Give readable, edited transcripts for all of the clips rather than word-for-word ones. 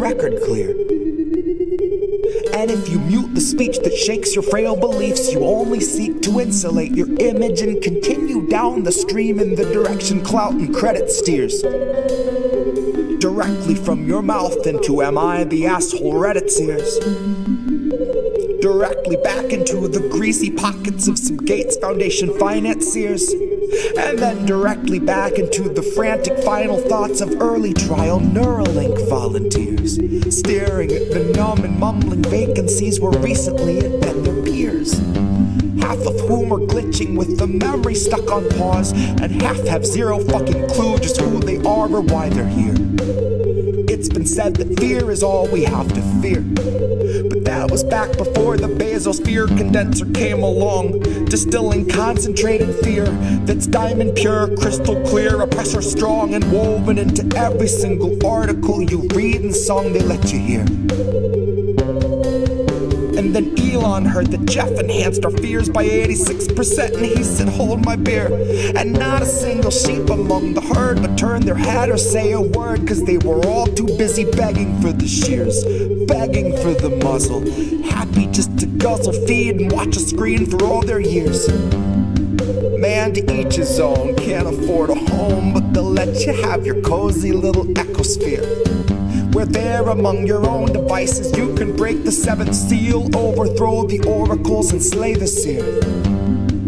broken record clear. And if you mute the speech that shakes your frail beliefs, you only seek to insulate your image and continue down the stream in the direction clout and credit steers. Directly from your mouth into am I the asshole Reddit's ears. Directly back into the greasy pockets of some Gates Foundation financiers. And then directly back into the frantic final thoughts of early trial Neuralink volunteers, staring at the numb and mumbling vacancies where recently had been their peers. Half of whom are glitching with the memory stuck on pause, and half have zero fucking clue just who they are or why they're here. It's been said that fear is all we have to fear, but that was back before the Basosphere condenser came along, distilling concentrated fear that's diamond pure, crystal clear, oppressor strong, and woven into every single article you read and song they let you hear. And then Elon heard that Jeff enhanced our fears by 86%, and he said, hold my beer. And not a single sheep among the herd would turn their head or say a word, cause they were all too busy begging for the shears, begging for the muzzle, happy just to guzzle, feed, and watch a screen for all their years. Man, to each his own, can't afford a home, but they'll let you have your cozy little ecosphere. Where there among your own devices you can break the seventh seal, overthrow the oracles and slay the seer.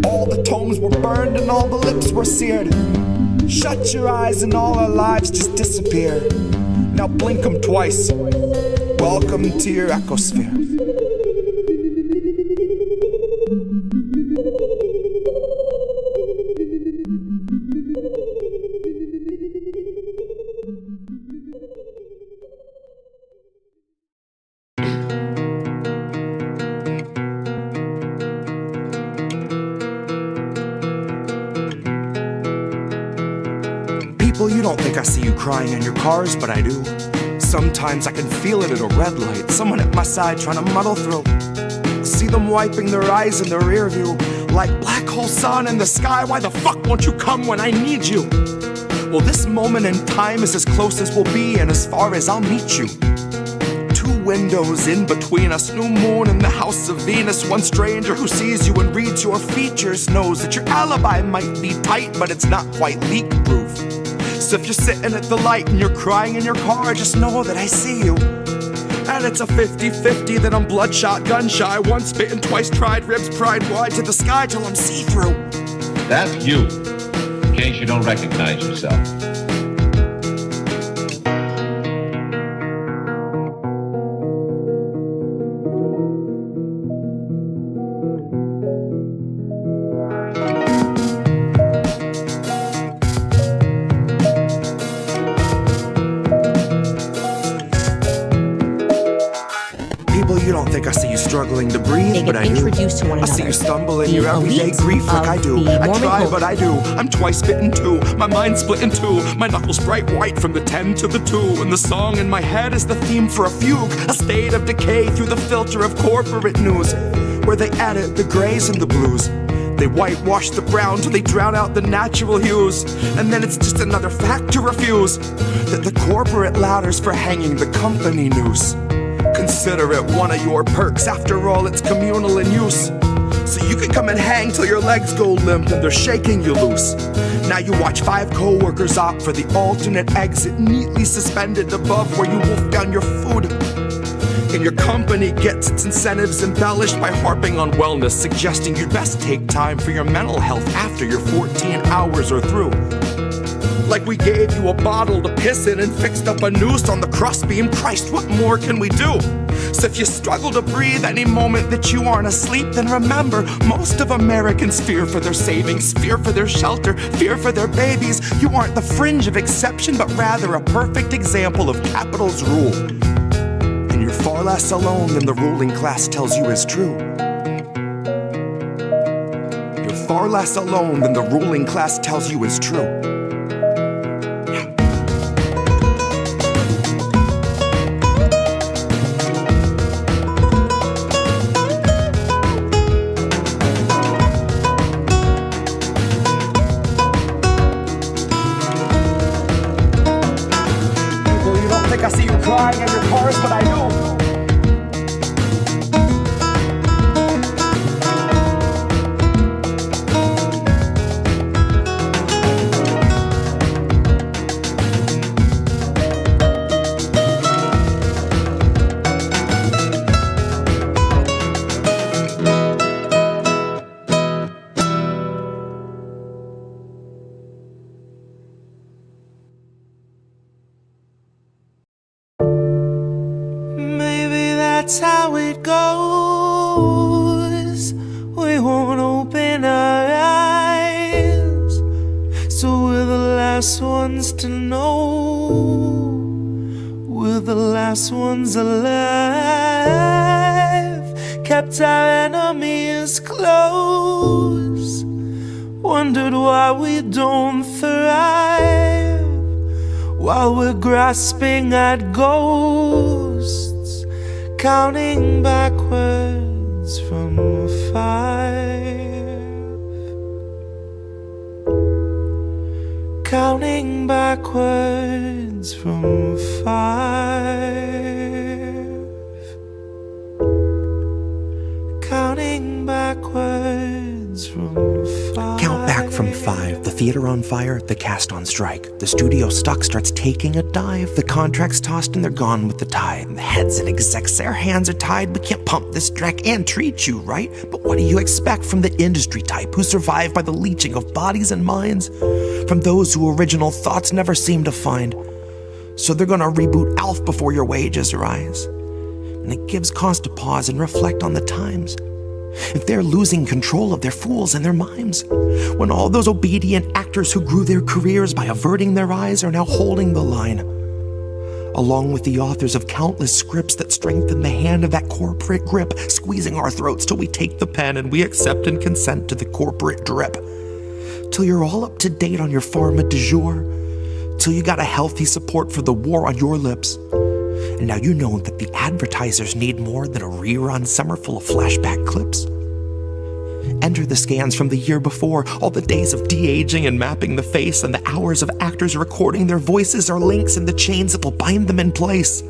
All the tomes were burned and all the lips were seared. Shut your eyes and all our lives just disappear. Now blink 'em twice. Welcome to your ecosphere. You don't think I see you crying in your cars, but I do. Sometimes I can feel it at a red light, someone at my side trying to muddle through. See them wiping their eyes in their rear view, like black hole sun in the sky, why the fuck won't you come when I need you? Well, this moment in time is as close as we'll be and as far as I'll meet you. Two windows in between us, new moon in the house of Venus. One stranger who sees you and reads your features knows that your alibi might be tight, but it's not quite leak-proof. So if you're sitting at the light and you're crying in your car, just know that I see you. And it's a 50-50 that I'm bloodshot, gun shy, once bitten, twice tried, ribs pried wide to the sky till I'm see-through. That's you, in case you don't recognize yourself. Struggling to breathe, but I do. To one I see you stumble in your everyday elite grief like I do. I try, culture. but I do. I'm twice bitten too. My mind's split in two. My knuckles bright white from the 10 to the 2. And the song in my head is the theme for a fugue, a state of decay through the filter of corporate news, where they edit the grays and the blues. They whitewash the brown till they drown out the natural hues. And then it's just another fact to refuse, that the corporate ladders for hanging the company noose. Consider it one of your perks, after all it's communal in use. So you can come and hang till your legs go limp and they're shaking you loose. Now you watch 5 co-workers opt for the alternate exit, neatly suspended above where you wolf down your food. And your company gets its incentives embellished by harping on wellness, suggesting you'd best take time for your mental health after your 14 hours are through. Like we gave you a bottle to piss in and fixed up a noose on the crossbeam. Christ, what more can we do? So if you struggle to breathe any moment that you aren't asleep, then remember, most of Americans fear for their savings, fear for their shelter, fear for their babies. You aren't the fringe of exception, but rather a perfect example of capital's rule. And you're far less alone than the ruling class tells you is true. You're far less alone than the ruling class tells you is true. I see you crying in your cars, but I do. That's how it goes. We won't open our eyes, so we're the last ones to know. We're the last ones alive. Kept our enemies close. Wondered why we don't thrive while we're grasping at ghosts. Counting backwards from 5. Counting backwards from 5. Counting backwards from 5. Count back from 5. The theater on fire, the cast on strike. The studio stock starts taking a dive. The contract's tossed and they're gone with the tide. The heads and execs, their hands are tied. We can't pump this dreck and treat you right. But what do you expect from the industry type who survive by the leeching of bodies and minds? From those who original thoughts never seem to find. So they're gonna reboot ALF before your wages rise. And it gives cause to pause and reflect on the times. If they're losing control of their fools and their mimes, when all those obedient actors who grew their careers by averting their eyes are now holding the line, along with the authors of countless scripts that strengthen the hand of that corporate grip, squeezing our throats till we take the pen and we accept and consent to the corporate drip. Till you're all up to date on your pharma du jour, till you got a healthy support for the war on your lips. And now you know that the advertisers need more than a rerun summer full of flashback clips. Enter the scans from the year before, all the days of de-aging and mapping the face, and the hours of actors recording their voices are links in the chains that will bind them in place.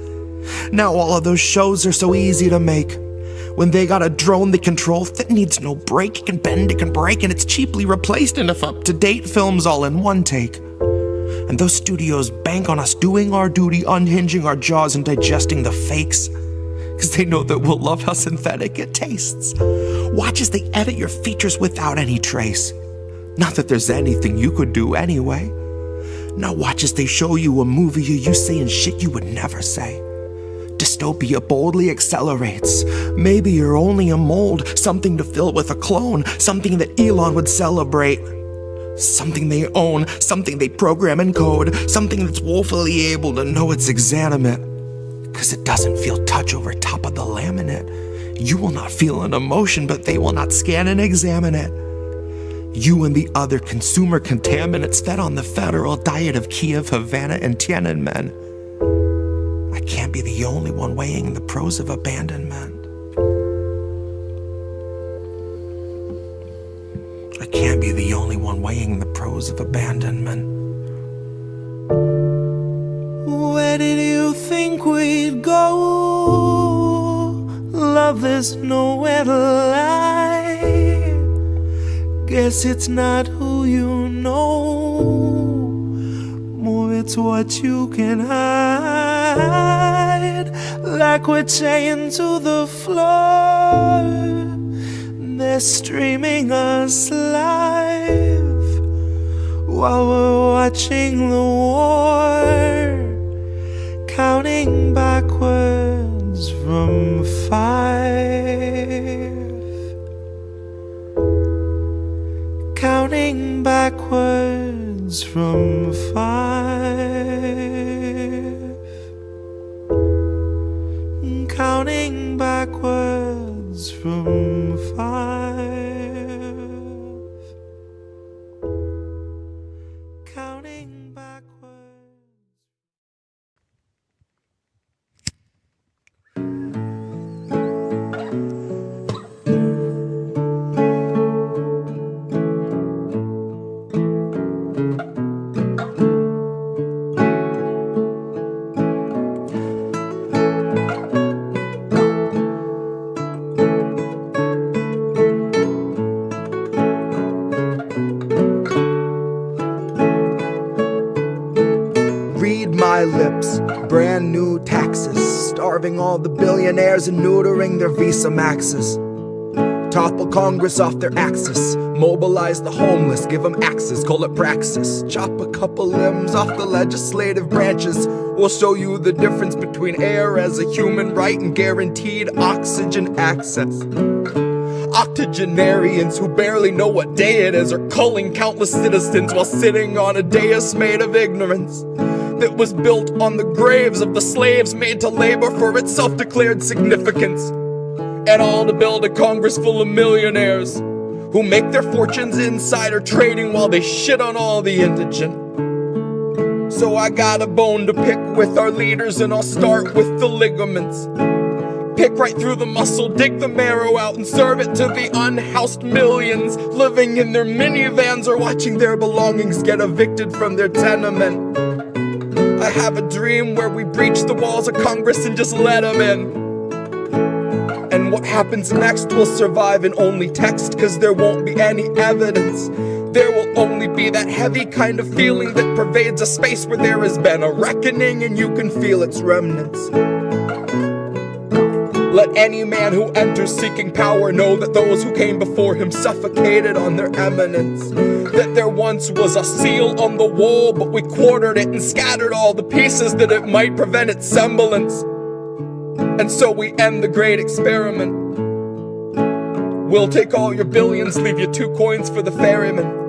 Now all of those shows are so easy to make. When they got a drone they control that needs no break, it can bend, it can break, and it's cheaply replaced enough up-to-date films all in one take. And those studios bank on us doing our duty, unhinging our jaws and digesting the fakes. Cause they know that we'll love how synthetic it tastes. Watch as they edit your features without any trace. Not that there's anything you could do anyway. Now watch as they show you a movie you use saying shit you would never say. Dystopia boldly accelerates. Maybe you're only a mold, something to fill with a clone, something that Elon would celebrate. Something they own, something they program and code, something that's woefully able to know it's exanimate. Cause it doesn't feel touch over top of the laminate. You will not feel an emotion, but they will not scan and examine it. You and the other consumer contaminants fed on the federal diet of Kiev, Havana, and Tiananmen. I can't be the only one weighing the pros of abandonment. I can't be the only one weighing the pros of abandonment. Where did you think we'd go? Love, there's nowhere to lie. Guess it's not who you know, more it's what you can hide. Like we're chained to the floor, they're streaming us live while we're watching the war, counting backwards from 5, counting backwards from 5, counting backwards from 5, counting backwards. taxes, starving all the billionaires and neutering their Visa Maxes. Topple Congress off their axis, mobilize the homeless, give them axes, call it praxis. Chop a couple limbs off the legislative branches. We'll show you the difference between air as a human right and guaranteed oxygen access. Octogenarians who barely know what day it is are culling countless citizens while sitting on a dais made of ignorance that was built on the graves of the slaves made to labor for its self-declared significance. And all to build a Congress full of millionaires who make their fortunes insider trading while they shit on all the indigent. So I got a bone to pick with our leaders, and I'll start with the ligaments. Pick right through the muscle, dig the marrow out, and serve it to the unhoused millions living in their minivans or watching their belongings get evicted from their tenement. I have a dream where we breach the walls of Congress and just let them in. And what happens next will survive in only text, cause there won't be any evidence. There will only be that heavy kind of feeling that pervades a space where there has been a reckoning and you can feel its remnants. Let any man who enters seeking power know that those who came before him suffocated on their eminence. That there once was a seal on the wall, but we quartered it and scattered all the pieces that it might prevent its semblance. And so we end the great experiment. We'll take all your billions, leave you 2 coins for the ferryman.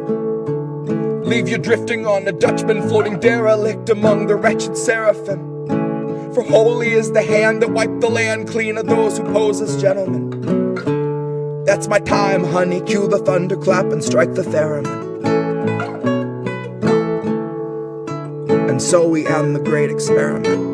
Leave you drifting on a Dutchman floating derelict among the wretched seraphim. For holy is the hand that wiped the land clean of those who pose as gentlemen. That's my time, honey, cue the thunderclap and strike the theremin. And so we end the great experiment.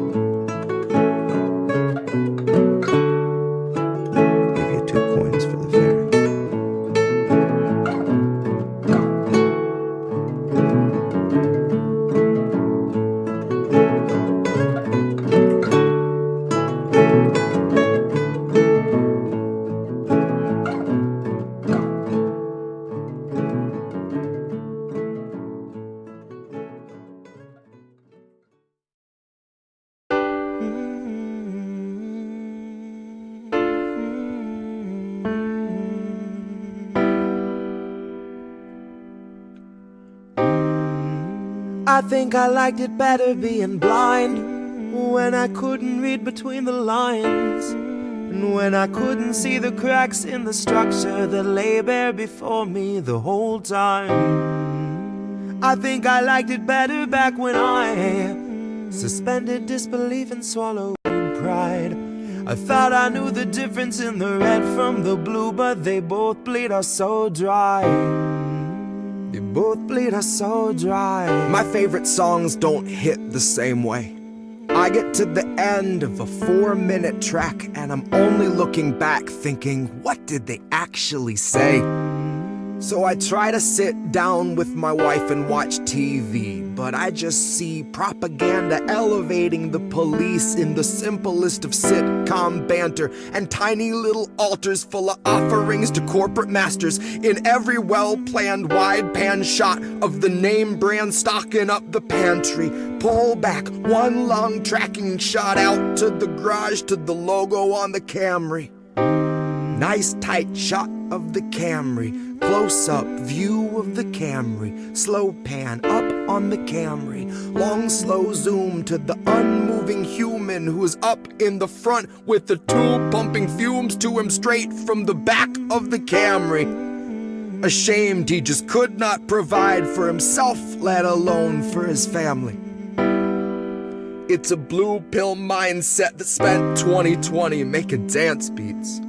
I think I liked it better being blind, when I couldn't read between the lines, and when I couldn't see the cracks in the structure that lay bare before me the whole time. I think I liked it better back when I suspended disbelief and swallowed pride. I thought I knew the difference in the red from the blue, but they both bleed us so dry. They both bleed us so dry. My favorite songs don't hit the same way. I get to the end of a 4-minute track and I'm only looking back thinking, what did they actually say? So I try to sit down with my wife and watch TV, but I just see propaganda elevating the police in the simplest of sitcom banter, and tiny little altars full of offerings to corporate masters in every well-planned wide pan shot of the name brand stocking up the pantry. Pull back one long tracking shot out to the garage to the logo on the Camry. Nice tight shot of the Camry, close-up view of the Camry, slow pan up on the Camry, long slow zoom to the unmoving human who's up in the front with the tube pumping fumes to him straight from the back of the Camry. Ashamed he just could not provide for himself, let alone for his family. It's a blue pill mindset that spent 2020 making dance beats.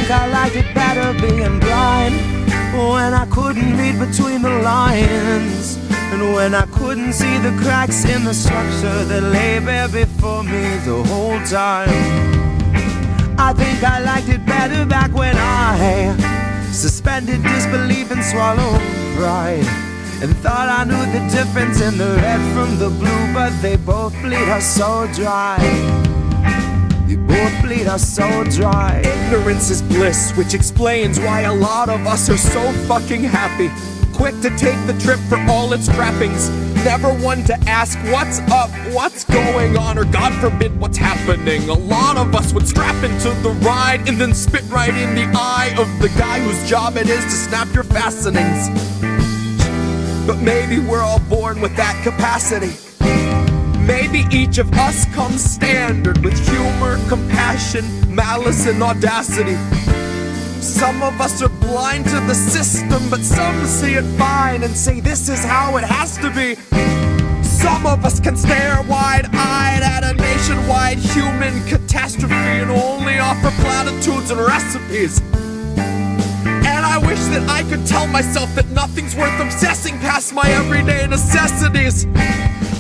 think I liked it better being blind, when I couldn't read between the lines, and when I couldn't see the cracks in the structure that lay bare before me the whole time. I think I liked it better back when I suspended disbelief and swallowed pride, and thought I knew the difference in the red from the blue, but they both bleed us so dry. They both bleed us so dry. Ignorance is bliss, which explains why a lot of us are so fucking happy. Quick to take the trip for all its trappings, never one to ask what's up, what's going on, or God forbid what's happening. A lot of us would strap into the ride and then spit right in the eye of the guy whose job it is to snap your fastenings. But maybe we're all born with that capacity. Maybe each of us comes standard with humor, compassion, malice, and audacity. Some of us are blind to the system, but some see it fine and say this is how it has to be. Some of us can stare wide-eyed at a nationwide human catastrophe and only offer platitudes and recipes. And I wish that I could tell myself that nothing's worth obsessing past my everyday necessities.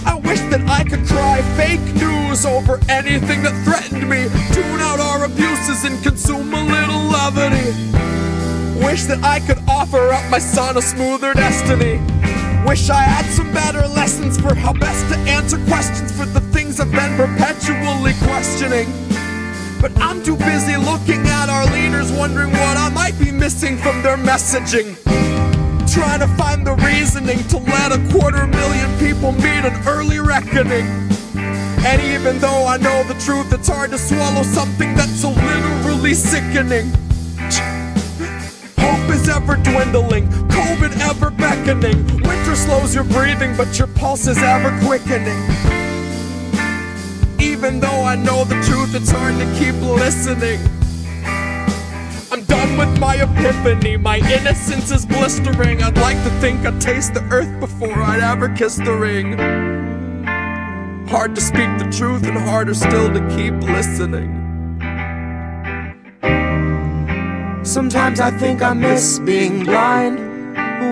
I wish that I could cry fake news over anything that threatened me, tune out our abuses and consume a little levity. Wish that I could offer up my son a smoother destiny. Wish I had some better lessons for how best to answer questions for the things I've been perpetually questioning. But I'm too busy looking at our leaders, wondering what I might be missing from their messaging. Trying to find the reasoning to let 250,000 people meet an early reckoning. And even though I know the truth, it's hard to swallow something that's so literally sickening. Hope is ever dwindling, COVID ever beckoning. Winter slows your breathing, but your pulse is ever quickening. Even though I know the truth, it's hard to keep listening. I'm done with my epiphany, my innocence is blistering. I'd like to think I'd taste the earth before I'd ever kiss the ring. Hard to speak the truth and harder still to keep listening. Sometimes I think I miss being blind,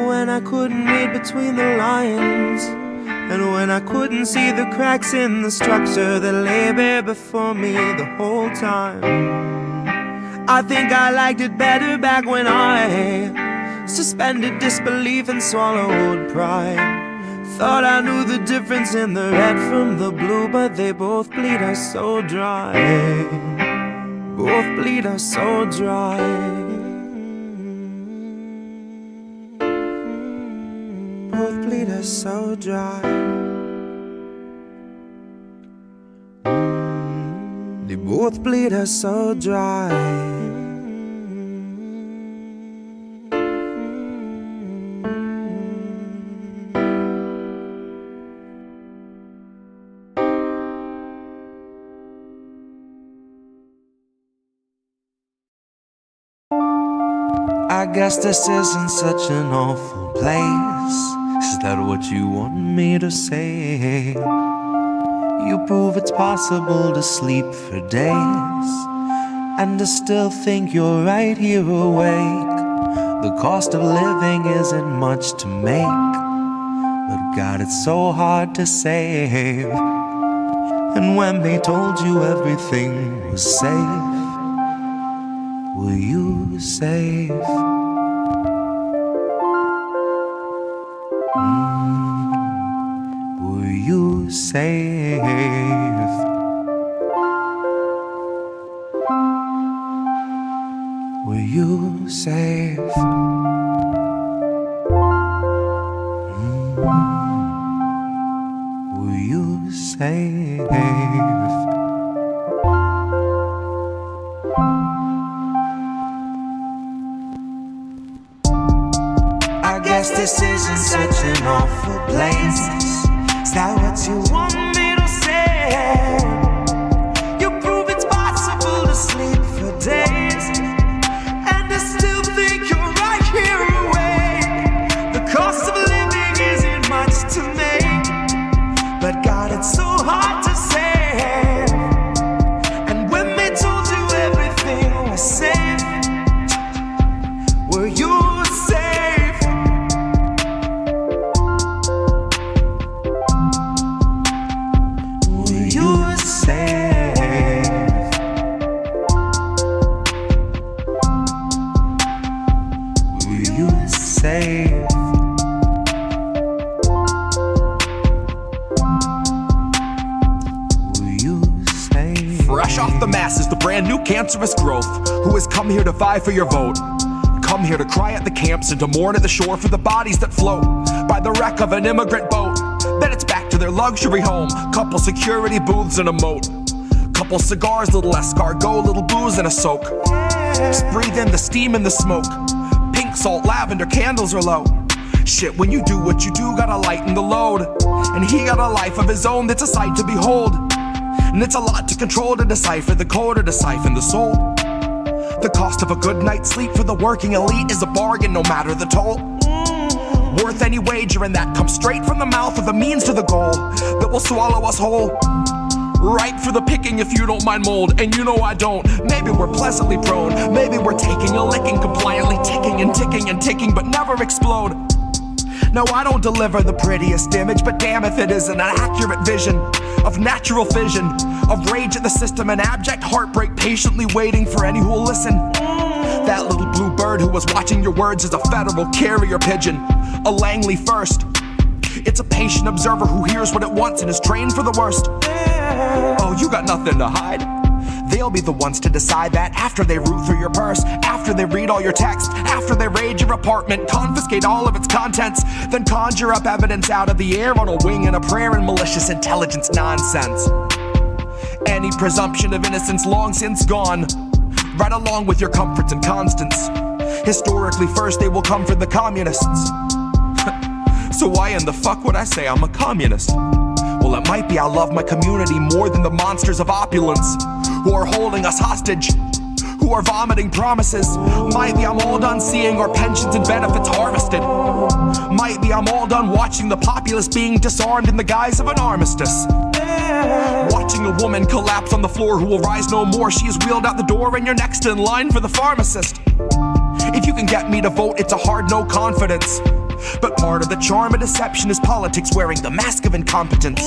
when I couldn't read between the lines, and when I couldn't see the cracks in the structure that lay bare before me the whole time. I think I liked it better back when I suspended disbelief and swallowed pride. Thought I knew the difference in the red from the blue, but they both bleed us so dry. Both bleed us so dry. Both bleed us so dry. They both bleed us so dry. I guess this isn't such an awful place. Is that what you want me to say? You prove it's possible to sleep for days and to still think you're right here awake. The cost of living isn't much to make, but God, it's so hard to save. And when they told you everything was safe, were you safe? Were you safe? Were you safe? Were you safe? I guess this isn't such an awful place. Is that what you want me to say? You prove it's possible to sleep for days and to still think you're right here awake. The cost of living isn't much to make, but God, it's so hard to say. And when they told you everything was safe, the masses, the brand new cancerous growth, who has come here to vie for your vote. Come here to cry at the camps and to mourn at the shore for the bodies that float by the wreck of an immigrant boat. Then it's back to their luxury home, couple security booths and a moat. Couple cigars, little escargot, little booze and a soak. Just breathe in the steam and the smoke. Pink salt, lavender, candles are low. Shit, when you do what you do, gotta lighten the load. And he got a life of his own that's a sight to behold. And it's a lot to control, to decipher the code or to siphon the soul. The cost of a good night's sleep for the working elite is a bargain, no matter the toll. Worth any wager, and that comes straight from the mouth of the means to the goal that will swallow us whole. Ripe for the picking if you don't mind mold, and you know I don't. Maybe we're pleasantly prone, maybe we're taking a licking, compliantly ticking and ticking and ticking, but never explode. No, I don't deliver the prettiest image, but damn if it isn't an accurate vision of natural fission, of rage at the system and abject heartbreak, patiently waiting for any who will listen. That little blue bird who was watching your words is a federal carrier pigeon, a Langley first. It's a patient observer who hears what it wants and is trained for the worst. Oh, you got nothing to hide. They'll be the ones to decide that after they root through your purse, after they read all your text, after they raid your apartment, confiscate all of its contents, then conjure up evidence out of the air on a wing and a prayer and malicious intelligence nonsense. Any presumption of innocence long since gone, right along with your comforts and constants. Historically first they will come for the communists. So why in the fuck would I say I'm a communist? Well, it might be I love my community more than the monsters of opulence who are holding us hostage, who are vomiting promises. Might be I'm all done seeing our pensions and benefits harvested. Might be I'm all done watching the populace being disarmed in the guise of an armistice. Watching a woman collapse on the floor who will rise no more. She is wheeled out the door and you're next in line for the pharmacist. If you can get me to vote, it's a hard no confidence. But part of the charm of deception is politics wearing the mask of incompetence.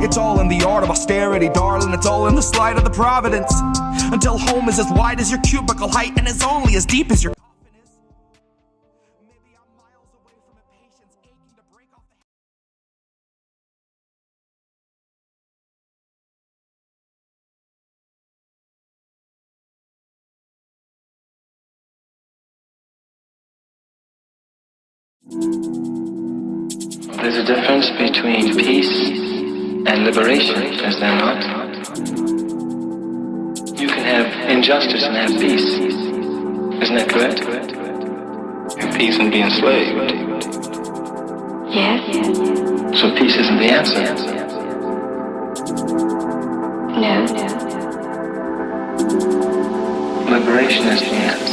It's all in the art of austerity, darling. It's all in the slide of the providence. Until home is as wide as your cubicle height and is only as deep as your coffin is. Maybe I'm miles away from impatience, aching to break off the... There's a difference between peace and liberation, is there not? You can have injustice and have peace. Isn't that correct? Have peace and be enslaved. Yes. So peace isn't the answer. No. Liberation is the answer.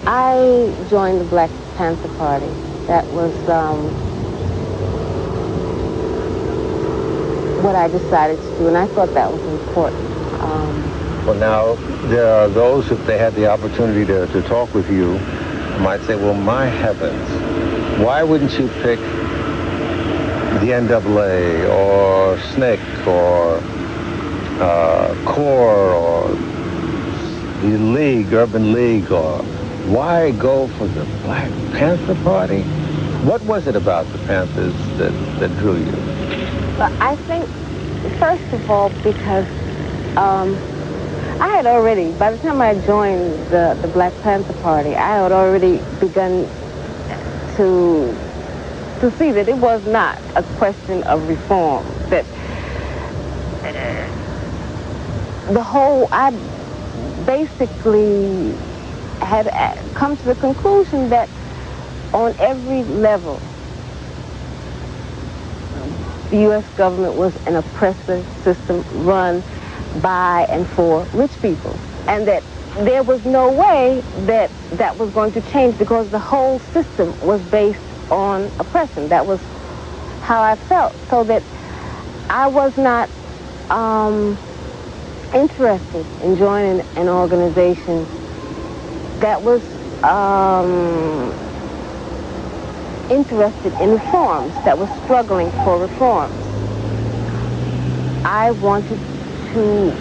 I joined the Black Panther Party. That was what I decided to do, and I thought that was important. Well, now, there are those, if they had the opportunity to talk with you, might say, well, my heavens, why wouldn't you pick the NAA or SNCC or CORE or the League, Urban League, or why go for the Black Panther Party? What was it about the Panthers that drew you? Well, I think, first of all, because I had already, by the time I joined the Black Panther Party, I had already begun to see that it was not a question of reform, that basically had come to the conclusion that on every level, the U.S. government was an oppressive system run by and for rich people, and that there was no way that that was going to change because the whole system was based on oppression. That was how I felt, so that I was not interested in joining an organization that was interested in reforms, that was struggling for reforms. I wanted to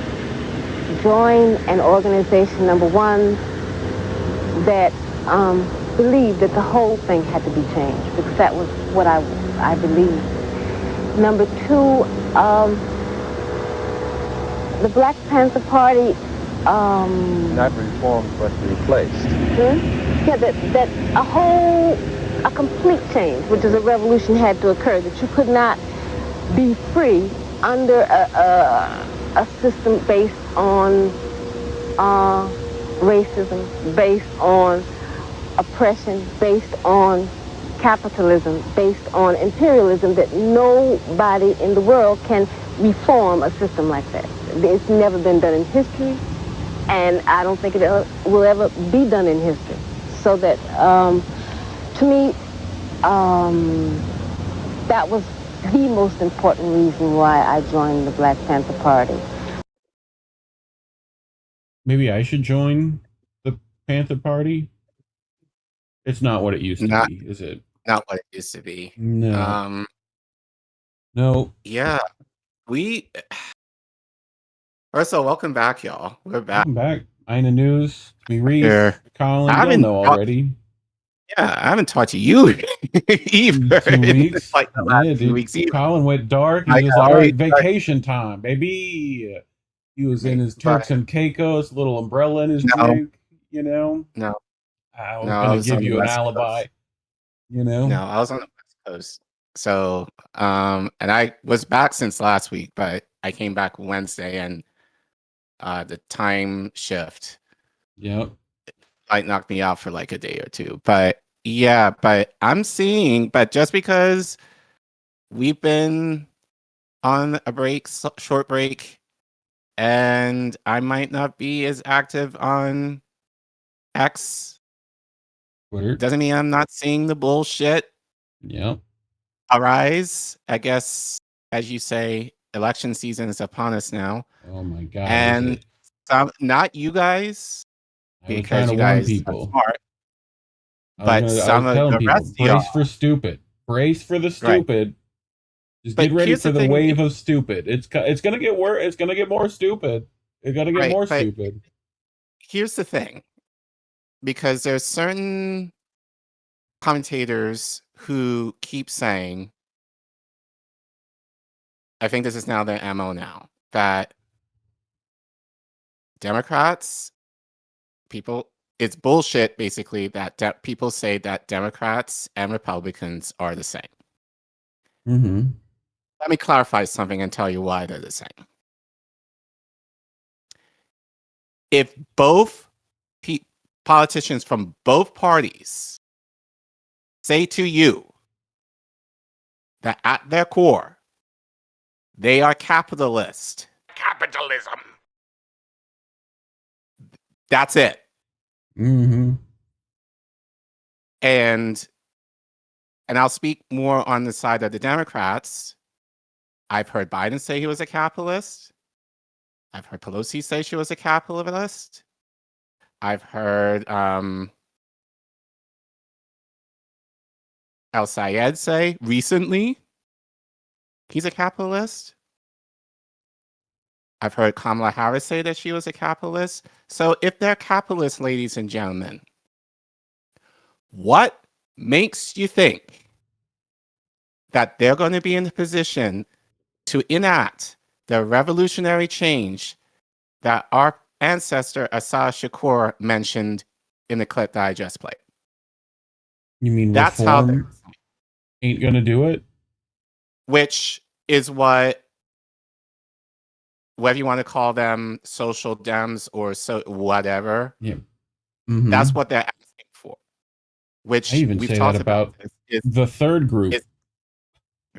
join an organization, number one, that believed that the whole thing had to be changed, because that was what I believed. Number two, the Black Panther Party... Not reformed, but replaced. Yeah, that a complete change, which is a revolution, had to occur, that you could not be free under a system based on racism, based on oppression, based on capitalism, based on imperialism, that nobody in the world can reform a system like that. It's never been done in history, and I don't think it will ever be done in history. So that, to me, that was the most important reason why I joined the Black Panther Party. Maybe I should join the Panther Party? It's not what it used to be, is it? Not what it used to be. No. No. Yeah. First of all, welcome back, y'all. We're back. Welcome back. Ina News, me Reef, Here. Collin, you'll know already. Yeah, I haven't talked to you either. 2 weeks. Like the last 2 dude. weeks either. Collin went dark. He was like, all right, vacation time, baby. He was in his Turks and Caicos, little umbrella in his drink, you know? No. I was going to give you an alibi, Coast. you know? No, I was on the West Coast. So, and I was back since last week, but I came back Wednesday, and the time shift might knock me out for like a day or two. But yeah, but I'm seeing, but just because we've been on a break, short break, and I might not be as active on X, Twitter, doesn't mean I'm not seeing the bullshit arise. I guess, as you say, election season is upon us now. Oh my God. And some, not you guys, because you guys are smart, but some of the rest of y'all. Brace for stupid. Brace for the stupid. Right. Just get ready for the wave of stupid. It's gonna get worse. It's gonna get more stupid. It's gonna get more stupid. Here's the thing, because there's certain commentators who keep saying, I think this is now their MO now, that Democrats, it's bullshit, basically, that people say that Democrats and Republicans are the same. Mm-hmm. Let me clarify something and tell you why they're the same. If both politicians from both parties say to you that at their core, they are capitalist. Capitalism. That's it. Mm-hmm. And I'll speak more on the side of the Democrats. I've heard Biden say he was a capitalist. I've heard Pelosi say she was a capitalist. I've heard El Sayed say recently he's a capitalist. I've heard Kamala Harris say that she was a capitalist. So if they're capitalists, ladies and gentlemen, what makes you think that they're going to be in a position to enact the revolutionary change that our ancestor Asad Shakur mentioned in the clip that I just played? You mean that's reform how ain't going to do it? Which is what whether you want to call them social dems or so whatever, that's what they're asking for. Which I even we've say talked that about the third group.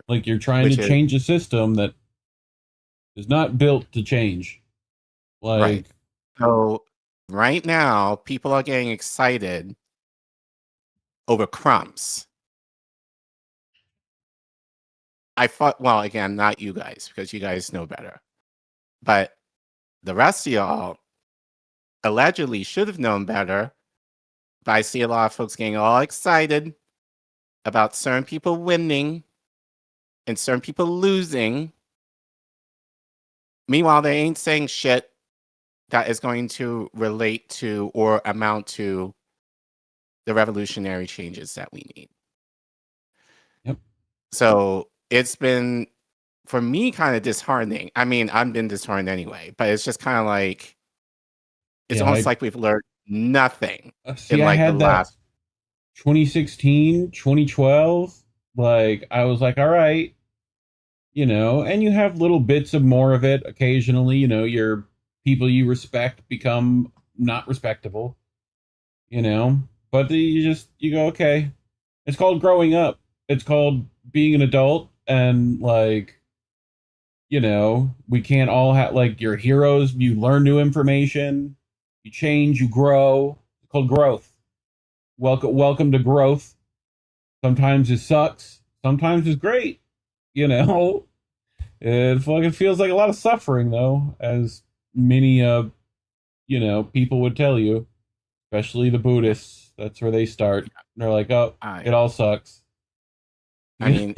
Like you're trying to change a system that is not built to change. Like, right. So right now, people are getting excited over crumbs. I thought, well, again, not you guys, because you guys know better. But the rest of y'all allegedly should have known better. But I see a lot of folks getting all excited about certain people winning and certain people losing. Meanwhile, they ain't saying shit that is going to relate to or amount to the revolutionary changes that we need. Yep. So it's been, for me, kind of disheartening. I mean, I've been disheartened anyway, but it's just kind of like, it's almost like we've learned nothing in like the last 2016, 2012. Like, I was like, all right, and you have little bits of more of it occasionally, your people you respect become not respectable, but you go, okay, it's called growing up. It's called being an adult. And like, we can't all have like your heroes. You learn new information, you change, you grow. It's called growth. Welcome to growth. Sometimes it sucks. Sometimes it's great. It fucking feels like a lot of suffering though, as many people would tell you, especially the Buddhists. That's where they start. They're like, oh, it all sucks. I mean,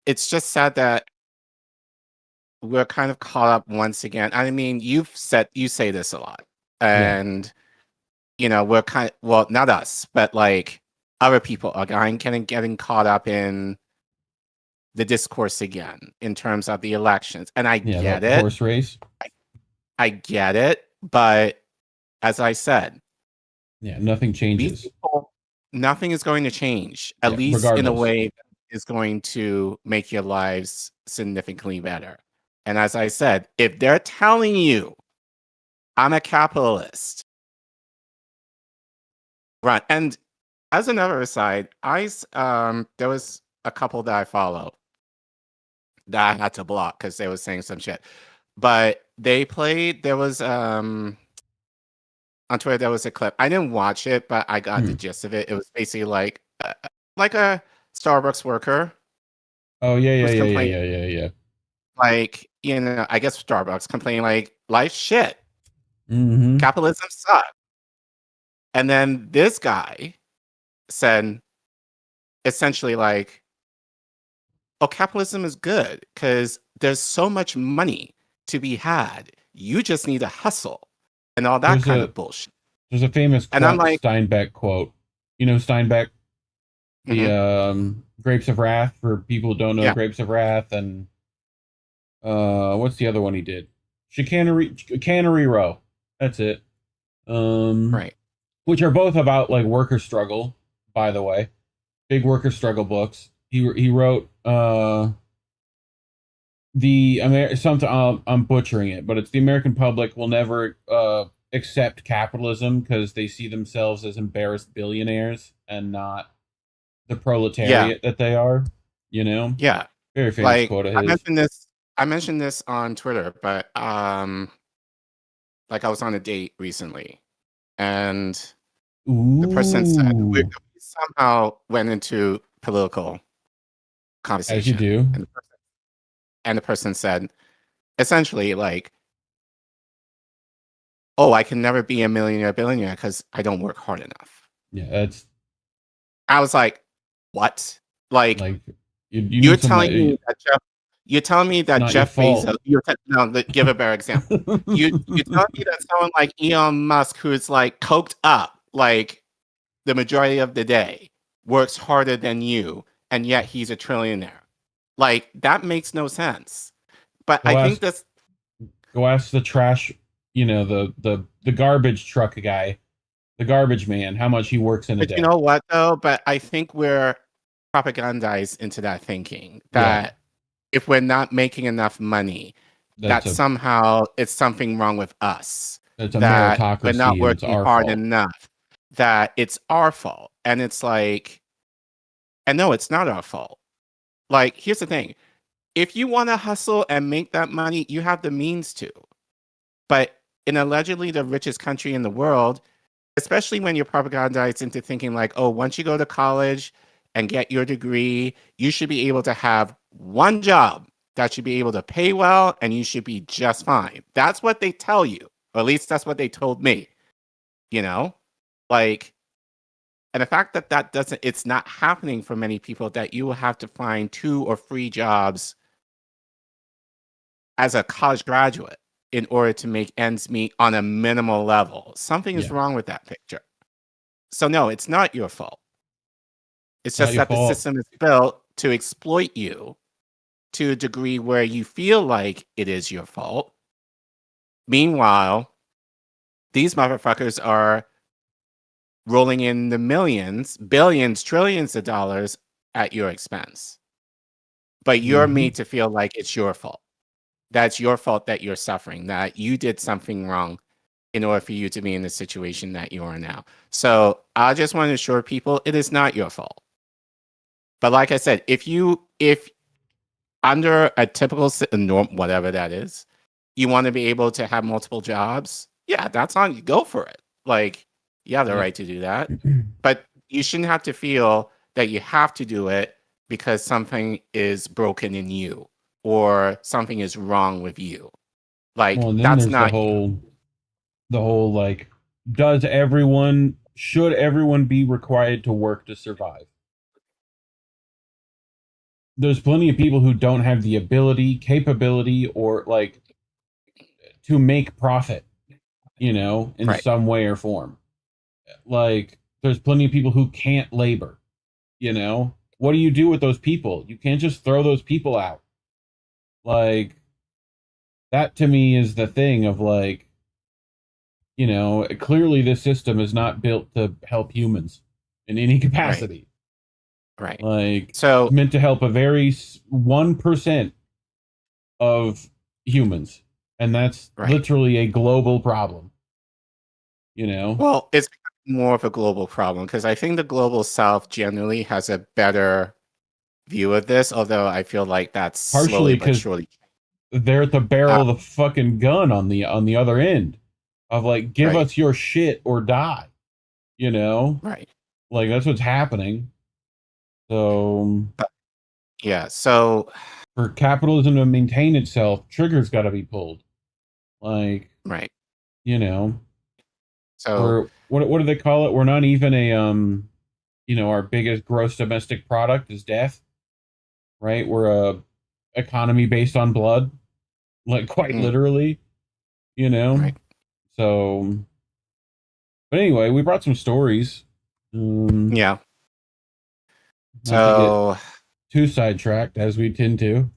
it's just sad that we're kind of caught up once again. I mean, you say this a lot, and we're kind of, well, not us, but like other people are getting caught up in the discourse again in terms of the elections, and I get it. Horse race. I get it, but as I said, nothing changes. Nothing is going to change, at least regardless. In a way that is going to make your lives significantly better. And as I said, if they're telling you, I'm a capitalist, right? And as another aside, there was a couple that I follow that I had to block because they were saying some shit. But there was on Twitter, there was a clip. I didn't watch it, but I got the gist of it. It was basically like a Starbucks worker. Oh yeah. Like, I guess Starbucks complaining like life's shit. Capitalism sucks. And then this guy said essentially like, oh, capitalism is good because there's so much money to be had. You just need to hustle. And all that kind of bullshit. There's a famous Steinbeck quote. Steinbeck, the Grapes of Wrath, for people who don't know Grapes of Wrath, and what's the other one he did? Chicanery Row. That's it. Right. Which are both about like worker struggle, by the way. Big worker struggle books. He wrote I'm butchering it, but it's the American public will never accept capitalism because they see themselves as embarrassed billionaires and not the proletariat that they are. Yeah. Very famous quote of his. I mentioned this on Twitter, but like I was on a date recently, and the person said we somehow went into political conversation. As you do. And the person said, essentially, like, oh, I can never be a millionaire, billionaire because I don't work hard enough. Yeah, I was like, what? Like you're telling me that Jeff? You're telling me that Jeff Bezos? Give a better example. You're telling me that someone like Elon Musk, who's like coked up, like the majority of the day, works harder than you, and yet he's a trillionaire. Like, that makes no sense. But I think that's... Go ask the trash, the garbage truck guy, the garbage man, how much he works in a day. You know what, though? But I think we're propagandized into that thinking. That if we're not making enough money, that somehow it's something wrong with us. It's a that meritocracy. We're not and working it's our hard fault. enough. That it's our fault. And it's like, and no, it's not our fault. Like, here's the thing. If you want to hustle and make that money, you have the means to. But in allegedly the richest country in the world, especially when you're propagandized into thinking like, oh, once you go to college and get your degree, you should be able to have one job that should be able to pay well and you should be just fine. That's what they tell you. Or at least that's what they told me. You know? Like, and the fact that that doesn't, it's not happening for many people, that you will have to find 2 or 3 jobs as a college graduate in order to make ends meet on a minimal level. Something is wrong with that picture. So no, it's not your fault. It's just that the system is built to exploit you to a degree where you feel like it is your fault. Meanwhile, these motherfuckers are rolling in the millions, billions, trillions of dollars at your expense. But you're made to feel like it's your fault. That's your fault that you're suffering, that you did something wrong in order for you to be in the situation that you are now. So I just want to assure people it is not your fault. But like I said, if under a typical norm, whatever that is, you want to be able to have multiple jobs, yeah, that's on you. Go for it. Like, you have the right to do that. But you shouldn't have to feel that you have to do it because something is broken in you or something is wrong with you. Like, that's not the whole like, should everyone be required to work to survive? There's plenty of people who don't have the ability, capability, or like to make profit, you know, in some way or form. Like, there's plenty of people who can't labor, you know? What do you do with those people? You can't just throw those people out. Like, that to me is the thing of like, you know, clearly this system is not built to help humans in any capacity. Right. Like, so it's meant to help a very 1% of humans. And that's literally a global problem. You know? Well, it's more of a global problem because I think the global south generally has a better view of this, although I feel like that's partially because they're at the barrel of the fucking gun on the other end of like, give us your shit or die, you know? Right. Like, that's what's happening. So yeah, so for capitalism to maintain itself, triggers got to be pulled. Like, you know. So what do they call it? We're not even a you know, our biggest gross domestic product is death, right? We're a economy based on blood, like quite literally, you know. Right. So, but anyway, we brought some stories. Yeah. So too sidetracked as we tend to.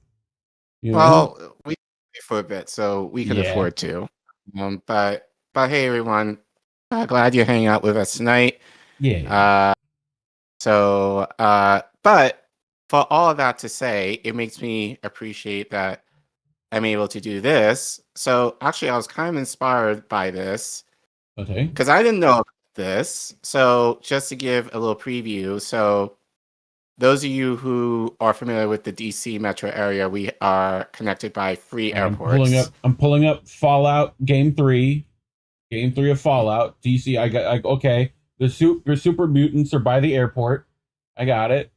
You know? Well, we pay for a bit, so we can afford to. But hey, everyone. Glad you're hanging out with us tonight. Yeah. But for all of that to say, it makes me appreciate that I'm able to do this. So actually, I was kind of inspired by this. Okay. Because I didn't know about this. So just to give a little preview. So those of you who are familiar with the DC metro area, we are connected by free airports. I'm pulling up Fallout Game 3. Game 3 of Fallout. DC, okay. The super mutants are by the airport. I got it.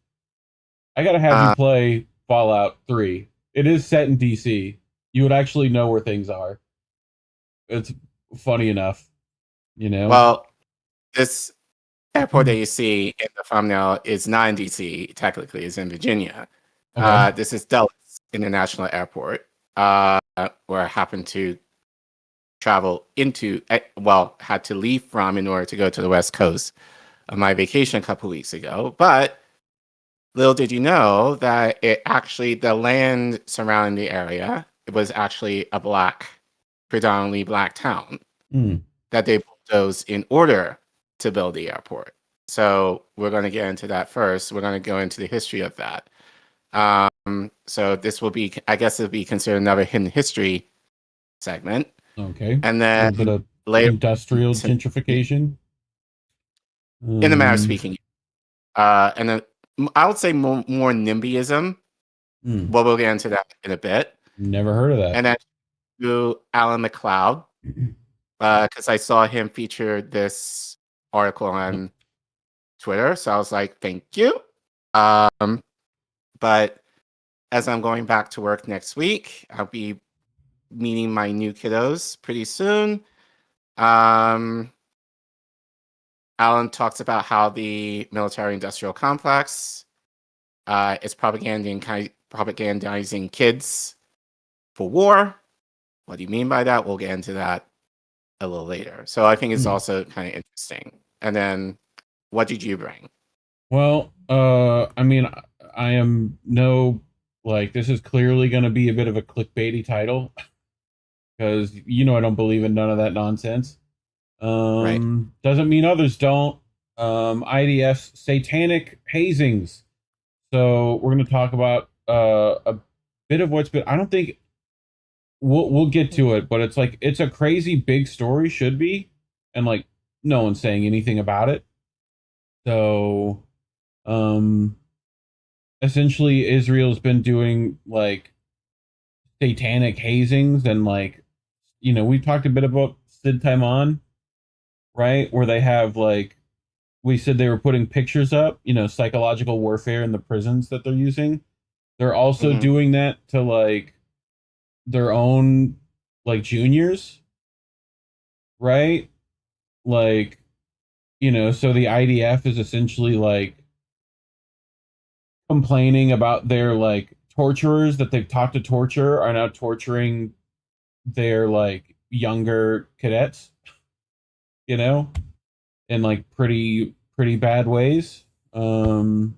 I gotta have you play Fallout 3. It is set in DC. You would actually know where things are. It's funny enough, you know? Well, this airport that you see in the thumbnail is not in DC, technically. It's in Virginia. Okay. This is Dulles International Airport, where I happened to travel into, had to leave from in order to go to the West Coast on my vacation a couple weeks ago. But little did you know that the land surrounding the area, it was actually a predominantly black town that they bulldozed in order to build the airport. So we're going to get into that first. We're going to go into the history of that. So this will be, I guess, it'll be considered another hidden history segment. Okay. And then is it a later, industrial gentrification? in the manner of speaking, and then I would say more NIMBYism. Well, we'll get into that in a bit. Never heard of that. And then to Alan McLeod, because I saw him feature this article on Twitter, so I was like, thank you. But as I'm going back to work next week, I'll be meeting my new kiddos pretty soon. Alan talks about how the military-industrial complex is propagandizing kids for war. What do you mean by that? We'll get into that a little later. So I think it's also kind of interesting. And then, what did you bring? Well, I mean, I am this is clearly going to be a bit of a clickbaity title because, I don't believe in none of that nonsense. Right. Doesn't mean others don't. IDF'S satanic hazings. So we're going to talk about a bit of what's been. I don't think we'll get to it, but it's a crazy big story, should be, and no one's saying anything about it. So, essentially, Israel's been doing satanic hazings, and we've talked a bit about Sid Taimon, right? Where they have we said they were putting pictures up, psychological warfare in the prisons that they're using. They're also doing that to their own juniors, right? So the IDF is essentially complaining about their torturers that they've taught to torture are now torturing their younger cadets, in pretty bad ways. So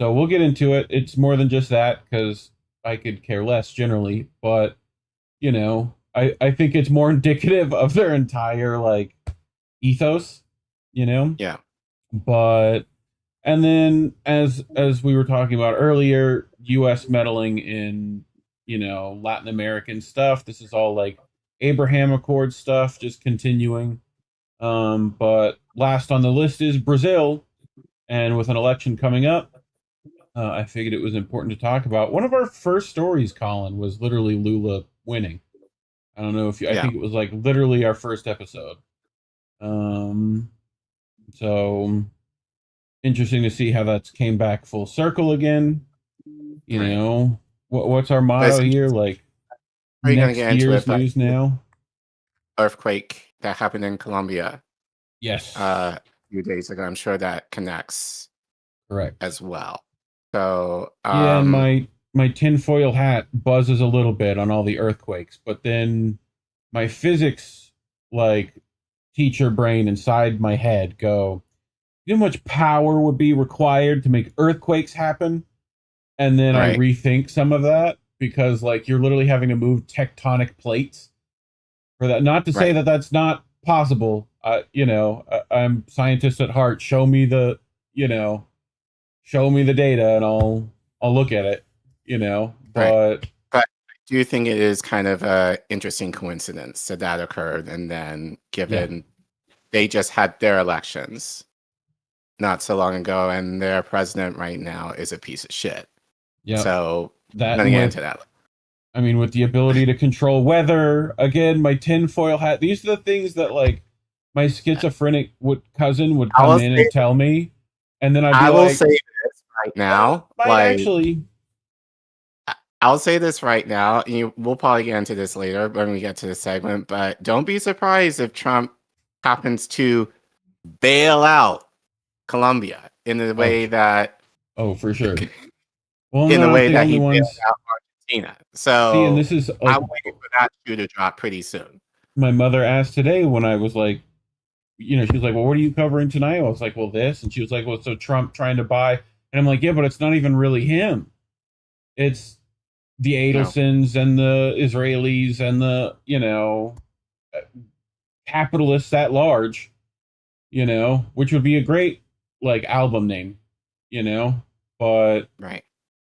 we'll get into it. It's more than just that because I could care less generally, but I think it's more indicative of their entire ethos, Yeah. But and then as we were talking about earlier, US meddling in Latin American stuff. This is all Abraham Accord stuff, just continuing. But last on the list is Brazil, and with an election coming up, I figured it was important to talk about. One of our first stories, Collin, was literally Lula winning. I don't know if I think it was literally our first episode. So interesting to see how that's came back full circle again. What's our motto here? Next year's news now. Earthquake that happened in Colombia. Yes. A few days ago. I'm sure that connects. Correct. As well. So and my tinfoil hat buzzes a little bit on all the earthquakes, but then my physics teacher brain inside my head go, how much power would be required to make earthquakes happen? And then I rethink some of that because you're literally having to move tectonic plates for that. Not to say that that's not possible. I'm scientist at heart. Show me the data and I'll look at it, but I do think it is kind of a interesting coincidence that occurred. And then given they just had their elections not so long ago and their president right now is a piece of shit. Yeah. So that let me get into that. I mean, with the ability to control weather, again, my tinfoil hat, these are the things that my schizophrenic cousin would come in and tell me. And then I will say this right now. I'll say this right now. We'll probably get into this later when we get to the segment, but don't be surprised if Trump happens to bail out Colombia in the way that. Oh, for sure. Well, in the way that he bailed out Argentina. So see, and this is I'm waiting for that shoe to drop pretty soon. My mother asked today when I was she was like, well, what are you covering tonight? I was like, well, this. And she was like, well, so Trump trying to buy. And I'm like, yeah, but it's not even really him. It's the Adelsons and the Israelis and the, capitalists at large, which would be a great, album name, but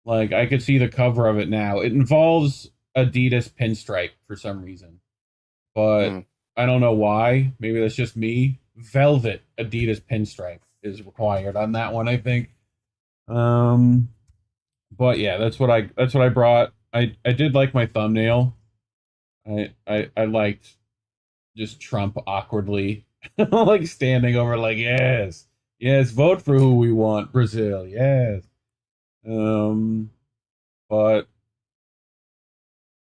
Like, I could see the cover of it now. It involves Adidas pinstripe for some reason, but I don't know why. Maybe that's just me. Velvet Adidas pinstripe is required on that one, I think. But yeah, that's what I brought. I did like my thumbnail. I liked just Trump awkwardly like standing over like, yes, vote for who we want, Brazil, yes. But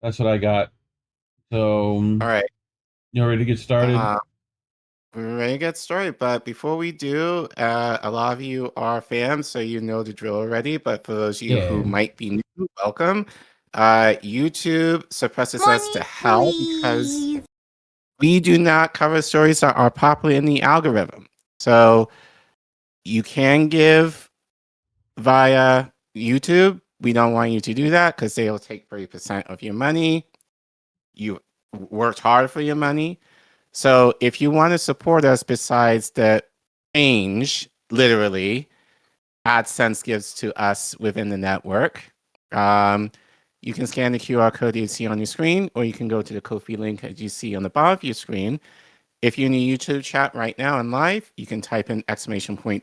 that's what I got. So All right. You ready to get started? We're ready to get started, but before we do, a lot of you are fans, so you know the drill already. But for those of you who might be new, welcome. YouTube suppresses us to hell because we do not cover stories that are popular in the algorithm. So you can give via YouTube. We don't want you to do that because they'll take 30% of your money. You worked hard for your money. So if you want to support us besides the change, literally, AdSense gives to us within the network, you can scan the QR code you see on your screen, or you can go to the Ko-fi link that you see on the bottom of your screen. If you're in the YouTube chat right now and live, you can type in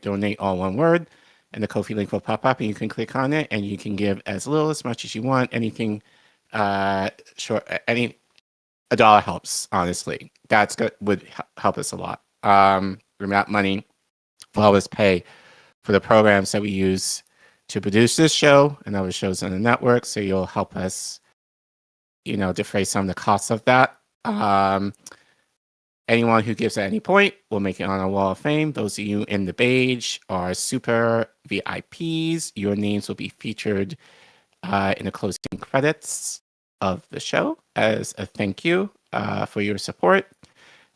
!donate, all one word, and the Ko-fi link will pop up, and you can click on it, and you can give as little, as much as you want. Anything, short, $1 helps, honestly. That's good, would help us a lot. That money will always pay for the programs that we use to produce this show and other shows on the network. So you'll help us, defray some of the costs of that. Anyone who gives at any point will make it on our wall of fame. Those of you in the badge are super VIPs. Your names will be featured in the closing credits of the show as a thank you for your support.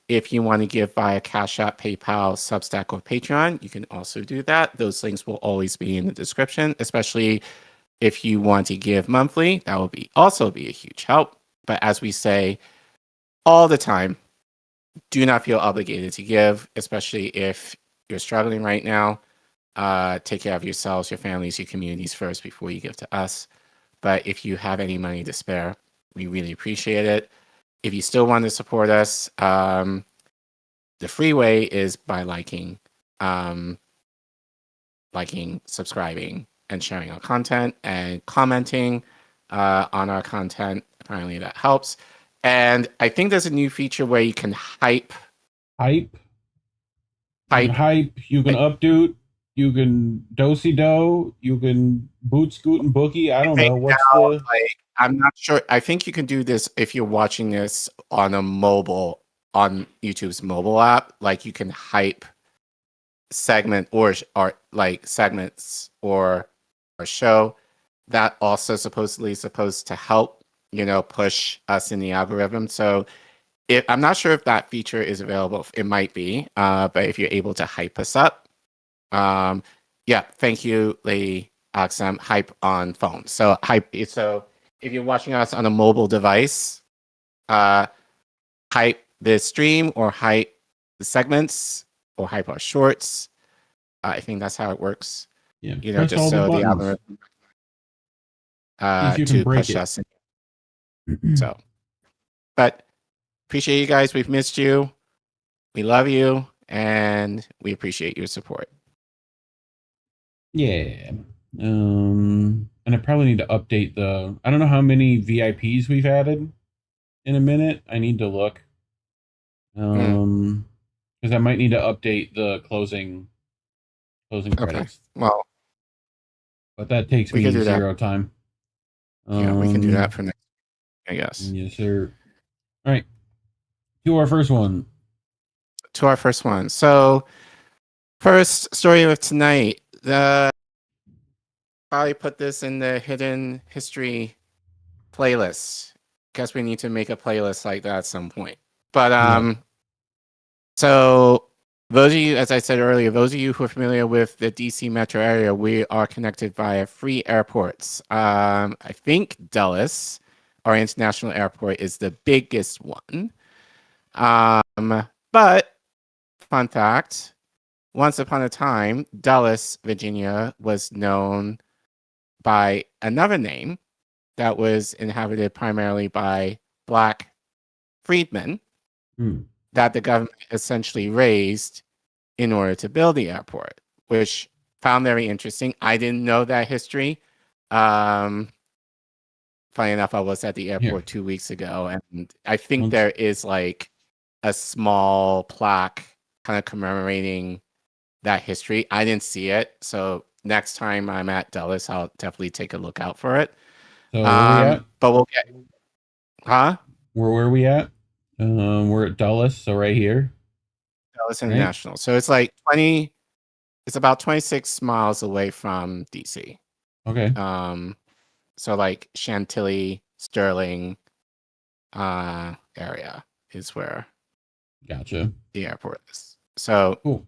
If you want to give via Cash App, PayPal, Substack, or Patreon, you can also do that. Those links will always be in the description, especially if you want to give monthly. That will also be a huge help. But as we say all the time, do not feel obligated to give, especially if you're struggling right now. Take care of yourselves, your families, your communities first before you give to us. But if you have any money to spare, we really appreciate it. If you still want to support us, the free way is by liking, subscribing, and sharing our content and commenting on our content. Apparently that helps. And I think there's a new feature where you can hype. You can updo. You can do-si-do. You can boot, scoot, and boogie. I don't know. I'm not sure. I think you can do this if you're watching this on on YouTube's mobile app. Like, you can hype segments or segments or a show. That also supposedly supposed to help, push us in the algorithm. So I'm not sure if that feature is available. It might be, but if you're able to hype us up, thank you, Lady Axam. Hype on phone. So if you're watching us on a mobile device, hype the stream or hype the segments or hype our shorts. I think that's how it works. Yeah, just so the algorithm to push us in. So, but appreciate you guys. We've missed you. We love you, and we appreciate your support. Yeah. And I probably need to update I don't know how many VIPs we've added in a minute. I need to look. Because I might need to update the closing credits. Okay. Well, but that takes me 0 time. Yeah, we can do that for next, I guess. Yes, sir. All right. To our first one. So, first story of tonight. Probably put this in the hidden history playlist. Guess we need to make a playlist like that at some point. But so those of you, as I said earlier, those of you who are familiar with the DC metro area, we are connected via 3 airports. I think Dulles, our international airport, is the biggest one. But fun fact, once upon a time, Dulles, Virginia, was known by another name that was inhabited primarily by Black freedmen that the government essentially raised in order to build the airport, which found very interesting. I didn't know that history. Funny enough, I was at the airport 2 weeks ago, and I think there is like a small plaque kind of commemorating that history. I didn't see it, so next time I'm at Dulles, I'll definitely take a look out for it. So where are we at? But we'll get, huh? Where were we at? We're at Dulles, so right here. Dulles International. Right? So it's like it's about 26 miles away from DC. Okay. So like Chantilly, Sterling, area is where gotcha the airport is. So cool.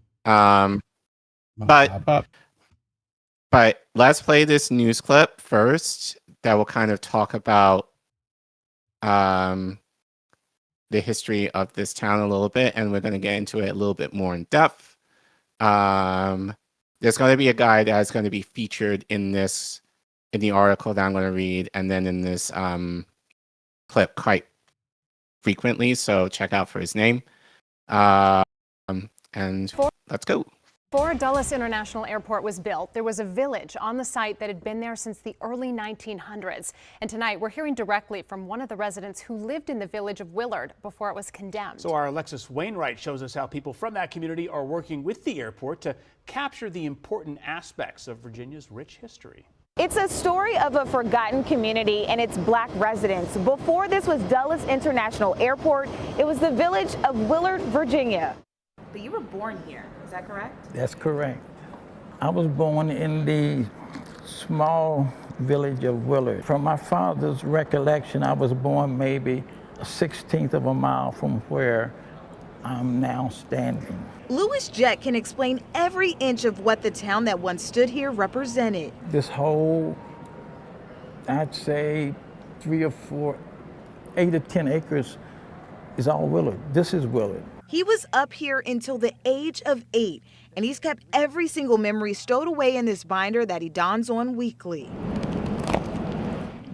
But let's play this news clip first that will kind of talk about the history of this town a little bit, and we're going to get into it a little bit more in depth. There's going to be a guy that's going to be featured in the article that I'm going to read, and then in this clip quite frequently, so check out for his name. And let's go. Before Dulles International Airport was built, there was a village on the site that had been there since the early 1900s. And tonight, we're hearing directly from one of the residents who lived in the village of Willard before it was condemned. So our Alexis Wainwright shows us how people from that community are working with the airport to capture the important aspects of Virginia's rich history. It's a story of a forgotten community and its Black residents. Before this was Dulles International Airport, it was the village of Willard, Virginia. But you were born here, is that correct? That's correct. I was born in the small village of Willard. From my father's recollection, I was born maybe a 16th of a mile from where I'm now standing. Louis Jett can explain every inch of what the town that once stood here represented. This whole, I'd say 3 or 4, 8 or 10 acres is all Willard. This is Willard. He was up here until the age of 8, and he's kept every single memory stowed away in this binder that he dons on weekly.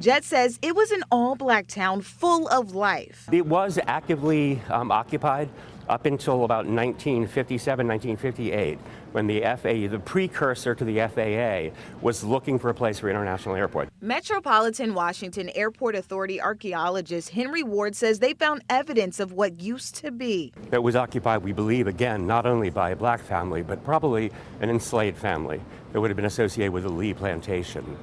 Jett says it was an all-Black town full of life. It was actively occupied up until about 1957, 1958, when the FAA, the precursor to the FAA, was looking for a place for international airport. Metropolitan Washington Airport Authority archaeologist Henry Ward says they found evidence of what used to be. It was occupied, we believe, again, not only by a Black family, but probably an enslaved family that would have been associated with the Lee plantation.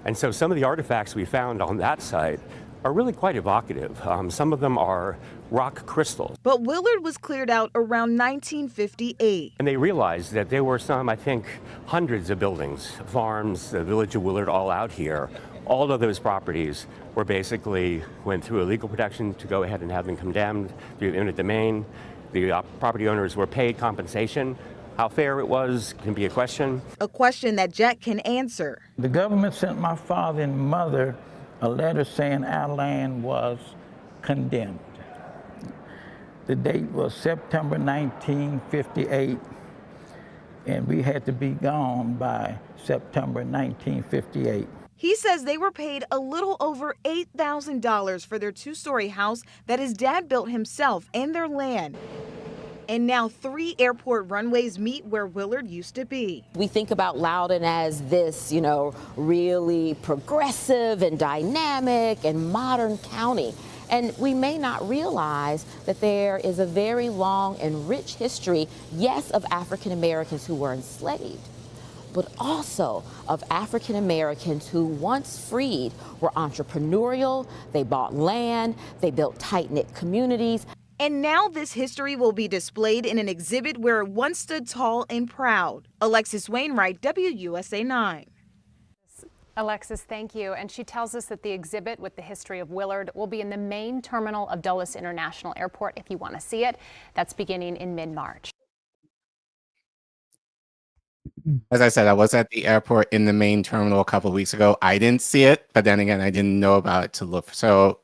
And so some of the artifacts we found on that site are really quite evocative. Some of them are rock crystals. But Willard was cleared out around 1958. And they realized that there were some, I think, hundreds of buildings, farms, the village of Willard, all out here. All of those properties were basically went through a legal protection to go ahead and have them condemned through eminent domain. The property owners were paid compensation. How fair it was can be a question. A question that Jack can answer. The government sent my father and mother a letter saying our land was condemned. The date was September 1958, and we had to be gone by September 1958. He says they were paid a little over $8,000 for their 2-story house that his dad built himself and their land. And now 3 airport runways meet where Willard used to be. We think about Loudoun as this, really progressive and dynamic and modern county. And we may not realize that there is a very long and rich history, yes, of African Americans who were enslaved, but also of African Americans who, once freed, were entrepreneurial, they bought land, they built tight-knit communities. And now this history will be displayed in an exhibit where it once stood tall and proud. Alexis Wainwright, WUSA 9. Alexis, thank you. And she tells us that the exhibit with the history of Willard will be in the main terminal of Dulles International Airport if you want to see it. That's beginning in mid-March. As I said, I was at the airport in the main terminal a couple of weeks ago. I didn't see it, but then again, I didn't know about it to look. So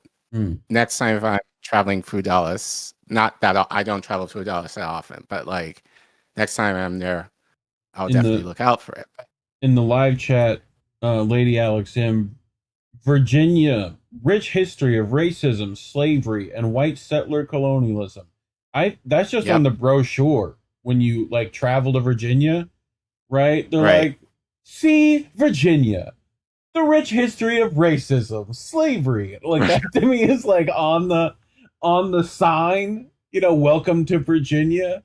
next time if I'm traveling through Dulles, not that I don't travel through Dulles that often, but like next time I'm there, I'll definitely look out for it. In the live chat, Lady Alex M. Virginia, rich history of racism, slavery, and white settler colonialism. That's just on the brochure. When you like travel to Virginia, right? They're like, see Virginia, the rich history of racism, slavery. Like that to me is like on the sign, welcome to Virginia.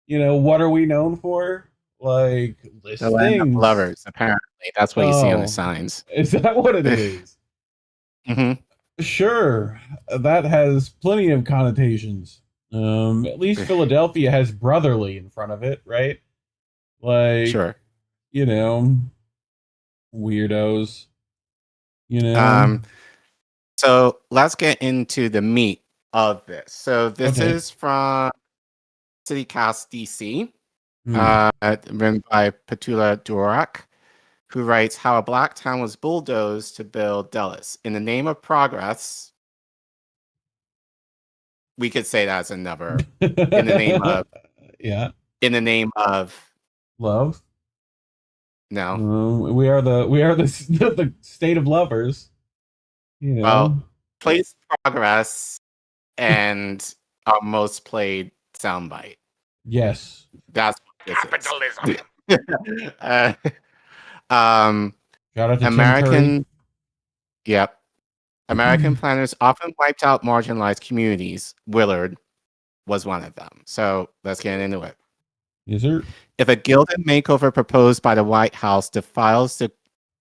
What are we known for? Like list The land of things. lovers, apparently. That's what you see on the signs. Is that what it is? Mm-hmm. Sure. That has plenty of connotations. At least Philadelphia has brotherly in front of it, right? Like, sure. Weirdos. So let's get into the meat of this. So this is from Citycast DC, written by Petluna Dvorak, who writes how a black town was bulldozed to build Dulles. In the name of progress, we could say that's another. In the name of in the name of love. No, we are the state of lovers. Well, plays progress and our most played soundbite. Yes, that's what capitalism. Shout out to American. Yep. American planners often wiped out marginalized communities. Willard was one of them. So let's get into it. Yes, sir. If a gilded makeover proposed by the White House defiles the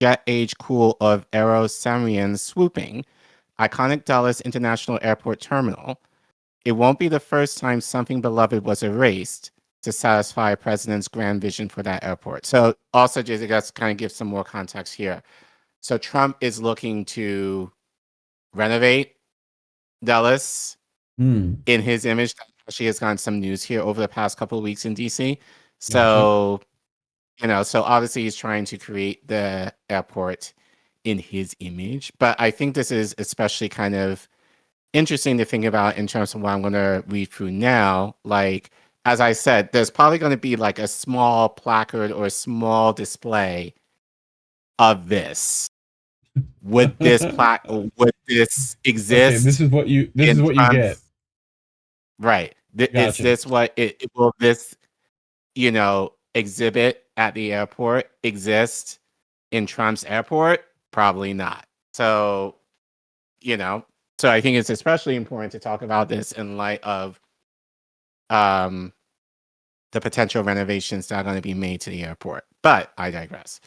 jet age cool of ERASURE's swooping, iconic Dulles International Airport Terminal, it won't be the first time something beloved was erased to satisfy a president's grand vision for that airport. So also, Jay-Z, let's kind of give some more context here. So Trump is looking to renovate Dulles in his image. She has gotten some news here over the past couple of weeks in DC. So, so obviously he's trying to create the airport in his image. But I think this is especially kind of interesting to think about in terms of what I'm going to read through now. Like, as I said, there's probably going to be like a small placard or a small display of this. Would this exist? Okay, this is what you get. Right. Is this what it will this, exhibit at the airport exist in Trump's airport? Probably not. So, so I think it's especially important to talk about this in light of the potential renovations that are going to be made to the airport. But I digress.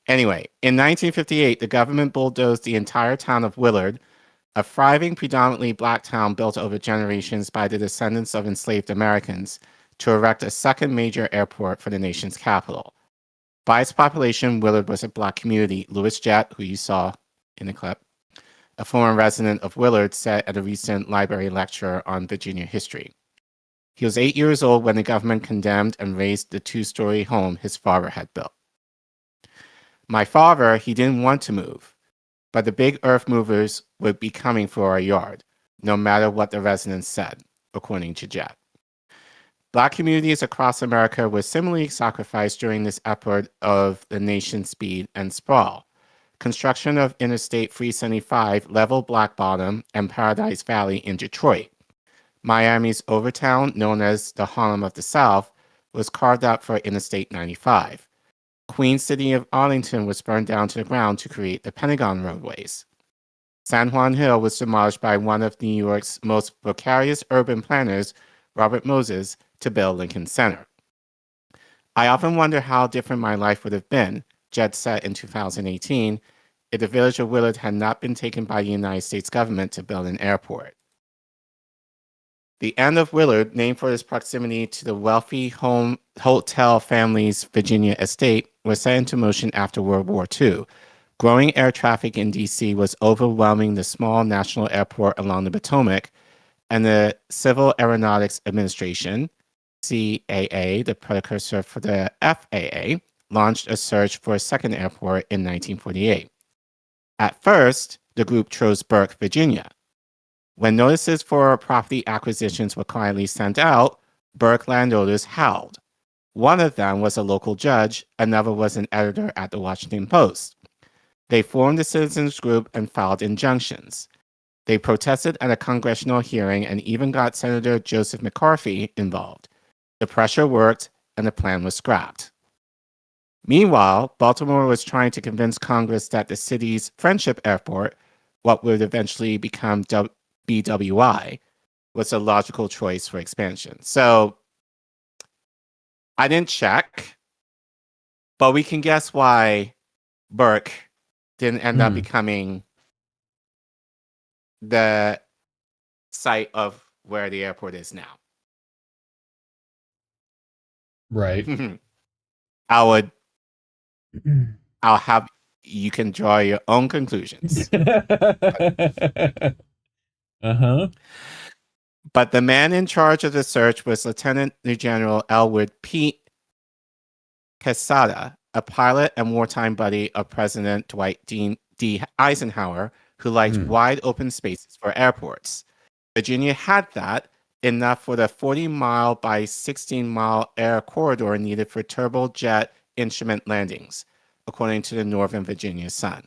Anyway, in 1958, the government bulldozed the entire town of Willard, a thriving, predominantly black town built over generations by the descendants of enslaved Americans, to erect a second major airport for the nation's capital. By its population, Willard was a black community. Louis Jett, who you saw in the clip, a former resident of Willard, said at a recent library lecture on Virginia history. He was 8 years old when the government condemned and razed the two-story home his father had built. My father, he didn't want to move, but the big earth movers would be coming for our yard, no matter what the residents said, according to Jett. Black communities across America were similarly sacrificed during this effort of the nation's speed and sprawl. Construction of Interstate 375 leveled Black Bottom and Paradise Valley in Detroit. Miami's Overtown, known as the Harlem of the South, was carved out for Interstate 95. Queen City of Arlington was burned down to the ground to create the Pentagon roadways. San Juan Hill was demolished by one of New York's most precarious urban planners, Robert Moses, to build Lincoln Center. I often wonder how different my life would have been, Jett said in 2018, if the village of Willard had not been taken by the United States government to build an airport. The end of Willard, named for its proximity to the wealthy hotel family's Virginia estate, was set into motion after World War II. Growing air traffic in D.C. was overwhelming the small national airport along the Potomac, and the Civil Aeronautics Administration, CAA, the precursor for the FAA, launched a search for a second airport in 1948. At first, the group chose Burke, Virginia. When notices for property acquisitions were quietly sent out, Burke landowners howled. One of them was a local judge, another was an editor at the Washington Post. They formed a citizens group and filed injunctions. They protested at a congressional hearing and even got Senator Joseph McCarthy involved. The pressure worked, and the plan was scrapped. Meanwhile, Baltimore was trying to convince Congress that the city's Friendship Airport, what would eventually become BWI, was a logical choice for expansion. So I didn't check, but we can guess why Burke didn't end up becoming the site of where the airport is now. Right. I'll have you can draw your own conclusions. Uh-huh. But the man in charge of the search was Lieutenant General Elwood P. Quesada, a pilot and wartime buddy of President Dwight D. Eisenhower, who liked wide open spaces for airports. Virginia had that, enough for the 40-mile by 16-mile air corridor needed for turbojet instrument landings, according to the Northern Virginia Sun.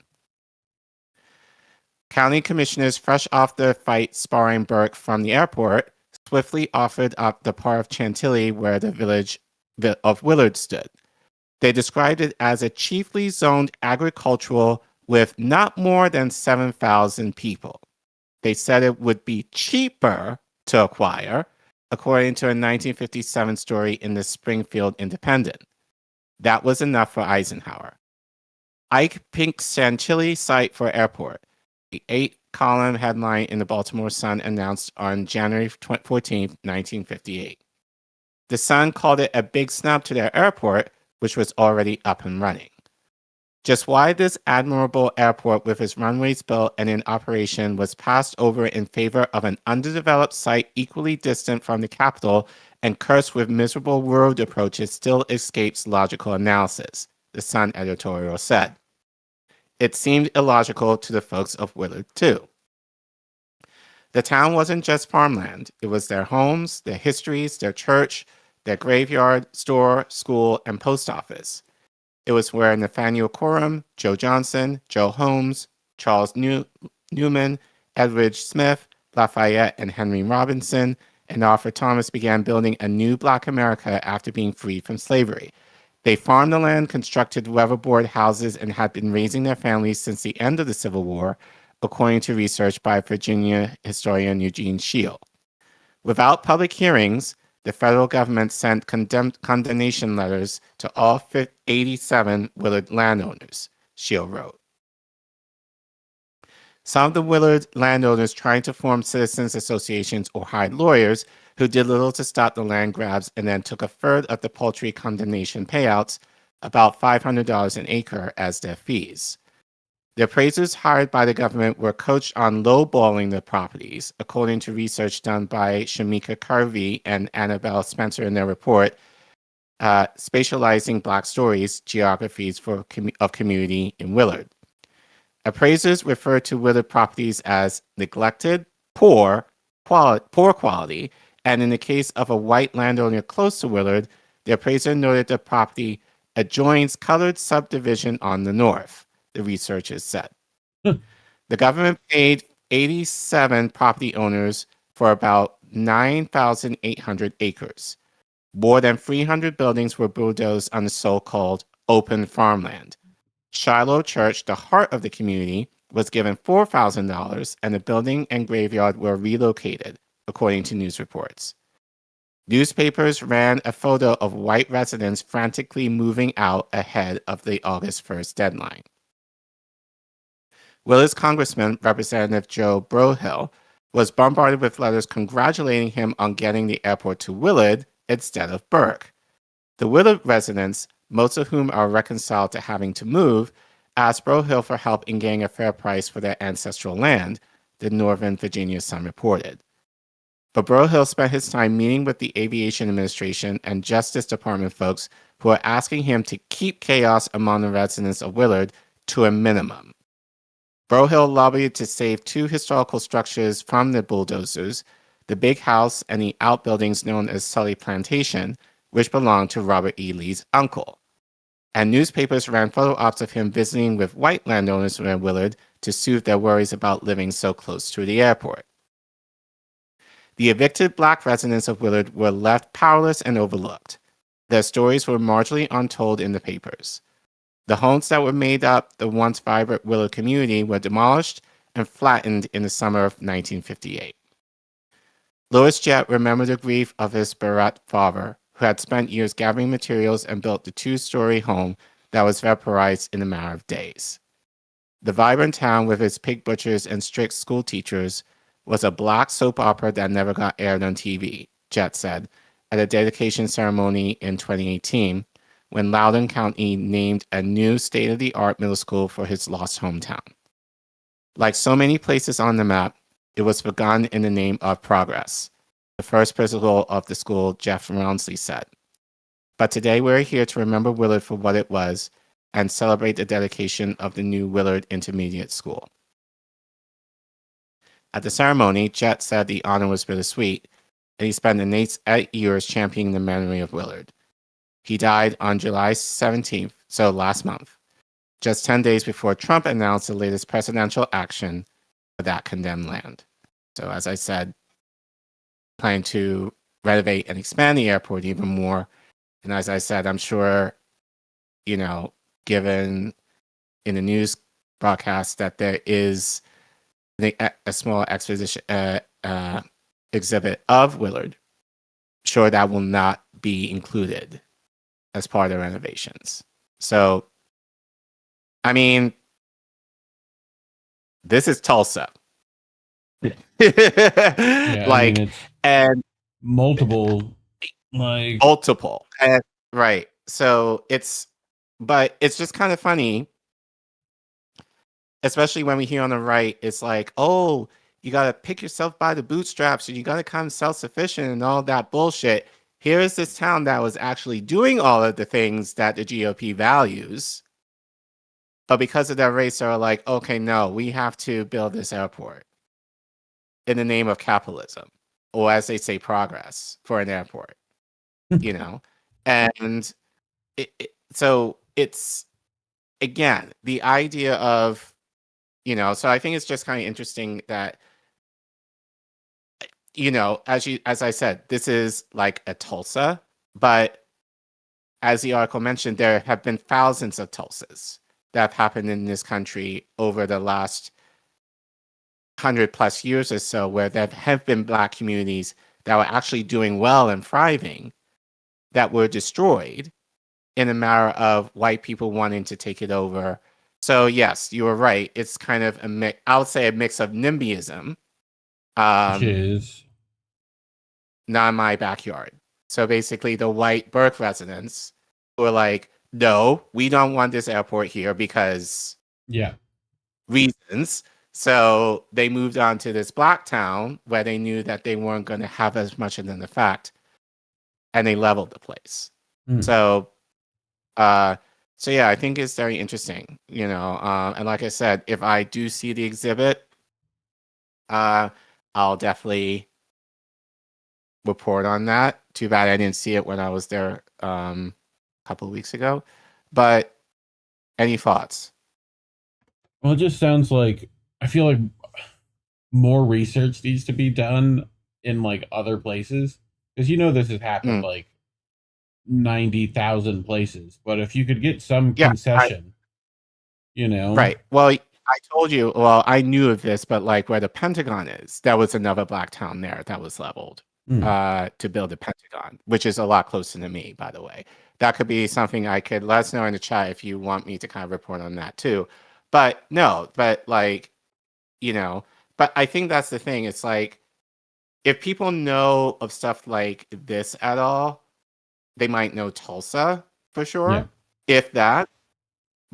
County commissioners, fresh off the fight sparring Burke from the airport, swiftly offered up the part of Chantilly where the village of Willard stood. They described it as a chiefly zoned agricultural with not more than 7,000 people. They said it would be cheaper to acquire, according to a 1957 story in the Springfield Independent. That was enough for Eisenhower. Ike Pink's Chantilly site for airport, the 8-column headline in the Baltimore Sun announced on January 14, 1958. The Sun called it a big snub to their airport, which was already up and running. Just why this admirable airport with its runways built and in operation was passed over in favor of an underdeveloped site equally distant from the capital and cursed with miserable road approaches still escapes logical analysis, the Sun editorial said. It seemed illogical to the folks of Willard, too. The town wasn't just farmland. It was their homes, their histories, their church, their graveyard, store, school, and post office. It was where Nathaniel Coram, Joe Johnson, Joe Holmes, Charles Newman, Edwidge Smith, Lafayette, and Henry Robinson, and Arthur Thomas began building a new Black America after being freed from slavery. They farmed the land, constructed weatherboard houses, and had been raising their families since the end of the Civil War, according to research by Virginia historian Eugene Shaiel. Without public hearings, the federal government sent condemnation letters to all 87 Willard landowners, Shaiel wrote. Some of the Willard landowners tried to form citizens associations or hired lawyers who did little to stop the land grabs and then took a third of the paltry condemnation payouts, about $500 an acre, as their fees. The appraisers hired by the government were coached on lowballing the properties, according to research done by Shamika Carvey and Annabelle Spencer in their report, Spatializing Black Stories, Geographies of Community in Willard. Appraisers refer to Willard properties as neglected, poor quality, and in the case of a white landowner close to Willard, the appraiser noted the property adjoins colored subdivision on the north, the researchers said. The government paid 87 property owners for about 9,800 acres. More than 300 buildings were bulldozed on the so-called open farmland. Shiloh Church, the heart of the community, was given $4,000, and the building and graveyard were relocated, according to news reports. Newspapers ran a photo of white residents frantically moving out ahead of the August 1st deadline. Willard's Congressman, Representative Joe Brohill, was bombarded with letters congratulating him on getting the airport to Willard instead of Burke. The Willard residents, most of whom are reconciled to having to move, asked Brohill for help in getting a fair price for their ancestral land, the Northern Virginia Sun reported. But Brohill spent his time meeting with the Aviation Administration and Justice Department folks who are asking him to keep chaos among the residents of Willard to a minimum. Brohill lobbied to save two historical structures from the bulldozers, the big house and the outbuildings known as Sully Plantation, which belonged to Robert E. Lee's uncle. And newspapers ran photo ops of him visiting with white landowners in Willard to soothe their worries about living so close to the airport. The evicted Black residents of Willard were left powerless and overlooked. Their stories were marginally untold in the papers. The homes that were made up the once vibrant Willard community were demolished and flattened in the summer of 1958. Louis Jett remembered the grief of his Barat father, who had spent years gathering materials and built the two-story home that was vaporized in a matter of days. The vibrant town with its pig butchers and strict school teachers was a Black soap opera that never got aired on TV, Jett said, at a dedication ceremony in 2018, when Loudoun County named a new state-of-the-art middle school for his lost hometown. Like so many places on the map, it was begun in the name of progress, the first principal of the school, Jeff Roundsley, said. But today we're here to remember Willard for what it was and celebrate the dedication of the new Willard Intermediate School. At the ceremony, Jett said the honor was bittersweet, and he spent the next 8 years championing the memory of Willard. He died on July 17th, so last month, just 10 days before Trump announced the latest presidential action for that condemned land. So as I said, planning to renovate and expand the airport even more. And as I said, I'm sure, you know, given in the news broadcast that there is a small exposition exhibit of Willard, sure that will not be included as part of the renovations. So, I mean, this is Tulsa. Yeah, like, I mean, and multiple, and, right. So but it's just kind of funny, especially when we hear on the right, it's like, oh, you got to pick yourself by the bootstraps and you got to become self-sufficient and all that bullshit. Here is this town that was actually doing all of the things that the GOP values. But because of their race, they're like, okay, no, we have to build this airport in the name of capitalism, or as they say, progress for an airport, you know? And so it's, again, the idea of, you know, so I think it's just kind of interesting that, you know, as I said, this is like a Tulsa, but as the article mentioned, there have been thousands of Tulsas that have happened in this country over the last 100+ years or so, where there have been Black communities that were actually doing well and thriving that were destroyed in a matter of white people wanting to take it over. So yes, you were right. It's kind of I would say a mix of NIMBYism. Which is not in my backyard. So basically the white Burke residents were like, no, we don't want this airport here because reasons. So they moved on to this Black town where they knew that they weren't going to have as much of an effect, and they leveled the place. So yeah, I think it's very interesting, you know. And like I said, if I do see the exhibit, I'll definitely report on that. Too bad I didn't see it when I was there a couple of weeks ago. But any thoughts? Well, it just sounds like, I feel like more research needs to be done in like other places, because you know this has happened like 90,000 places. But if you could get some concession, you know, right? Well, I told you. Well, I knew of this, but like where the Pentagon is, that was another Black town there that was leveled to build a Pentagon, which is a lot closer to me, by the way. That could be something I could let us know in the chat if you want me to kind of report on that too. But no, but like, you know, but I think that's the thing. It's like, if people know of stuff like this at all, they might know Tulsa for sure, if that.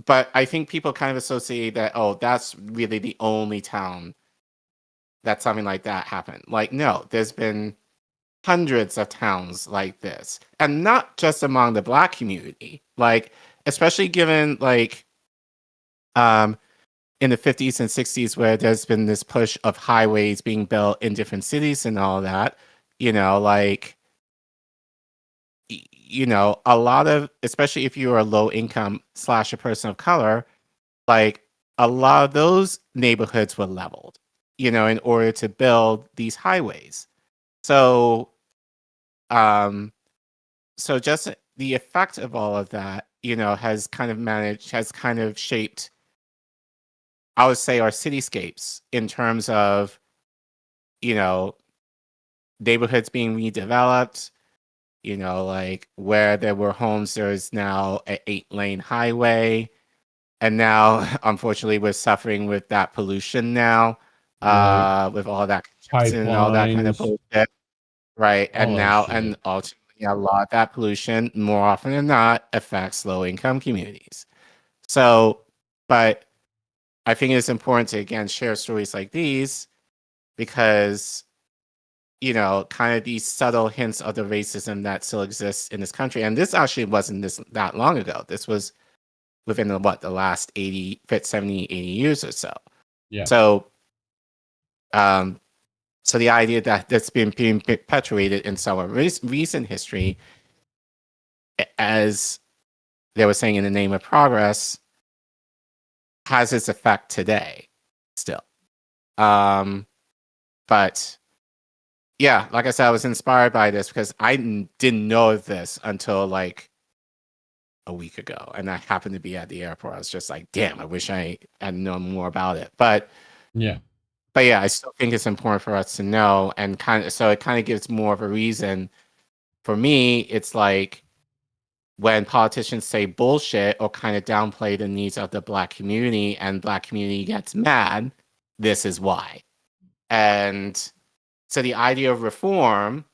But I think people kind of associate that, oh, that's really the only town that something like that happened. Like, no, there's been hundreds of towns like this, and not just among the Black community. Like, especially given like, in the 50s and 60s, where there's been this push of highways being built in different cities and all that, you know, like, a lot of, especially if you're a low income / a person of color, like a lot of those neighborhoods were leveled, in order to build these highways. So, so just the effect of all of that, has kind of shaped, I would say, our cityscapes in terms of, neighborhoods being redeveloped, like where there were homes, there's now an 8-lane highway. And now, unfortunately, we're suffering with that pollution now, with all that congestion and all that kind of Pipelines, bullshit. Right. all And that now, shit. and ultimately, a lot of that pollution, more often than not, affects low income communities. So, but I think it's important to, again, share stories like these because, kind of these subtle hints of the racism that still exists in this country. And this actually wasn't that long ago. This was within the last 80, 70, 80 years or so. Yeah. So, so the idea that that's been perpetuated in some recent history, as they were saying, in the name of progress, has its effect today still. But yeah, like I said, I was inspired by this because I didn't know of this until like a week ago, and I happened to be at the airport. I was just like, damn, I wish I had known more about it. But yeah, I still think it's important for us to know, and it kind of gives more of a reason. For me, it's like when politicians say bullshit or kind of downplay the needs of the Black community, and Black community gets mad, this is why. And so the idea of reform,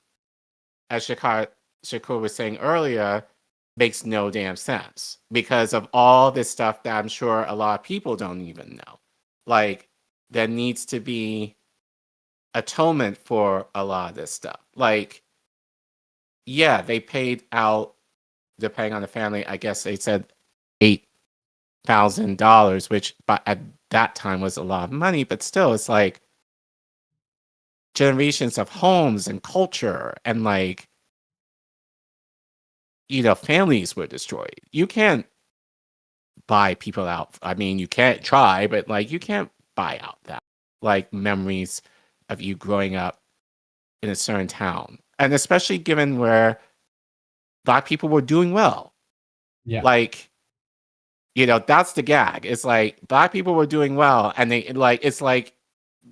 as Shakur was saying earlier, makes no damn sense because of all this stuff that I'm sure a lot of people don't even know. Like, there needs to be atonement for a lot of this stuff. Like, yeah, they paid out, depending on the family, I guess they said $8,000, which at that time was a lot of money, but still, it's like generations of homes and culture and like, families were destroyed. You can't buy people out. I mean, you can't try, but like, you can't buy out that, like, memories of you growing up in a certain town. And especially given where Black people were doing well. Yeah. Like, that's the gag. It's like Black people were doing well, and it's like,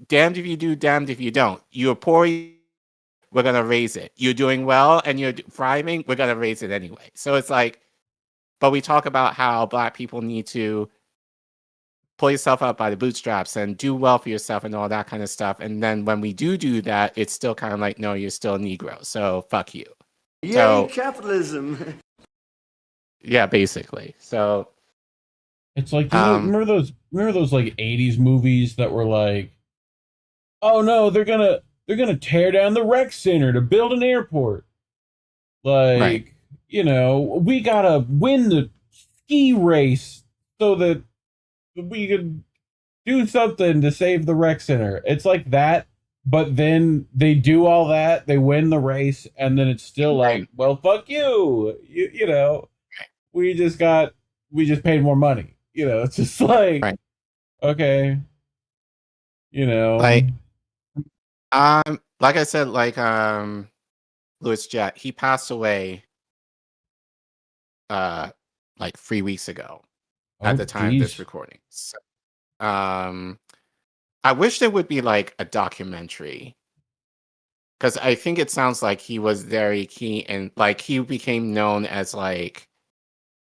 damned if you do, damned if you don't. You're poor, we're going to raise it. You're doing well and you're thriving, we're going to raise it anyway. So it's like, but we talk about how Black people need to pull yourself up by the bootstraps and do well for yourself and all that kind of stuff. And then when we do that, it's still kind of like, no, you're still a Negro, so fuck you. Yay, So, capitalism. Yeah, basically. So it's like, remember those like 80s movies that were like, oh no, they're gonna tear down the rec center to build an airport. Like, we gotta win the ski race so that we can do something to save the rec center. It's like that, but then they do all that, they win the race, and then it's still like, well, fuck you. We just paid more money. It's just like, okay. like I said, like Louis Jett, he passed away like 3 weeks ago at the time of this recording. So, I wish there would be like a documentary, because I think it sounds like he was very key, and like he became known as like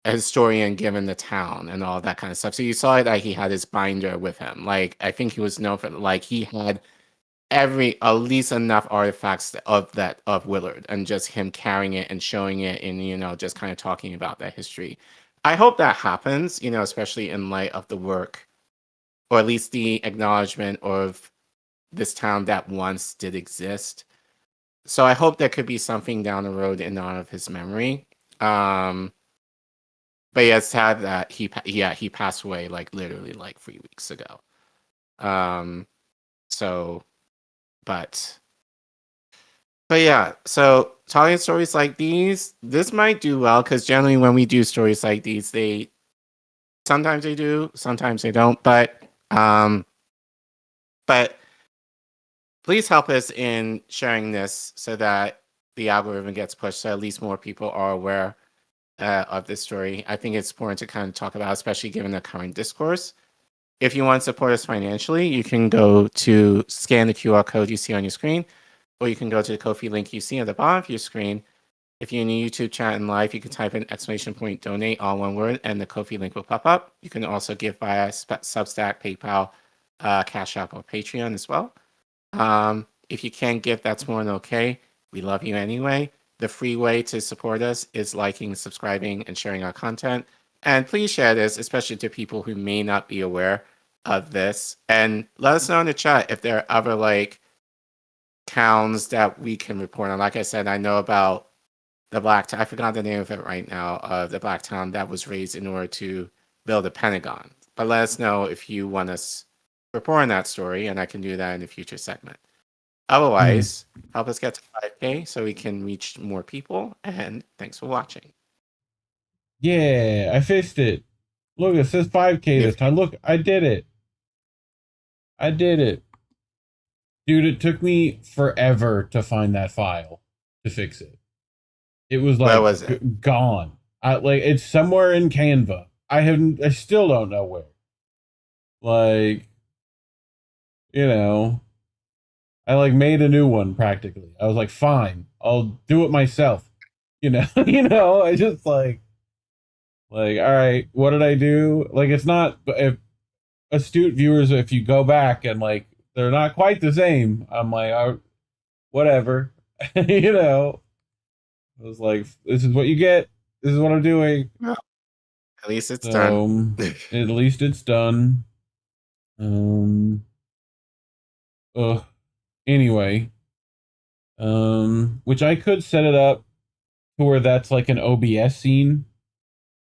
a historian given the town and all that kind of stuff. So you saw that he had his binder with him. Like, I think he was known for, like, he had at least enough artifacts of Willard, and just him carrying it and showing it and, just kind of talking about that history. I hope that happens, especially in light of the work, or at least the acknowledgement of this town that once did exist. So I hope there could be something down the road in honor of his memory. But yeah, it's sad that he passed away like literally like 3 weeks ago. So, but But yeah, so telling stories like these, this might do well because generally when we do stories like these, sometimes they do, sometimes they don't. But please help us in sharing this so that the algorithm gets pushed, so at least more people are aware of this story. I think it's important to kind of talk about, especially given the current discourse. If you want to support us financially, you can go to scan the QR code you see on your screen, or you can go to the Ko-fi link you see at the bottom of your screen. If you're in the YouTube chat and live, you can type in !donate, all one word, and the Ko-fi link will pop up. You can also give via Substack, PayPal, Cash App, or Patreon as well. If you can't give, that's more than okay. We love you anyway. The free way to support us is liking, subscribing, and sharing our content. And please share this, especially to people who may not be aware of this. And let us know in the chat if there are other like towns that we can report on. Like I said, I know about the black town. I forgot the name of it right now, of the black town that was raised in order to build a Pentagon. But let us know if you want us to report on that story, and I can do that in a future segment. Otherwise, help us get to 5K so we can reach more people. And thanks for watching. Yeah, I fixed it. Look, it says 5K this time. Look, I did it. I did it. Dude, it took me forever to find that file to fix it. It was like where was it? Gone. It's somewhere in Canva. I still don't know where. Like, you know, I like made a new one practically. I was like, fine, I'll do it myself. You know, I just like, all right, what did I do? Like, it's not, if astute viewers, if you go back and like, they're not quite the same. I'm like, oh, whatever, you know. I was like, this is what you get. This is what I'm doing. Well, at least it's done. At least it's done. Anyway, which I could set it up to where that's like an OBS scene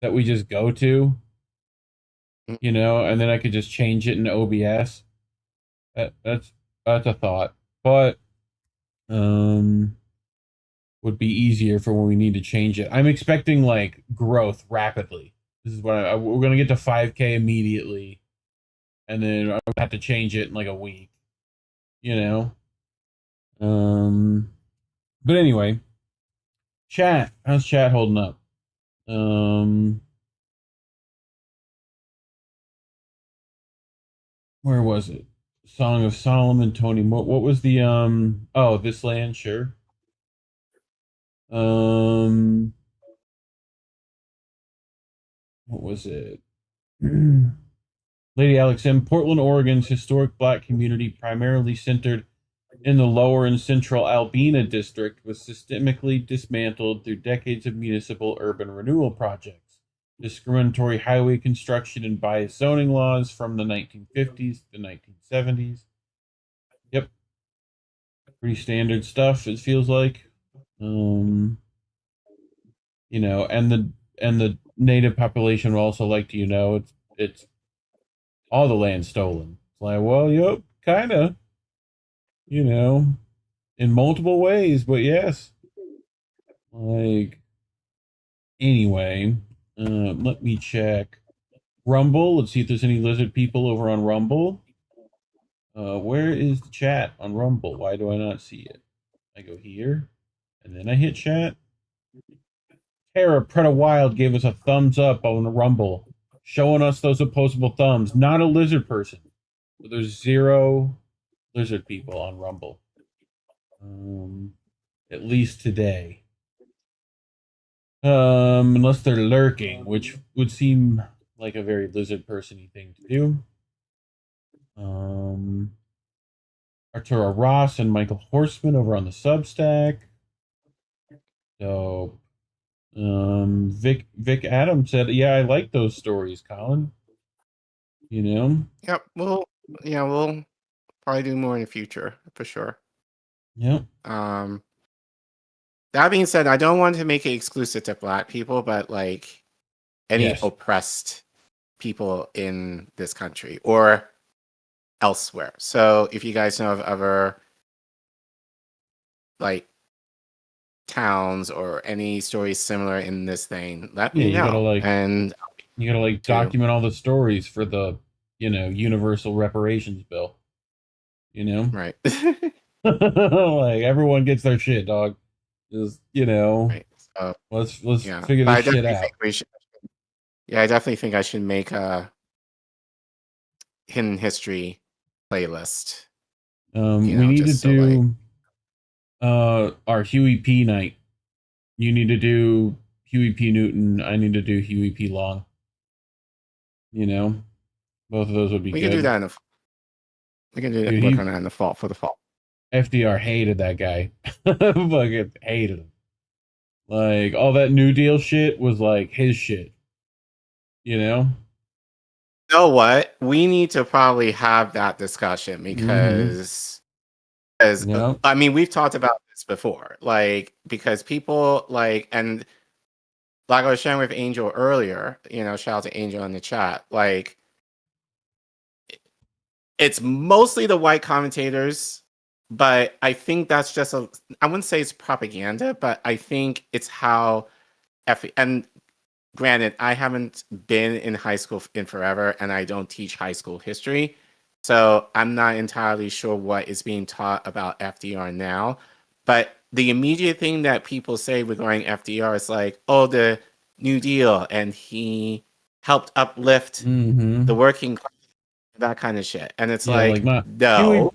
that we just go to, you know, and then I could just change it in OBS. That's a thought, but would be easier for when we need to change it. I'm expecting like growth rapidly. This is what we're gonna get to 5K immediately, and then I have to change it in like a week, you know. But anyway, chat. How's chat holding up? Where was it? Song of Solomon, Tony. What was the Oh, This Land, sure. What was it? Lady Alex M. Portland, Oregon's historic black community, primarily centered in the lower and central Albina district, was systemically dismantled through decades of municipal urban renewal projects, discriminatory highway construction, and biased zoning laws from the 1950s to the 1970s. Yep. Pretty standard stuff, it feels like. You know, and the native population would also like to, you know, it's all the land stolen. It's like, well, yep, kind of, you know, in multiple ways, but yes. Like, anyway, let me check Rumble. Let's see if there's any lizard people over on Rumble. Where is the chat on Rumble? Why do I not see it? I go here, and then I hit chat. Tara Preta Wild gave us a thumbs up on Rumble, showing us those opposable thumbs. Not a lizard person. So there's 0 lizard people on Rumble. At least today. Unless they're lurking, which would seem like a very lizard person-y thing to do. Arturo Ross and Michael Horseman over on the Substack. So Vic Adams said, yeah, I like those stories, Collin. You know? Yep. We'll probably do more in the future for sure. Yep. That being said, I don't want to make it exclusive to black people, but like any oppressed people in this country or elsewhere. So if you guys know of other like towns or any stories similar in this vein, let Yeah, me you know. gotta like, and you gotta like document all the stories for the, you know, universal reparations bill. You know, right. like everyone gets their shit, dog. Just, you know, Right. So, let's yeah, figure but I this shit definitely out. think we should. Yeah, I definitely think I should make a hidden history playlist. We need to do our Huey P night. You need to do Huey P Newton. I need to do Huey P Long. You know, both of those would be We good. can do that in the. We can do that. Dude, Work on that in the fall for the fall. FDR hated that guy. Fucking hated him. Like all that New Deal shit was like his shit. You know? You know what? We need to probably have that discussion because as I mean, we've talked about this before. Like, because people like, and like I was sharing with Angel earlier, you know, shout out to Angel in the chat. Like, it's mostly the white commentators, but I think that's just I wouldn't say it's propaganda, but I think it's how and granted, I haven't been in high school in forever, and I don't teach high school history. So I'm not entirely sure what is being taught about FDR now. But the immediate thing that people say regarding FDR is like, oh, the New Deal, and he helped uplift the working class, that kind of shit. And it's like no.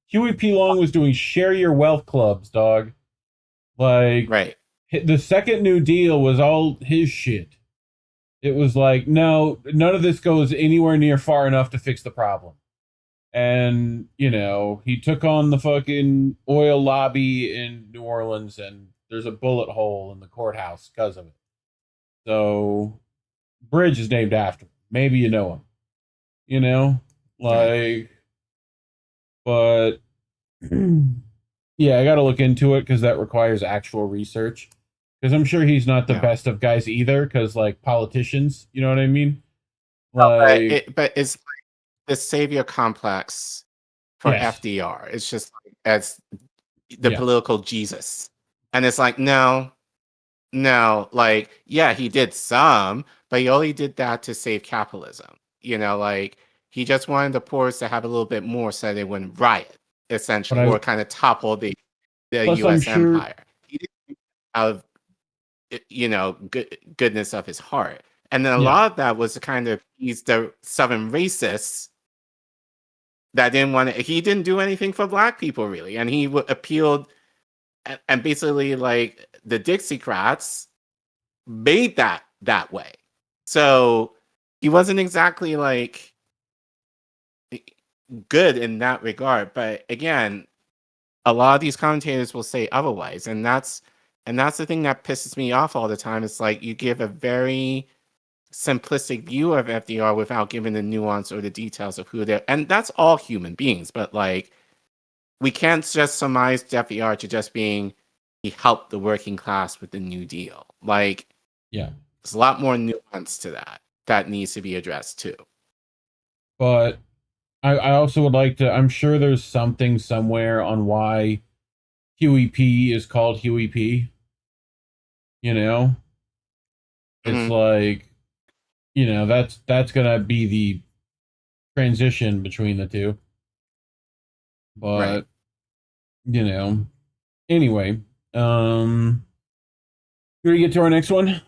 Huey P. Long was doing share your wealth clubs, dog. Like, right. The second New Deal was all his shit. It was like, no, none of this goes anywhere near far enough to fix the problem. And, you know, he took on the fucking oil lobby in New Orleans, and there's a bullet hole in the courthouse because of it. So, bridge is named after him. Maybe you know him. You know? Like, but, yeah, I gotta look into it because that requires actual research. Because I'm sure he's not the best of guys either, because, like, politicians, you know what I mean? Like, But it's like the savior complex for FDR. It's just like, as the political Jesus. And it's like, no, like, yeah, he did some, but he only did that to save capitalism. You know, like, he just wanted the poor to have a little bit more so they wouldn't riot, essentially, or kind of topple the U.S. empire. He didn't do it out of, you know, goodness of his heart. And then a lot of that was the kind of, he's the Southern racists that didn't want to, he didn't do anything for black people really. And he appealed, and basically like the Dixiecrats made that way. So he wasn't exactly like good in that regard. But again, a lot of these commentators will say otherwise. And that's the thing that pisses me off all the time. It's like you give a very simplistic view of FDR without giving the nuance or the details of who they're, and that's all human beings. But like, we can't just surmise FDR to just being he helped the working class with the New Deal. Like, there's a lot more nuance to that needs to be addressed too. But I also would like to, I'm sure there's something somewhere on why Huey P is called Huey P. You know? It's like, you know, that's gonna be the transition between the two. But you know. Anyway, you ready to get to our next one?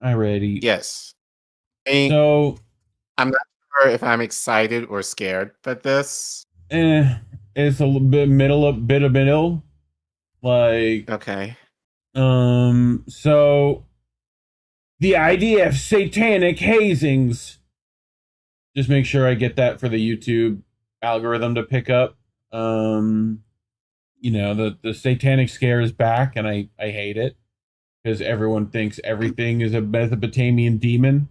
I ready. Yes. So I'm not sure if I'm excited or scared, but this it's a little bit middle. Like, okay. So the IDF'S Satanic Hazings. Just make sure I get that for the YouTube algorithm to pick up. You know, the Satanic Scare is back, and I hate it because everyone thinks everything is a Mesopotamian demon.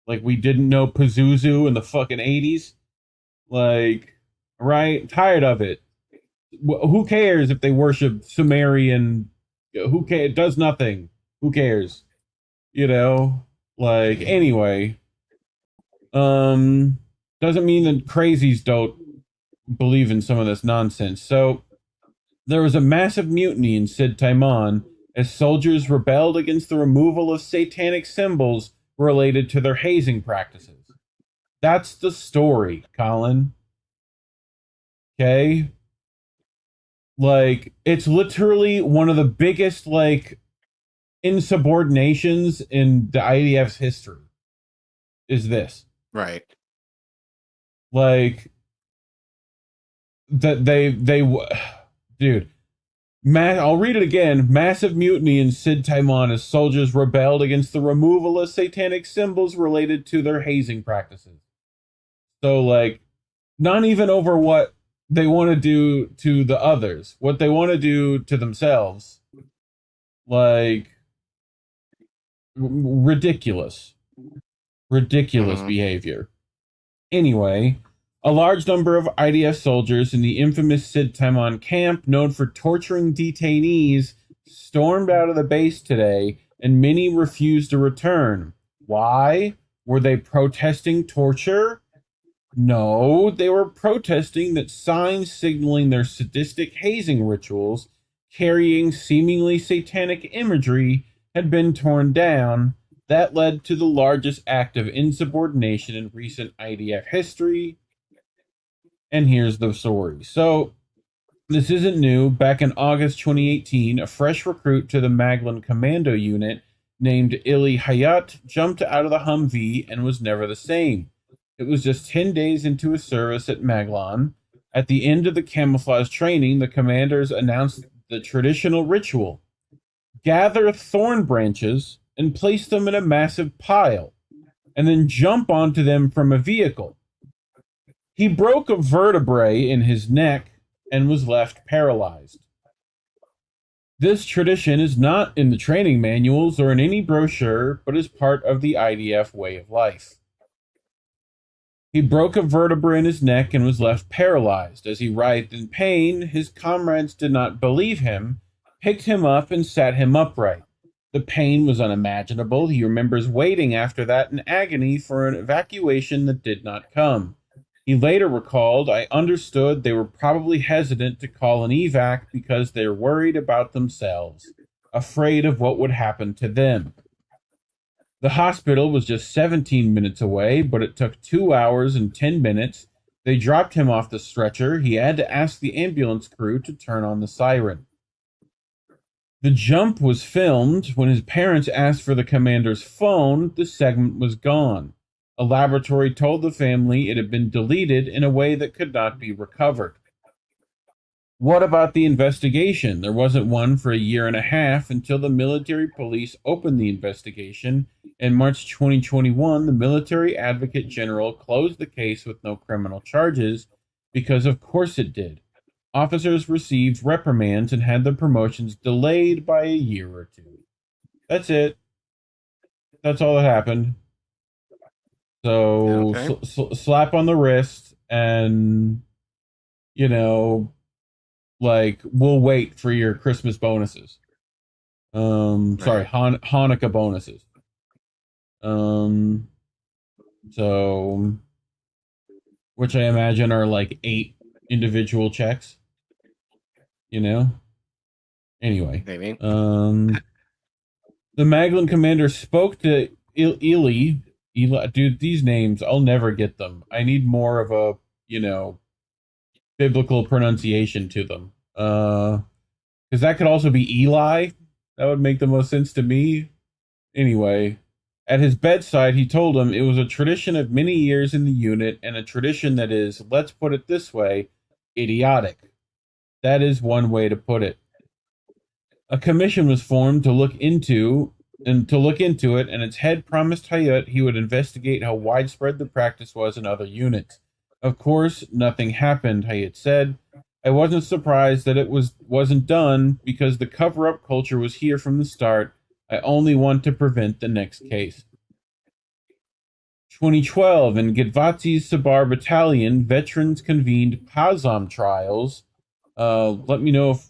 Like, we didn't know Pazuzu in the fucking 80s. Like, right? Tired of it. Who cares if they worship Sumerian? Who cares? It does nothing. Who cares? You know? Like, anyway. Doesn't mean that crazies don't believe in some of this nonsense. So, There was a massive mutiny in Sid Taimon as soldiers rebelled against the removal of satanic symbols related to their hazing practices. That's the story, Collin. Okay? Like, it's literally one of the biggest, like, insubordinations in the IDF's history. Is this. Right. Like, that dude. I'll read it again. Massive mutiny in Sid Taimon as soldiers rebelled against the removal of satanic symbols related to their hazing practices. So, like, not even over what they want to do to the others, what they want to do to themselves. Like, ridiculous behavior. Anyway, a large number of IDF soldiers in the infamous Sid Taimon camp, known for torturing detainees, stormed out of the base today, and many refused to return. Why? Were they protesting torture? No, they were protesting that signs signaling their sadistic hazing rituals, carrying seemingly satanic imagery, had been torn down. That led to the largest act of insubordination in recent IDF history. And here's the story. So, this isn't new. Back in August 2018, a fresh recruit to the Meddling Commando unit named Ili Hayat jumped out of the Humvee and was never the same. It was just 10 days into his service at Meddling. At the end of the camouflage training, the commanders announced the traditional ritual. Gather thorn branches and place them in a massive pile, and then jump onto them from a vehicle. He broke a vertebrae in his neck and was left paralyzed. This tradition is not in the training manuals or in any brochure, but is part of the IDF way of life. He broke a vertebra in his neck and was left paralyzed. As he writhed in pain, his comrades did not believe him, picked him up, and sat him upright. The pain was unimaginable. He remembers waiting after that in agony for an evacuation that did not come. He later recalled, I understood they were probably hesitant to call an evac because they were worried about themselves, afraid of what would happen to them. The hospital was just 17 minutes away, but it took 2 hours and 10 minutes. They dropped him off the stretcher. He had to ask the ambulance crew to turn on the siren. The jump was filmed. When his parents asked for the commander's phone, the segment was gone. A laboratory told the family it had been deleted in a way that could not be recovered. What about the investigation? There wasn't one for a year and a half until the military police opened the investigation. In March 2021, the military advocate general closed the case with no criminal charges because of course it did. Officers received reprimands and had their promotions delayed by a year or two. That's it. That's all that happened. So, okay. Slap on the wrist and, you know, like, we'll wait for your Christmas bonuses. Sorry, Hanukkah bonuses. So, which I imagine are like 8 individual checks. You know? Anyway. Maybe. The Meddling commander spoke to Ili. Dude, these names, I'll never get them. I need more of a, you know, biblical pronunciation to them. Because that could also be Eli. That would make the most sense to me. Anyway, at his bedside, he told him it was a tradition of many years in the unit and a tradition that is, let's put it this way, idiotic. That is one way to put it. A commission was formed to look into it, and its head promised Hayat he would investigate how widespread the practice was in other units. Of course, nothing happened, Hayat said. I wasn't surprised that it wasn't done because the cover-up culture was here from the start. I only want to prevent the next case. 2012, in Gitvatsi's Sabar Battalion, veterans convened PASOM trials. Let me know if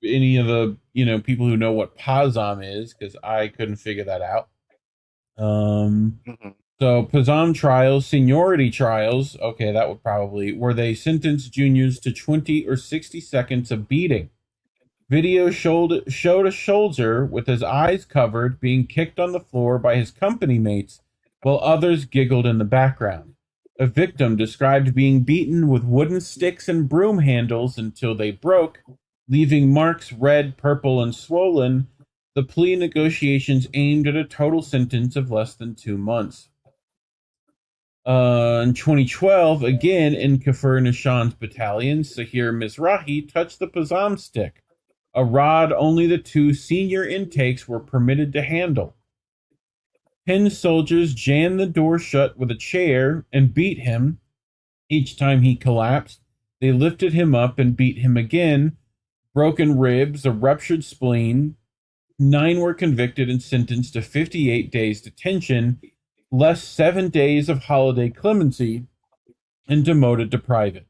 any of the people who know what PASOM is, because I couldn't figure that out. So PASOM trials, seniority trials, okay, that would probably, where they sentenced juniors to 20 or 60 seconds of beating. Video showed a soldier with his eyes covered being kicked on the floor by his company mates while others giggled in the background. A victim described being beaten with wooden sticks and broom handles until they broke, leaving marks red, purple, and swollen. The plea negotiations aimed at a total sentence of less than 2 months. In 2012, again in Kafir Nishan's battalion, Sahir Mizrahi touched the Pazam stick, a rod only the 2 senior intakes were permitted to handle. 10 soldiers jammed the door shut with a chair and beat him. Each time he collapsed, they lifted him up and beat him again. Broken ribs, a ruptured spleen. 9 were convicted and sentenced to 58 days detention, less 7 days of holiday clemency, and demoted to private.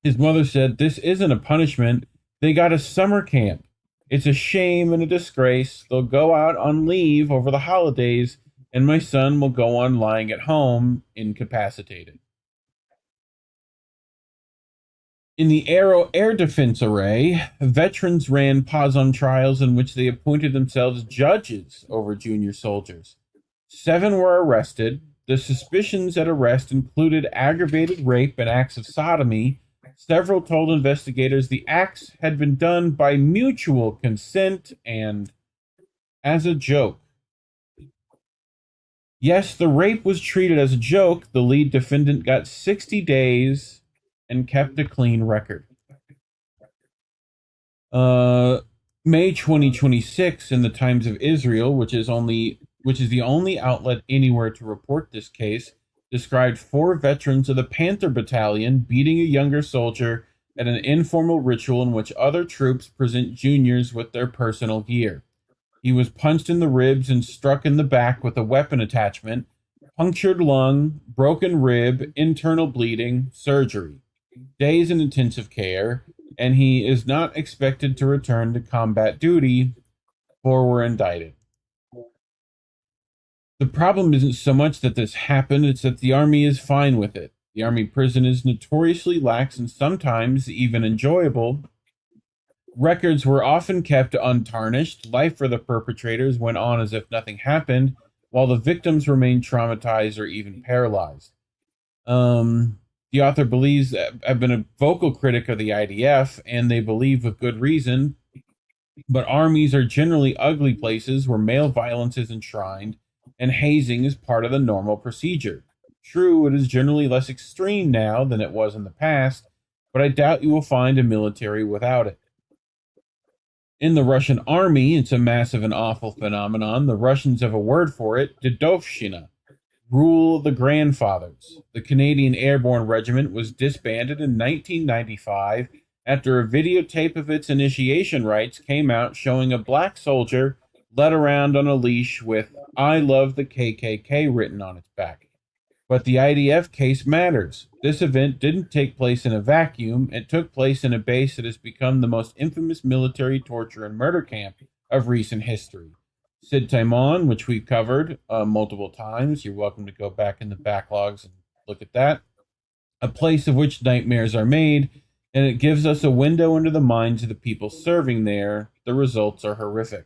His mother said, "This isn't a punishment. They got a summer camp. It's a shame and a disgrace. They'll go out on leave over the holidays, and my son will go on lying at home, incapacitated." In the air defense array, veterans ran Pazam trials in which they appointed themselves judges over junior soldiers. 7 were arrested. The suspicions at arrest included aggravated rape and acts of sodomy. Several told investigators the acts had been done by mutual consent and as a joke. Yes, the rape was treated as a joke. The lead defendant got 60 days and kept a clean record. May 2026 in the Times of Israel, which is the only outlet anywhere to report this case, described 4 veterans of the Panther Battalion beating a younger soldier at an informal ritual in which other troops present juniors with their personal gear. He was punched in the ribs and struck in the back with a weapon attachment, punctured lung, broken rib, internal bleeding, surgery, days in intensive care, and he is not expected to return to combat duty. 4 were indicted. The problem isn't so much that this happened, it's that the Army is fine with it. The Army prison is notoriously lax and sometimes even enjoyable. Records were often kept untarnished. Life for the perpetrators went on as if nothing happened, while the victims remained traumatized or even paralyzed. The author believes, I've been a vocal critic of the IDF, and they believe with good reason, but armies are generally ugly places where male violence is enshrined, and hazing is part of the normal procedure. True, it is generally less extreme now than it was in the past, but I doubt you will find a military without it. In the Russian army, it's a massive and awful phenomenon. The Russians have a word for it, Dedovshchina, rule of the grandfathers. The Canadian Airborne Regiment was disbanded in 1995 after a videotape of its initiation rites came out showing a black soldier led around on a leash with "I love the KKK" written on its back. But the IDF case matters. This event didn't take place in a vacuum. It took place in a base that has become the most infamous military torture and murder camp of recent history. Sid Taimon, which we've covered multiple times. You're welcome to go back in the backlogs and look at that. A place of which nightmares are made, and it gives us a window into the minds of the people serving there. The results are horrific.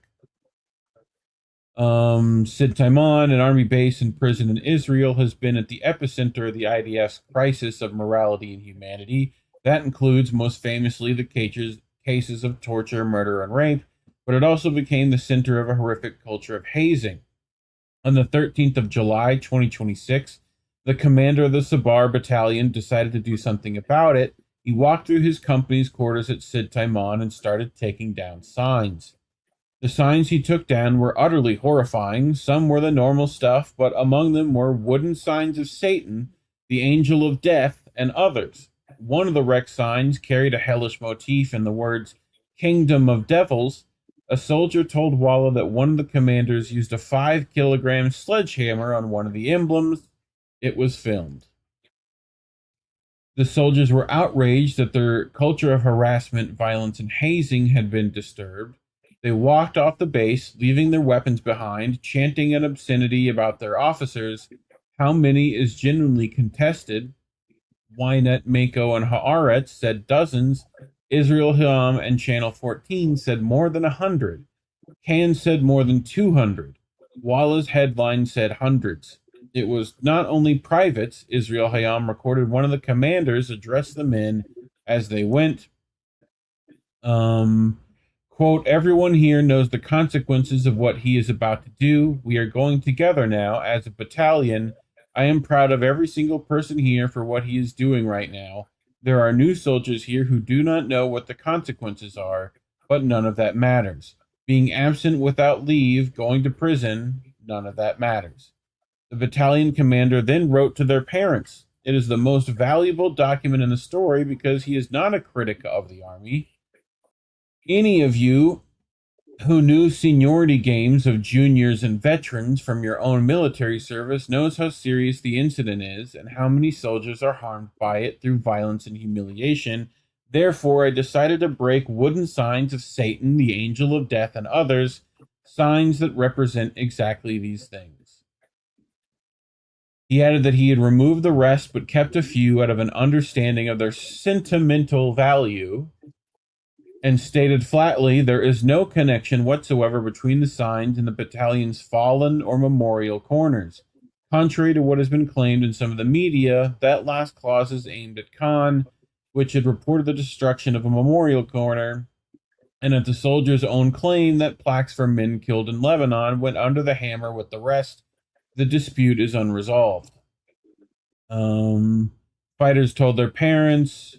Sid Taimon, an army base and prison in Israel, has been at the epicenter of the IDF's crisis of morality and humanity. That includes, most famously, the cases of torture, murder, and rape, but it also became the center of a horrific culture of hazing. On the 13th of July, 2026, the commander of the Sabar Battalion decided to do something about it. He walked through his company's quarters at Sid Taimon and started taking down signs. The signs he took down were utterly horrifying. Some were the normal stuff, but among them were wooden signs of Satan, the angel of death, and others. One of the wrecked signs carried a hellish motif in the words, "Kingdom of Devils." A soldier told Walla that one of the commanders used a 5-kilogram sledgehammer on one of the emblems. It was filmed. The soldiers were outraged that their culture of harassment, violence, and hazing had been disturbed. They walked off the base, leaving their weapons behind, chanting an obscenity about their officers. How many is genuinely contested? Wynet, Mako, and Haaretz said dozens. Israel-Palestine and Channel 14 said more than 100. Can said more than 200. Walla's headline said hundreds. It was not only privates. Israel-Palestine recorded one of the commanders address the men as they went. Quote, everyone here knows the consequences of what he is about to do. We are going together now as a battalion. I am proud of every single person here for what he is doing right now. There are new soldiers here who do not know what the consequences are, but none of that matters. Being absent without leave, going to prison, none of that matters. The battalion commander then wrote to their parents. It is the most valuable document in the story because he is not a critic of the army. Any of you who knew seniority games of juniors and veterans from your own military service knows how serious the incident is and how many soldiers are harmed by it through violence and humiliation. Therefore, I decided to break wooden signs of Satan, the angel of death, and others, signs that represent exactly these things. He added that he had removed the rest but kept a few out of an understanding of their sentimental value, and stated flatly there is no connection whatsoever between the signs and the battalion's fallen or memorial corners. Contrary to what has been claimed in some of the media, that last clause is aimed at Khan, which had reported the destruction of a memorial corner, and at the soldiers' own claim that plaques for men killed in Lebanon went under the hammer with the rest. The dispute is unresolved. Fighters told their parents.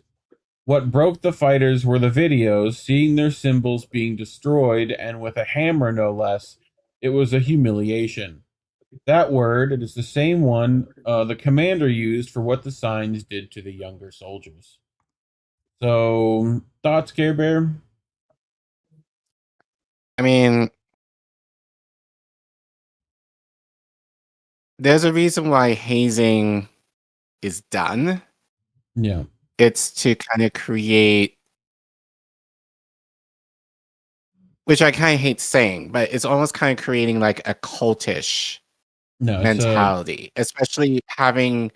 What broke the fighters were the videos, seeing their symbols being destroyed, and with a hammer no less. It was a humiliation. That word, it is the same one the commander used for what the signs did to the younger soldiers. So, thoughts, Care Bear? I mean, there's a reason why hazing is done. Yeah. It's to kind of create, which I kind of hate saying, but it's almost kind of creating like a cultish mentality, especially having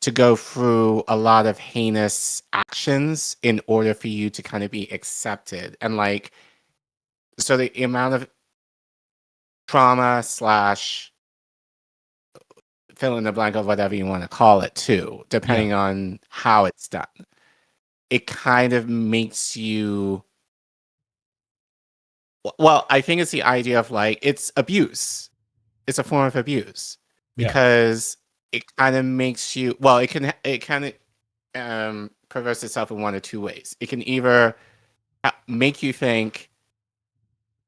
to go through a lot of heinous actions in order for you to kind of be accepted. And like, so the amount of trauma slash fill in the blank of whatever you want to call it too, depending on how it's done. It kind of makes you, well, I think it's the idea of like, it's abuse. It's a form of abuse because it kind of makes you, well, it kind of perverts itself in one of two ways. It can either make you think,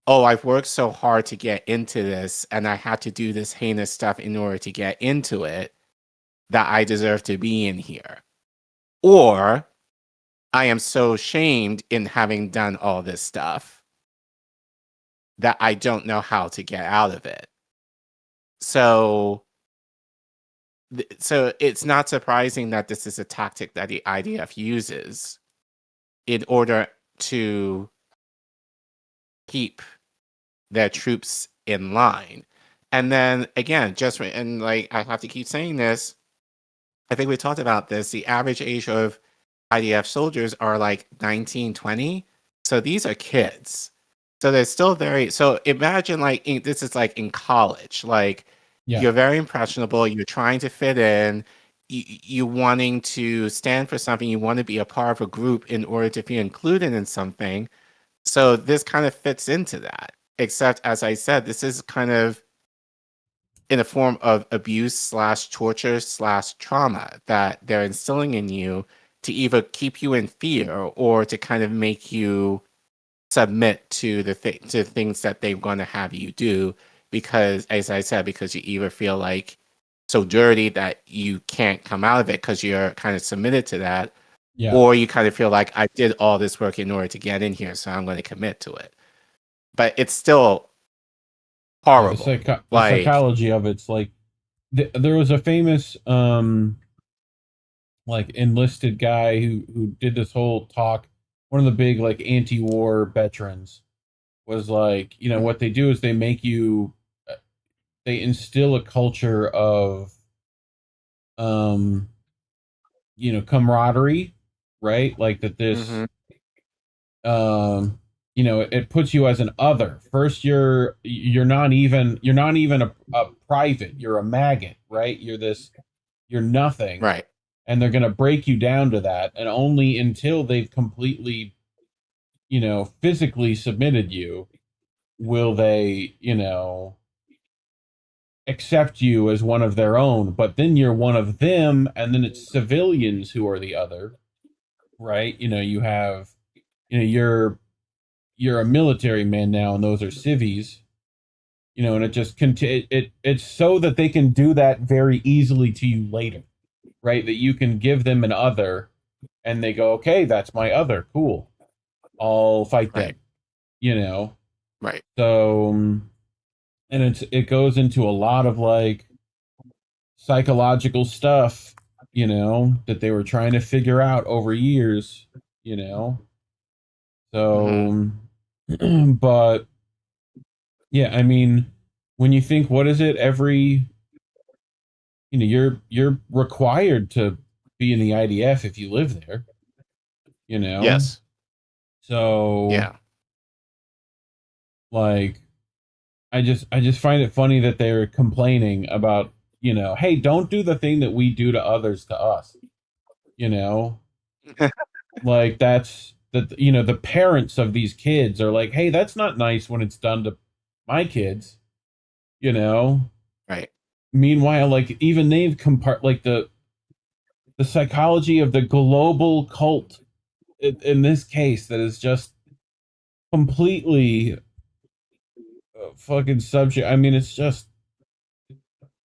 oh, I've worked so hard to get into this and I had to do this heinous stuff in order to get into it that I deserve to be in here. Or I am so shamed in having done all this stuff that I don't know how to get out of it. So it's not surprising that this is a tactic that the IDF uses in order to keep their troops in line. And then again, and like I have to keep saying this, I think we talked about this, the average age of IDF soldiers are like 19, 20. So these are kids. So they're still so imagine like, this is like in college, like you're very impressionable, you're trying to fit in, you wanting to stand for something, you want to be a part of a group in order to be included in something. So this kind of fits into that. Except, as I said, this is kind of in a form of abuse / torture / trauma that they're instilling in you to either keep you in fear or to kind of make you submit to the to things that they're going to have you do. Because, as I said, because you either feel like so dirty that you can't come out of it because you're kind of submitted to that, or you kind of feel like I did all this work in order to get in here, so I'm going to commit to it. But it's still horrible. The psychology of it's like there was a famous like enlisted guy who did this whole talk. One of the big like anti-war veterans was like, you know, what they do is they make you, they instill a culture of you know, camaraderie, right? Like that this you know, it puts you as an other. First, you're not even a private. You're a maggot, right? You're nothing, Right. And they're gonna break you down to that, and only until they've completely, you know, physically submitted you, will they, you know, accept you as one of their own. But then you're one of them, and then it's civilians who are the other, right? You know, you're a military man now, and those are civvies. You know, and it just it's so that they can do that very easily to you later, right? That you can give them an other, and they go, okay, that's my other, cool, I'll fight them. You know, right? So, and it goes into a lot of like psychological stuff, you know, that they were trying to figure out over years, you know. So, but yeah, I mean, when you think, what is it? Every, you know, you're required to be in the IDF if you live there, you know. Yes. So yeah, like, I just find it funny that they're complaining about, you know, hey, don't do the thing that we do to others to us, you know. Like that's that, you know, the parents of these kids are like, hey, that's not nice when it's done to my kids, you know. Right. Meanwhile, like even they've like the psychology of the global cult in this case that is just completely fucking subject. I mean, it's just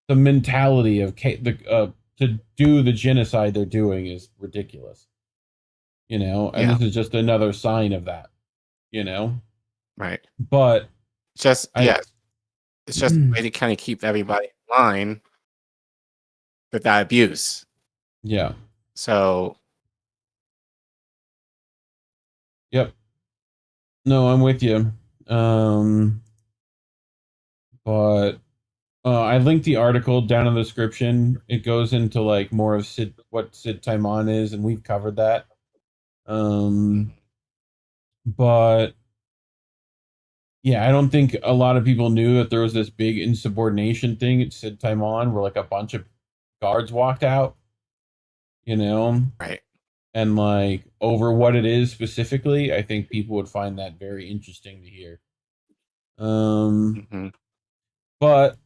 the mentality of to do the genocide they're doing is ridiculous, you know. And this is just another sign of that, you know. Right. But it's just a way to kind of keep everybody in line with that abuse. Yeah. So. Yep. No, I'm with you. But I linked the article down in the description. It goes into like more of what Sid Taimon is, and we've covered that. But yeah, I don't think a lot of people knew that there was this big insubordination thing at Sid Taimon where like a bunch of guards walked out, you know? Right. And like over what it is specifically, I think people would find that very interesting to hear. But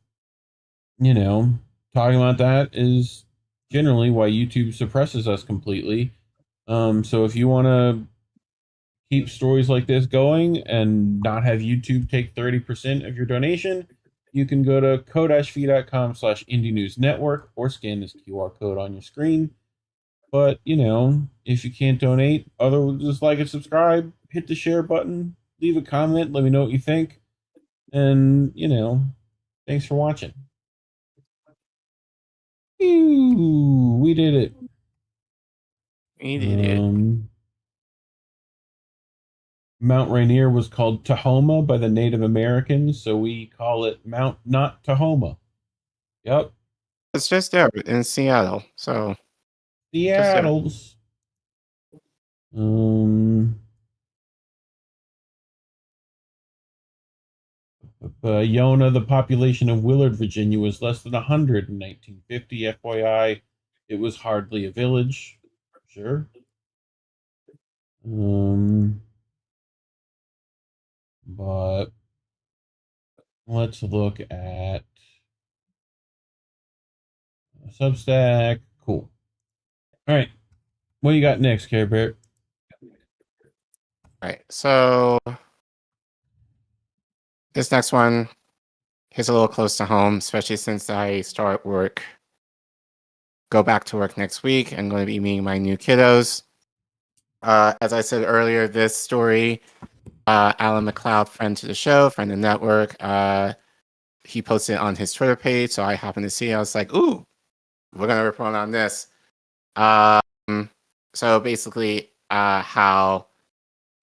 you know, talking about that is generally why YouTube suppresses us completely. So if you want to keep stories like this going and not have YouTube take 30% of your donation, you can go to ko-fi.com/Indie News Network or scan this QR code on your screen. But, you know, if you can't donate, just like and subscribe, hit the share button, leave a comment, let me know what you think. And, you know, thanks for watching. Ooh, we did it. We did it. Mount Rainier was called Tahoma by the Native Americans, so we call it Mount Not Tahoma. Yep. It's just there in Seattle, so. Seattle's. Yona, the population of Willard, Virginia, was less than 100 in 1950. FYI, it was hardly a village. Sure. But let's look at Substack. Cool. All right. What you got next, Care Bear? Right. So this next one hits a little close to home, especially since I go back to work next week. I'm going to be meeting my new kiddos. As I said earlier, this story, Alan McLeod, friend to the show, friend of the network, he posted it on his Twitter page, so I happened to see it. I was like, ooh, we're going to report on this. So basically, how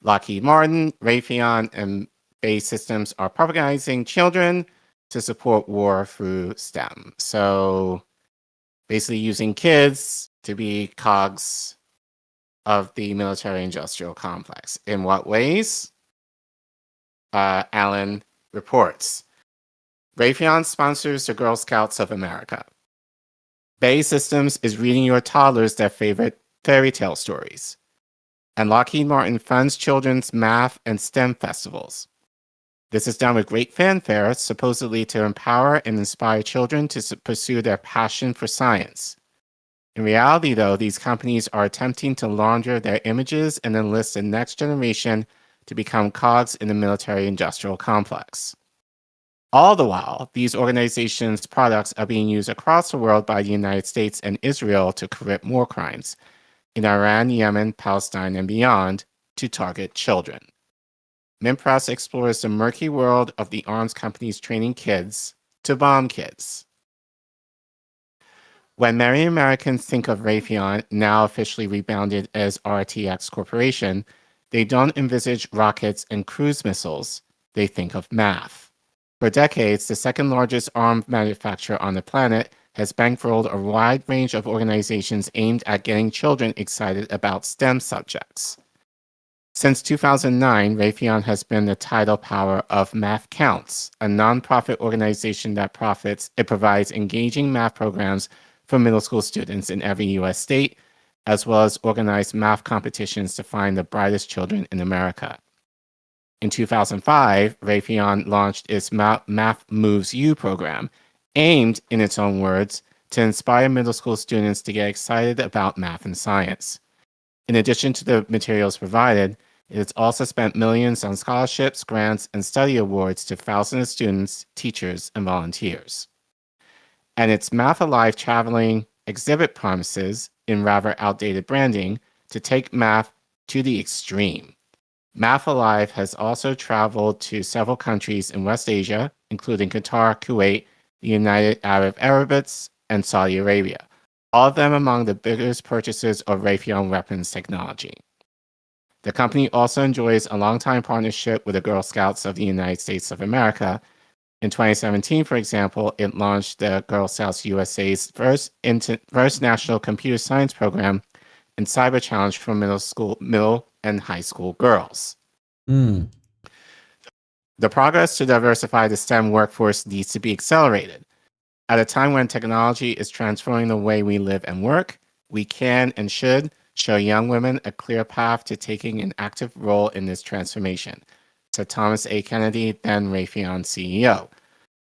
Lockheed Martin, Raytheon, and Base Systems are propagandizing children to support war through STEM. So basically using kids to be cogs of the military-industrial complex. In what ways? Allen reports. Raytheon sponsors the Girl Scouts of America. Bay Systems is reading your toddlers their favorite fairy tale stories. And Lockheed Martin funds children's math and STEM festivals. This is done with great fanfare, supposedly to empower and inspire children to pursue their passion for science. In reality, though, these companies are attempting to launder their images and enlist the next generation to become cogs in the military-industrial complex. All the while, these organizations' products are being used across the world by the United States and Israel to commit war crimes in Iran, Yemen, Palestine, and beyond to target children. Minpress explores the murky world of the arms companies training kids to bomb kids. When many Americans think of Raytheon, now officially rebounded as RTX Corporation, they don't envisage rockets and cruise missiles. They think of math. For decades, the second largest arms manufacturer on the planet has bankrolled a wide range of organizations aimed at getting children excited about STEM subjects. Since 2009, Raytheon has been the tidal power of Math Counts, a nonprofit organization that provides engaging math programs for middle school students in every U.S. state, as well as organized math competitions to find the brightest children in America. In 2005, Raytheon launched its Math Moves You program, aimed, in its own words, to inspire middle school students to get excited about math and science. In addition to the materials provided, it has also spent millions on scholarships, grants, and study awards to thousands of students, teachers, and volunteers. And its Math Alive traveling exhibit promises, in rather outdated branding, to take math to the extreme. Math Alive has also traveled to several countries in West Asia, including Qatar, Kuwait, the United Arab Emirates, and Saudi Arabia, all of them among the biggest purchasers of Raytheon weapons technology. The company also enjoys a long-time partnership with the Girl Scouts of the United States of America. In 2017, for example, it launched the Girl Scouts USA's first national computer science program and cyber challenge for middle and high school girls. The progress to diversify the STEM workforce needs to be accelerated. At a time when technology is transforming the way we live and work, we can and should show young women a clear path to taking an active role in this transformation, said Thomas A. Kennedy, then Raytheon CEO.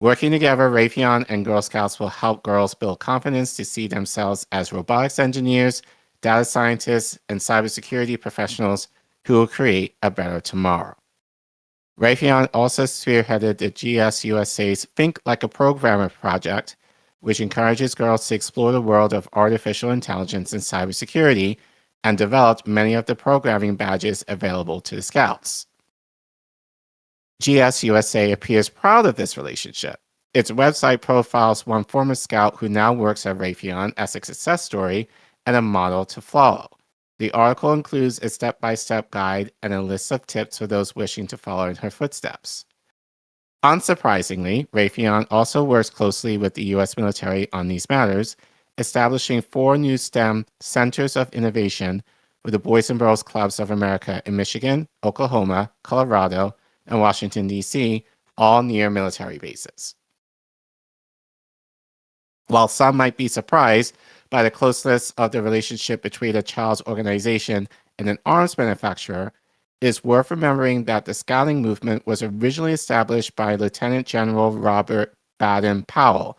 Working together, Raytheon and Girl Scouts will help girls build confidence to see themselves as robotics engineers, data scientists, and cybersecurity professionals who will create a better tomorrow. Raytheon also spearheaded the GS USA's Think Like a Programmer project, which encourages girls to explore the world of artificial intelligence and cybersecurity, and developed many of the programming badges available to the Scouts. GS USA appears proud of this relationship. Its website profiles one former Scout who now works at Raytheon as a success story and a model to follow. The article includes a step-by-step guide and a list of tips for those wishing to follow in her footsteps. Unsurprisingly, Raytheon also works closely with the U.S. military on these matters, establishing 4 new STEM centers of innovation with the Boys and Girls Clubs of America in Michigan, Oklahoma, Colorado, and Washington, D.C., all near military bases. While some might be surprised by the closeness of the relationship between a child's organization and an arms manufacturer, it is worth remembering that the Scouting movement was originally established by Lieutenant General Robert Baden-Powell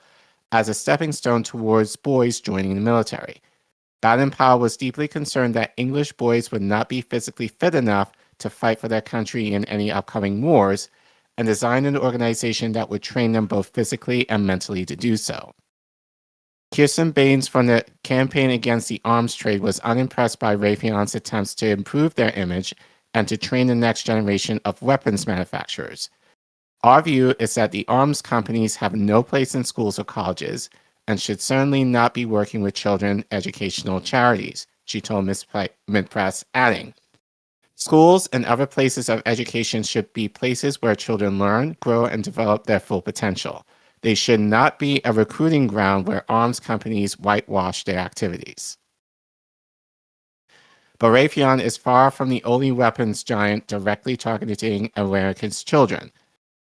as a stepping stone towards boys joining the military. Baden-Powell was deeply concerned that English boys would not be physically fit enough to fight for their country in any upcoming wars, and designed an organization that would train them both physically and mentally to do so. Kirsten Baines from the Campaign Against the Arms Trade was unimpressed by Raytheon's attempts to improve their image and to train the next generation of weapons manufacturers. Our view is that the arms companies have no place in schools or colleges and should certainly not be working with children educational charities, she told Minpress, adding, schools and other places of education should be places where children learn, grow, and develop their full potential. They should not be a recruiting ground where arms companies whitewash their activities. But Raytheon is far from the only weapons giant directly targeting Americans' children.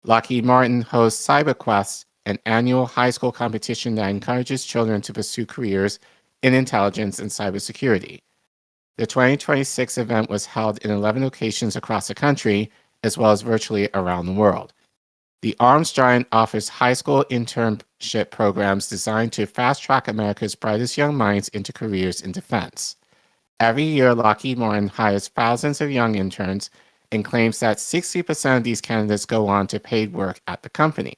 Lockheed Martin hosts CyberQuest, an annual high school competition that encourages children to pursue careers in intelligence and cybersecurity. The 2026 event was held in 11 locations across the country, as well as virtually around the world. The arms giant offers high school internship programs designed to fast-track America's brightest young minds into careers in defense. Every year, Lockheed Martin hires thousands of young interns and claims that 60% of these candidates go on to paid work at the company.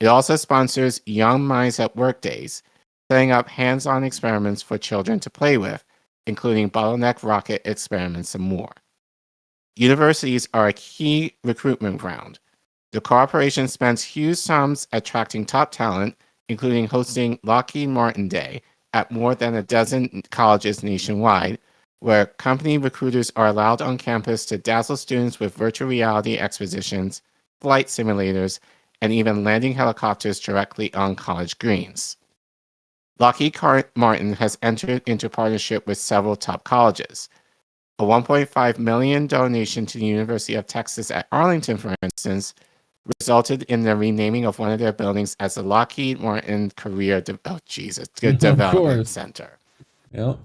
It also sponsors Young Minds at Work Days, setting up hands-on experiments for children to play with, including bottleneck rocket experiments and more. Universities are a key recruitment ground. The corporation spends huge sums attracting top talent, including hosting Lockheed Martin Day at more than a dozen colleges nationwide, where company recruiters are allowed on campus to dazzle students with virtual reality expositions, flight simulators, and even landing helicopters directly on college greens. Lockheed Martin has entered into partnership with several top colleges. A $1.5 million donation to the University of Texas at Arlington, for instance, resulted in the renaming of one of their buildings as the Lockheed Martin Development Center. Yep.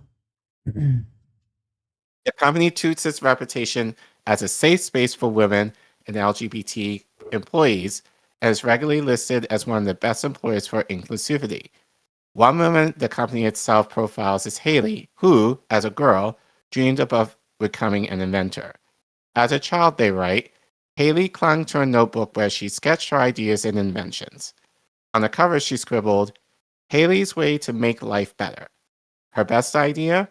The company toots its reputation as a safe space for women and LGBT employees and is regularly listed as one of the best employers for inclusivity. One woman the company itself profiles is Haley, who, as a girl, dreamed of becoming an inventor. As a child, they write, Haley clung to a notebook where she sketched her ideas and inventions. On the cover, she scribbled, Haley's way to make life better. Her best idea?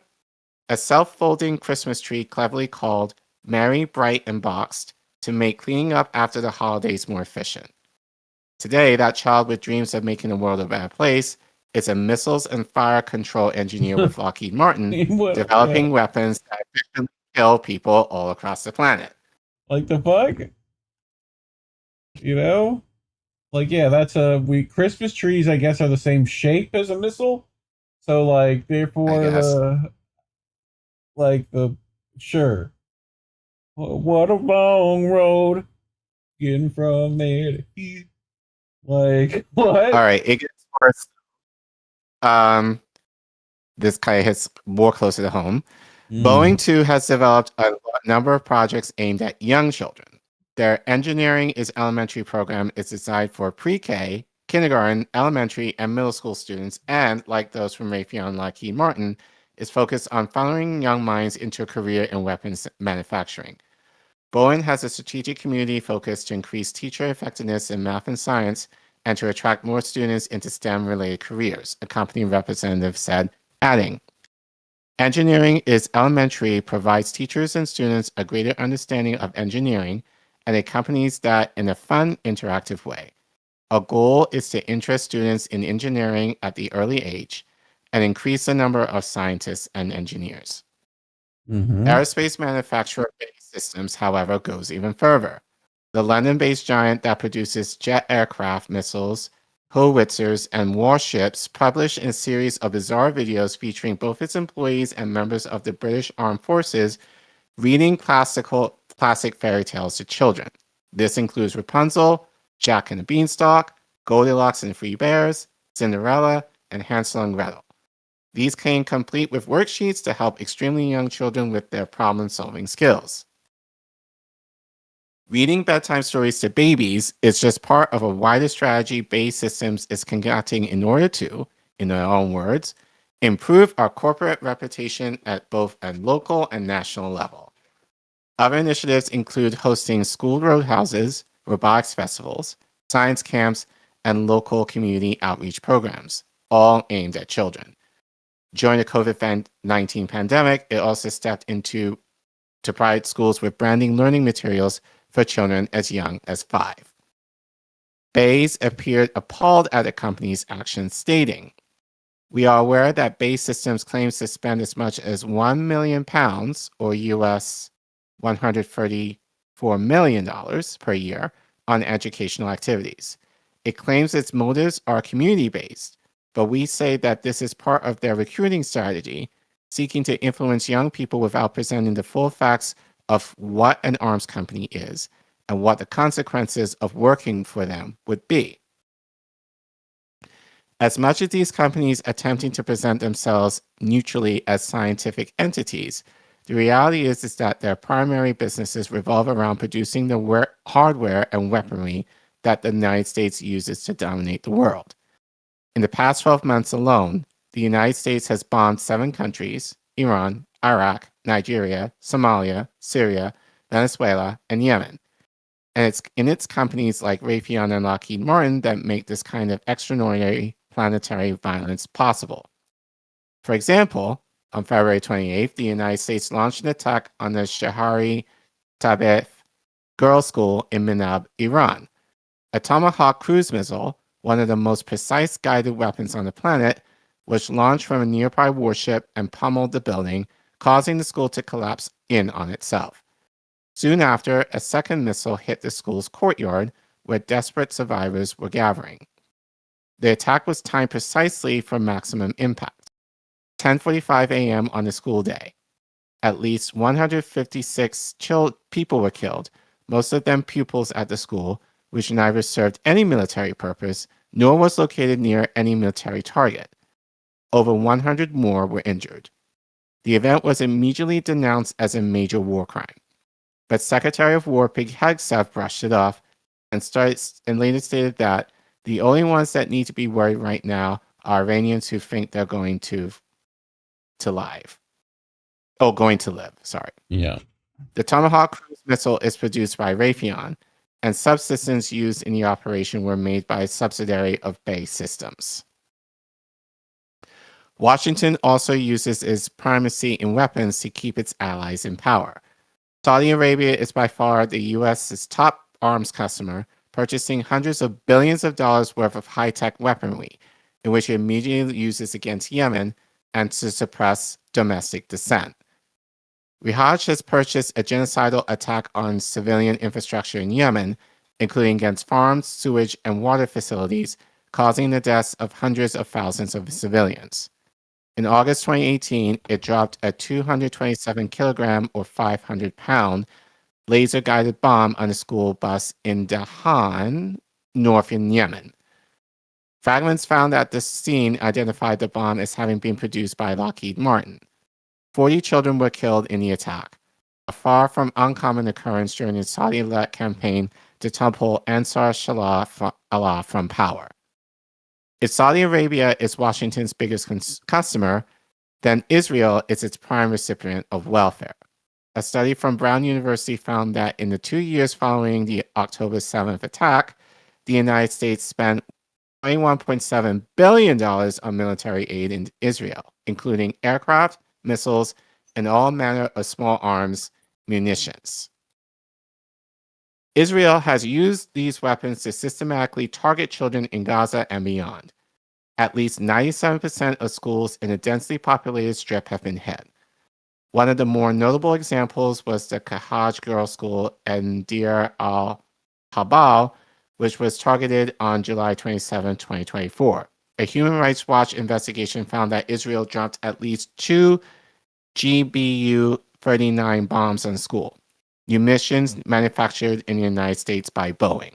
A self-folding Christmas tree cleverly called Merry, Bright, and Boxed to make cleaning up after the holidays more efficient. Today, that child with dreams of making the world a better place is a missiles and fire control engineer with Lockheed Martin, developing weapons that efficiently kill people all across the planet. Like the fuck? You know? Like, yeah, that's Christmas trees, I guess, are the same shape as a missile. So, like, therefore, sure. What a long road getting from there to here. Like, what? All right, it gets worse. This kind of hits more closer to home. Boeing, too, has developed a number of projects aimed at young children. Their Engineering is Elementary program is designed for pre-K, kindergarten, elementary, and middle school students, and, like those from Raytheon and Lockheed Martin, is focused on funneling young minds into a career in weapons manufacturing. Boeing has a strategic community focus to increase teacher effectiveness in math and science and to attract more students into STEM-related careers, a company representative said, adding, Engineering is Elementary provides teachers and students a greater understanding of engineering and accompanies that in a fun, interactive way. Our goal is to interest students in engineering at the early age and increase the number of scientists and engineers. Aerospace manufacturer Base Systems, however, goes even further. The London-based giant that produces jet aircraft, missiles, howitzers, and warships published a series of bizarre videos featuring both its employees and members of the British Armed Forces reading classic fairy tales to children. This includes Rapunzel, Jack and the Beanstalk, Goldilocks and the Three Bears, Cinderella, and Hansel and Gretel. These came complete with worksheets to help extremely young children with their problem-solving skills. Reading bedtime stories to babies is just part of a wider strategy Base Systems is conducting in order to, in their own words, improve our corporate reputation at both a local and national level. Other initiatives include hosting school roadhouses, robotics festivals, science camps, and local community outreach programs, all aimed at children. During the COVID-19 pandemic, it also stepped into to provide schools with branding learning materials for children as young as 5. Bayes appeared appalled at the company's actions, stating, "We are aware that Base Systems claims to spend as much as £1 million, or US $134 million per year, on educational activities. It claims its motives are community-based, but we say that this is part of their recruiting strategy seeking to influence young people without presenting the full facts of what an arms company is and what the consequences of working for them would be. As much as these companies attempting to present themselves neutrally as scientific entities, the reality is that their primary businesses revolve around producing the hardware and weaponry that the United States uses to dominate the world. In the past 12 months alone, the United States has bombed 7 countries: Iran, Iraq, Nigeria, Somalia, Syria, Venezuela, and Yemen. And it's in its companies like Raytheon and Lockheed Martin that make this kind of extraordinary planetary violence possible. For example, on February 28th, the United States launched an attack on the Shahari Tabeth Girls' School in Minab, Iran. A Tomahawk cruise missile, one of the most precise guided weapons on the planet, was launched from a nearby warship and pummeled the building, causing the school to collapse in on itself. Soon after, a second missile hit the school's courtyard, where desperate survivors were gathering. The attack was timed precisely for maximum impact. 10:45 a.m. on the school day. At least 156 people were killed, most of them pupils at the school, which neither served any military purpose nor was located near any military target. Over 100 more were injured. The event was immediately denounced as a major war crime. But Secretary of War Pete Hegseth brushed it off and later stated that the only ones that need to be worried right now are Iranians who think they're going to live. Yeah. The Tomahawk cruise missile is produced by Raytheon, and subsystems used in the operation were made by a subsidiary of Bay Systems. Washington also uses its primacy in weapons to keep its allies in power. Saudi Arabia is by far the U.S.'s top arms customer, purchasing hundreds of billions of dollars worth of high-tech weaponry, in which it immediately uses against Yemen and to suppress domestic dissent. Riyadh has purchased a genocidal attack on civilian infrastructure in Yemen, including against farms, sewage, and water facilities, causing the deaths of hundreds of thousands of civilians. In August 2018, it dropped a 227 kilogram or 500-pound laser-guided bomb on a school bus in Dahan, northern Yemen. Fragments found at the scene identified the bomb as having been produced by Lockheed Martin. 40 children were killed in the attack, a far from uncommon occurrence during the Saudi-led campaign to topple Ansar Allah from power. If Saudi Arabia is Washington's biggest customer, then Israel is its prime recipient of welfare. A study from Brown University found that in the 2 years following the October 7th attack, the United States spent $21.7 billion on military aid in Israel, including aircraft, missiles, and all manner of small arms munitions. Israel has used these weapons to systematically target children in Gaza and beyond. At least 97% of schools in a densely populated strip have been hit. One of the more notable examples was the Kahaj Girls' School in Deir al-Habal, which was targeted on July 27, 2024. A Human Rights Watch investigation found that Israel dropped at least 2 GBU-39 bombs on the school, munitions manufactured in the United States by Boeing.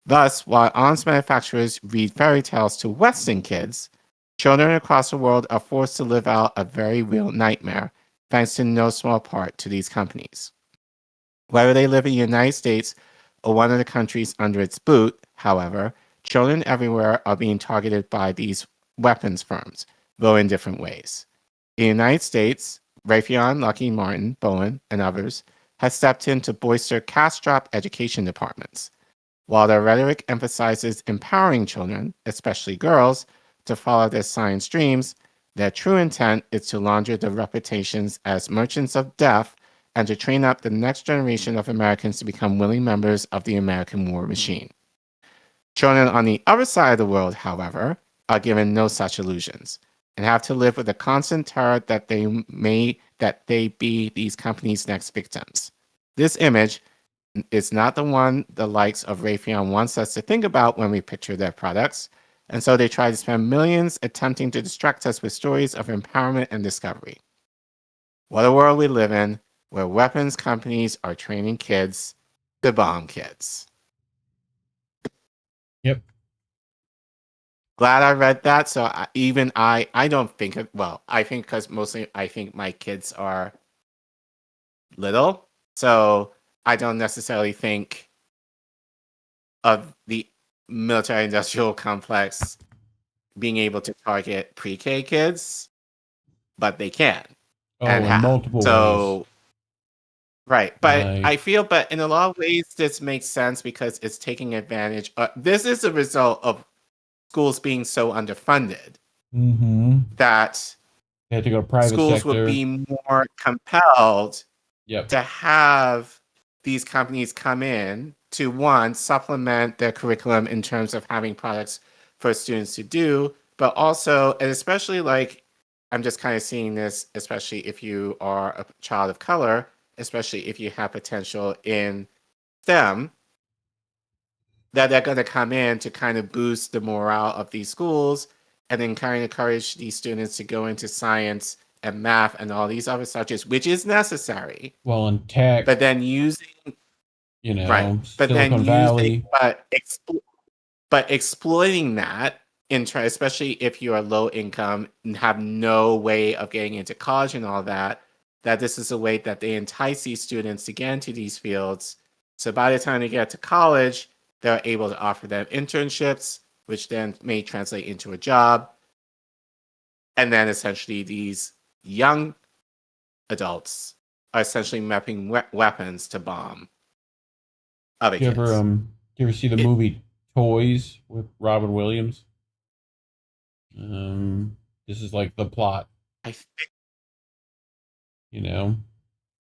Thus, while arms manufacturers read fairy tales to Western kids, children across the world are forced to live out a very real nightmare, thanks to no small part to these companies. Whether they live in the United States or one of the countries under its boot, however, children everywhere are being targeted by these weapons firms, though in different ways. In the United States, Raytheon, Lockheed Martin, Boeing, and others have stepped in to bolster cash-strapped education departments. While their rhetoric emphasizes empowering children, especially girls, to follow their science dreams, their true intent is to launder their reputations as merchants of death and to train up the next generation of Americans to become willing members of the American war machine. Children on the other side of the world, however, are given no such illusions and have to live with the constant terror that they be these companies' next victims. This image is not the one the likes of Raytheon wants us to think about when we picture their products. and so they try to spend millions attempting to distract us with stories of empowerment and discovery. What a world we live in, where weapons companies are training kids to bomb kids. Yep. Glad I read that. So I don't think of, well, I think because mostly I think my kids are little, so I don't necessarily think of the military-industrial complex being able to target pre-K kids, but they can. Oh, and in have. multiple So, ways. Right, but Like- I feel, but in a lot of ways, this makes sense because it's taking advantage. This is a result of schools being so underfunded Mm-hmm. that They had to go private schools sector. would be more compelled Yep. to have these companies come in to, one, supplement their curriculum in terms of having products for students to do, but also, and especially like, I'm just kind of seeing this, especially if you are a child of color, especially if you have potential in STEM, that they're going to come in to kind of boost the morale of these schools and then kind of encourage these students to go into science and math and all these other subjects, which is necessary. Well, in tech, But then using, you know, right, but then Silicon Valley. but exploiting that, especially if you are low income and have no way of getting into college and all that, that this is a way that they entice these students to get into these fields. So by the time they get to college, they're able to offer them internships, which then may translate into a job. And then essentially these young adults are essentially mapping weapons to bomb other You kids. ever see the movie Toys with Robin Williams? This is like the plot. I think, you know,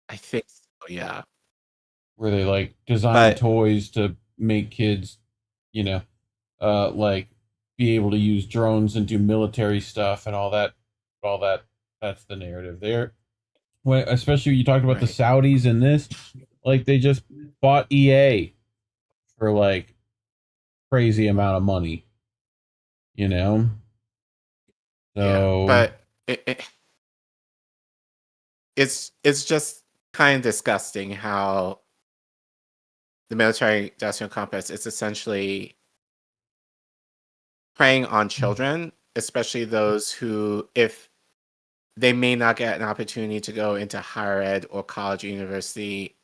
I think so, yeah. Where they like design toys to make kids, you know, like be able to use drones and do military stuff and all that. That's the narrative there. When, especially you talked about the Saudis in this, like they just bought EA for like crazy amount of money, you know. So, yeah, but it's just kind of disgusting how the military-industrial complex is essentially preying on children, especially those who, if they may not get an opportunity to go into higher ed or college or university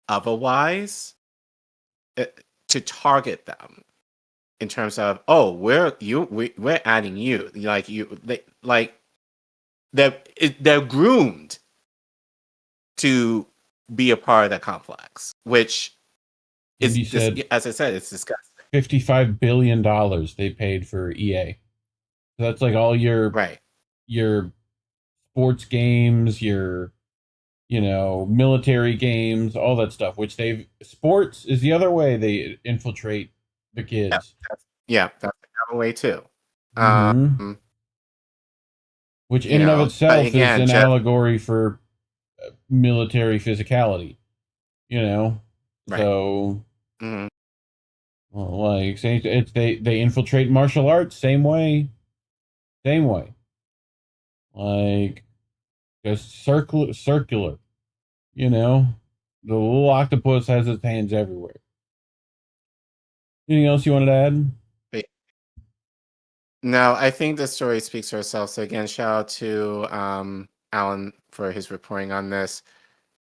otherwise, to target them in terms of, oh, we're adding you, they're groomed to be a part of that complex, which is, as I said, it's disgusting. $55 billion they paid for EA. So that's like all your sports games, your, you know, military games, all that stuff, which sports is the other way they infiltrate the kids. Yeah, that's another way too. Which in and of itself is an allegory for military physicality, you know? Right. So, well, like, they infiltrate martial arts, same way. Like, just circular, you know? The little octopus has its hands everywhere. Anything else you wanted to add? No, I think the story speaks for itself. So again, shout out to Alan for his reporting on this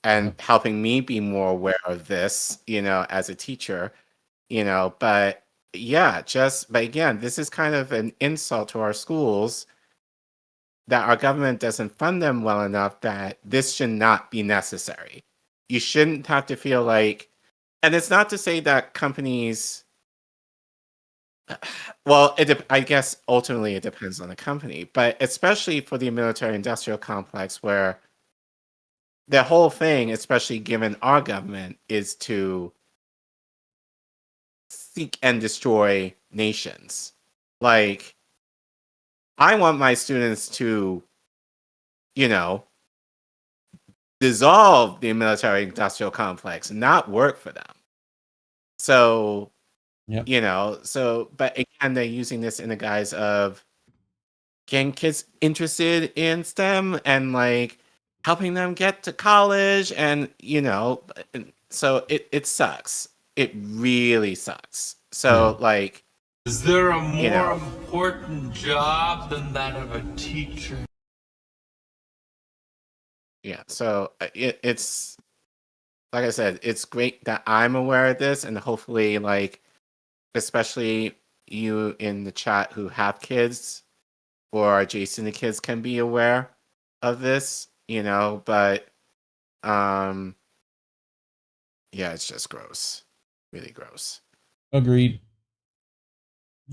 and helping me be more aware of this, you know, as a teacher, you know, but yeah, but again, this is kind of an insult to our schools that our government doesn't fund them well enough that this should not be necessary. You shouldn't have to feel like, and it's not to say that companies, well, I guess ultimately it depends on the company, but especially for the military-industrial complex where the whole thing, especially given our government, is to seek and destroy nations. Like, I want my students to, you know, dissolve the military-industrial complex, not work for them. So Yep. You know, so, but again, they're using this in the guise of getting kids interested in STEM and like helping them get to college. And, you know, so it sucks. It really sucks. So, like, Is there a more you know, important job than that of a teacher? yeah, so it's like I said, it's great that I'm aware of this, and hopefully, like, especially you in the chat who have kids or are adjacent to kids can be aware of this, you know, but yeah, it's just gross. Really gross. Agreed.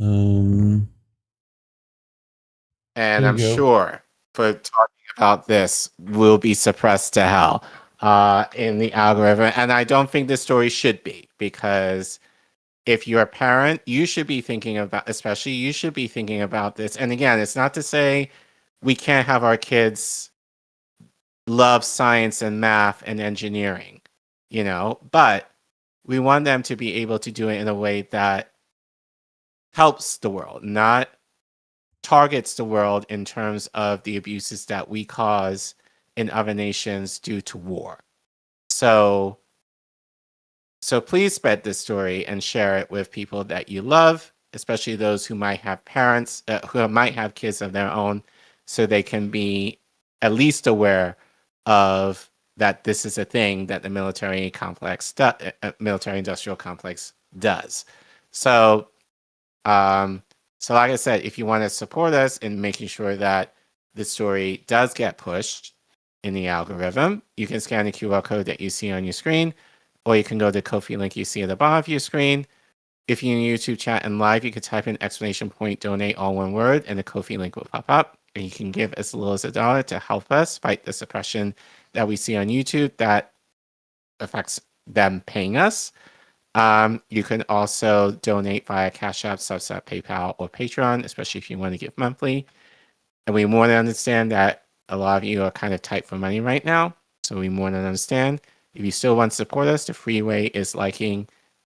And I'm sure for talking about this will be suppressed to hell in the algorithm. And I don't think this story should be, because if you're a parent, you should be thinking about, especially you should be thinking about this. And again, it's not to say we can't have our kids love science and math and engineering, you know, but we want them to be able to do it in a way that helps the world, not targets the world in terms of the abuses that we cause in other nations due to war. So please spread this story and share it with people that you love, especially those who might have parents, who might have kids of their own, so they can be at least aware of that this is a thing that the military complex, military-industrial complex does. So, so like I said, if you want to support us in making sure that the story does get pushed in the algorithm, you can scan the QR code that you see on your screen, or you can go to the Ko-fi link you see at the bottom of your screen. If you're in YouTube chat and live, you can type in ! donate, all one word, and the Ko-fi link will pop up. And you can give as little as $1 to help us fight the suppression that we see on YouTube that affects them paying us. You can also donate via Cash App, Substack, PayPal, or Patreon, especially if you want to give monthly. And we more than understand that a lot of you are kind of tight for money right now. So we more than understand. If you still want to support us, the free way is liking,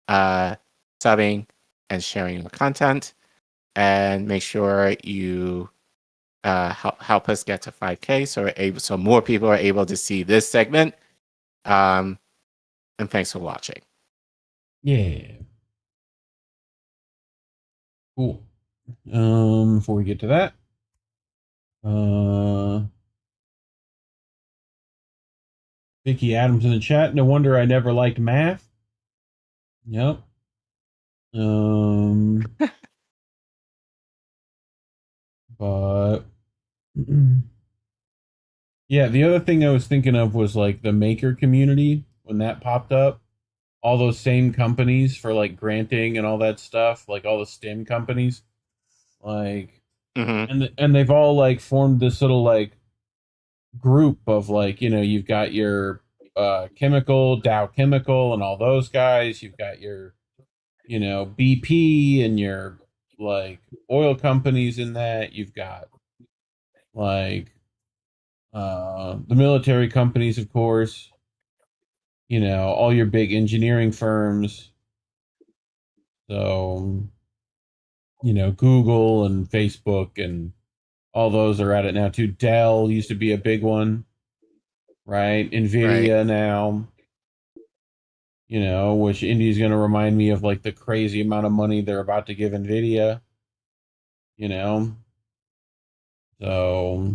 subbing, and sharing the content. And make sure you help us get to 5K so more people are able to see this segment. And thanks for watching. Yeah. Cool. Before we get to that, Vicky Adams in the chat. No wonder I never liked math. Yep. But yeah, the other thing I was thinking of was like the maker community when that popped up. All those same companies for like granting and all that stuff, like all the STEM companies, like, and they've all like formed this little like group of like, you know, you've got your chemical, Dow Chemical, and all those guys. You've got your, you know, BP and your like oil companies in that. You've got like the military companies, of course. You know, all your big engineering firms. So, you know, Google and Facebook and all those are at it now too. Dell used to be a big one, right? Nvidia now, you know, which Indy's going to remind me of like the crazy amount of money they're about to give Nvidia, you know. So,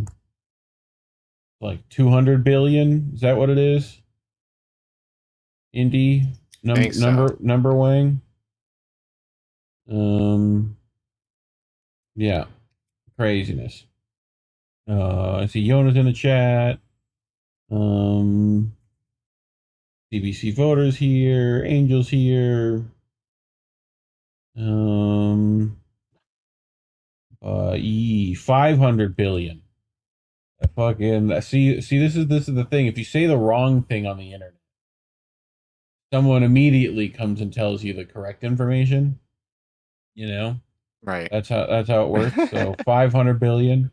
like 200 billion, is that what it is? Indy number wing. Yeah, craziness. I see Yona's in the chat. CBC voters here, Angels here. 500 billion. Fucking see this is the thing. If you say the wrong thing on the internet, someone immediately comes and tells you the correct information. You know? Right. That's how it works. So 500 billion.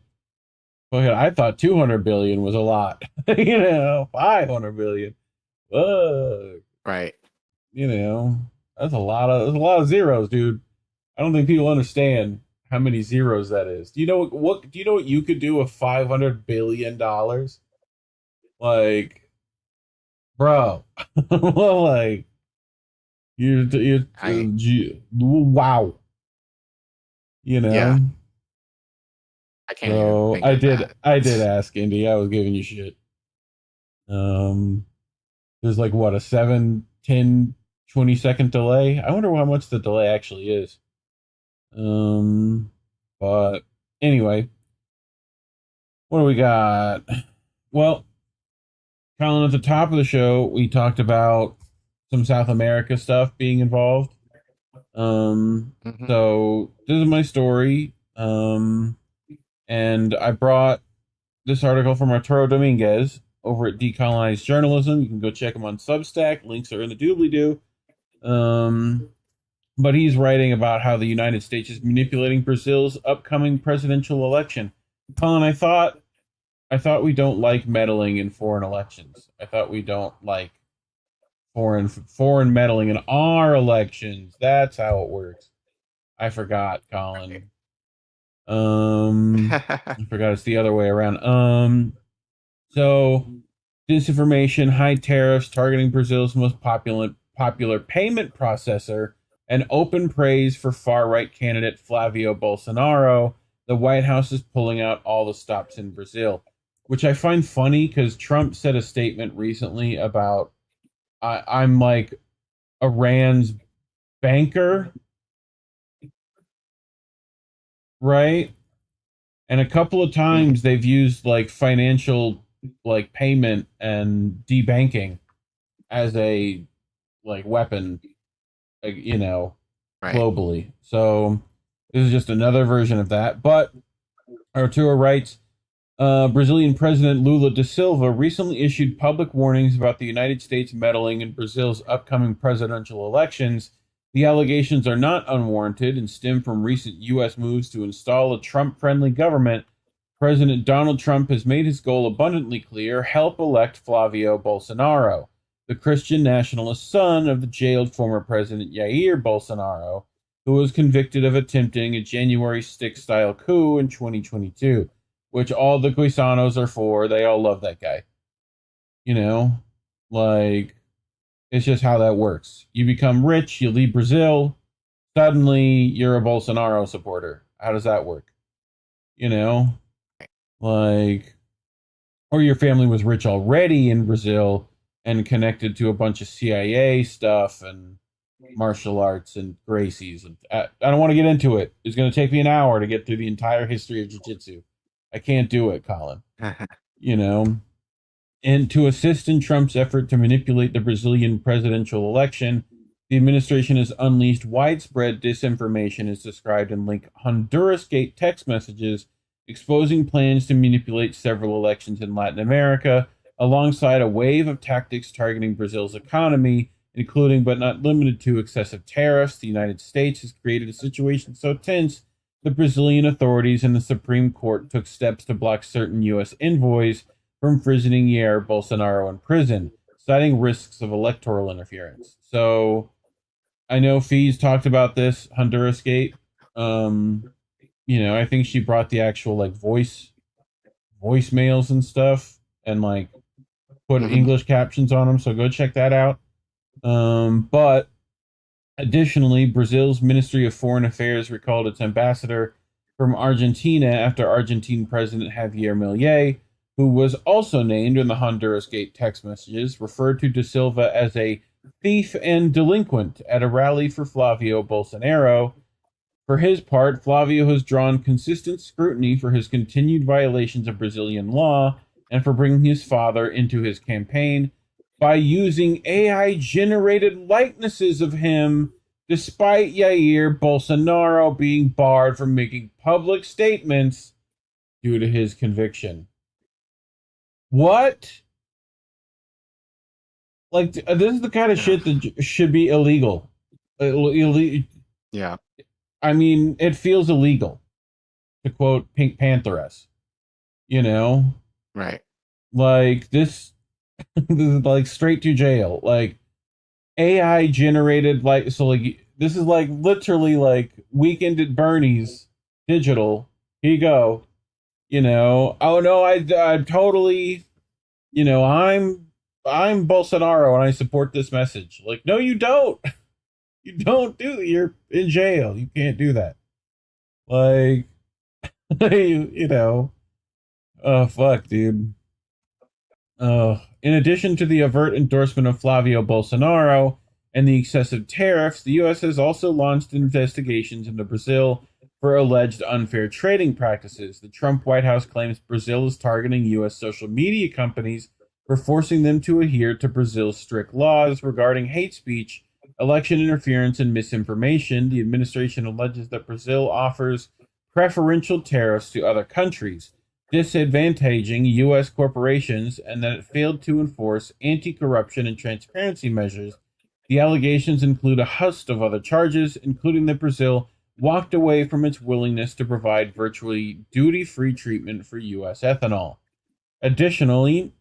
Well, I thought 200 billion was a lot. You know, 500 billion. Whoa. Right. You know, That's a lot of zeros, dude. I don't think people understand how many zeros that is. Do you know what you could do with $500 billion? Like, bro, like wow. You know? Yeah. I can't even think of that. I did ask Indy. I was giving you shit. There's like what, a 7, 10, 20 second delay. I wonder how much the delay actually is. But anyway, what do we got? Well, Collin, at the top of the show, we talked about some South America stuff being involved. So this is my story. And I brought this article from Arturo Dominguez over at Decolonized Journalism. You can go check him on Substack. Links are in the doobly-doo. But he's writing about how the United States is manipulating Brazil's upcoming presidential election. Collin, I thought we don't like meddling in foreign elections. I thought we don't like foreign meddling in our elections. That's how it works. I forgot, Collin. I forgot it's the other way around. So disinformation, high tariffs targeting Brazil's most popular payment processor, and open praise for far-right candidate Flavio Bolsonaro. The White House is pulling out all the stops in Brazil, which I find funny because Trump said a statement recently about I'm like Iran's banker, right? And a couple of times they've used like financial like payment and debanking as a like weapon, like, you know, globally. So this is just another version of that. But Arturo writes, Brazilian President Lula da Silva recently issued public warnings about the United States meddling in Brazil's upcoming presidential elections. The allegations are not unwarranted and stem from recent U.S. moves to install a Trump-friendly government. President Donald Trump has made his goal abundantly clear: help elect Flavio Bolsonaro, the Christian nationalist son of the jailed former President Jair Bolsonaro, who was convicted of attempting a January 6-style coup in 2022, which all the Guisanos are for. They all love that guy. You know, like, it's just how that works. You become rich, you leave Brazil, suddenly you're a Bolsonaro supporter. How does that work? You know, like, or your family was rich already in Brazil and connected to a bunch of CIA stuff and martial arts and Gracies. And I don't want to get into it. It's going to take me an hour to get through the entire history of jiu-jitsu. I can't do it, Collin. You know? And to assist in Trump's effort to manipulate the Brazilian presidential election, the administration has unleashed widespread disinformation, as described in linked Hondurasgate text messages, exposing plans to manipulate several elections in Latin America, alongside a wave of tactics targeting Brazil's economy, including but not limited to excessive tariffs. The United States has created a situation so tense the Brazilian authorities and the Supreme Court took steps to block certain U.S. envoys from visiting Jair Bolsonaro in prison, citing risks of electoral interference. So, I know Fee's talked about this, Hondurasgate. You know, I think she brought the actual, like, voicemails and stuff, and, like, put English captions on them, so go check that out. But additionally, Brazil's Ministry of Foreign Affairs recalled its ambassador from Argentina after Argentine President Javier Milei, who was also named in the Hondurasgate text messages, referred to Da Silva as a thief and delinquent at a rally for Flavio Bolsonaro. For his part, Flavio has drawn consistent scrutiny for his continued violations of Brazilian law and for bringing his father into his campaign by using AI-generated likenesses of him, despite Jair Bolsonaro being barred from making public statements due to his conviction. What? Like, this is the kind of shit that should be illegal. Yeah. I mean, it feels illegal, to quote Pink Pantheress. You know? Right. Like, this is like straight to jail. Like, AI generated, like, so like this is like literally like Weekend at Bernie's digital. Here you go. You know, oh no, I totally, you know, I'm Bolsonaro and I support this message. Like, no, you don't. You don't do that. You're in jail. You can't do that. Like, you know, oh fuck, dude. In addition to the overt endorsement of Flavio Bolsonaro and the excessive tariffs, the U.S. has also launched investigations into Brazil for alleged unfair trading practices. The Trump White House claims Brazil is targeting U.S. social media companies for forcing them to adhere to Brazil's strict laws regarding hate speech, election interference, and misinformation. The administration alleges that Brazil offers preferential tariffs to other countries, disadvantaging U.S. corporations, and that it failed to enforce anti-corruption and transparency measures. The allegations include a host of other charges, including that Brazil walked away from its willingness to provide virtually duty-free treatment for U.S. ethanol. Additionally,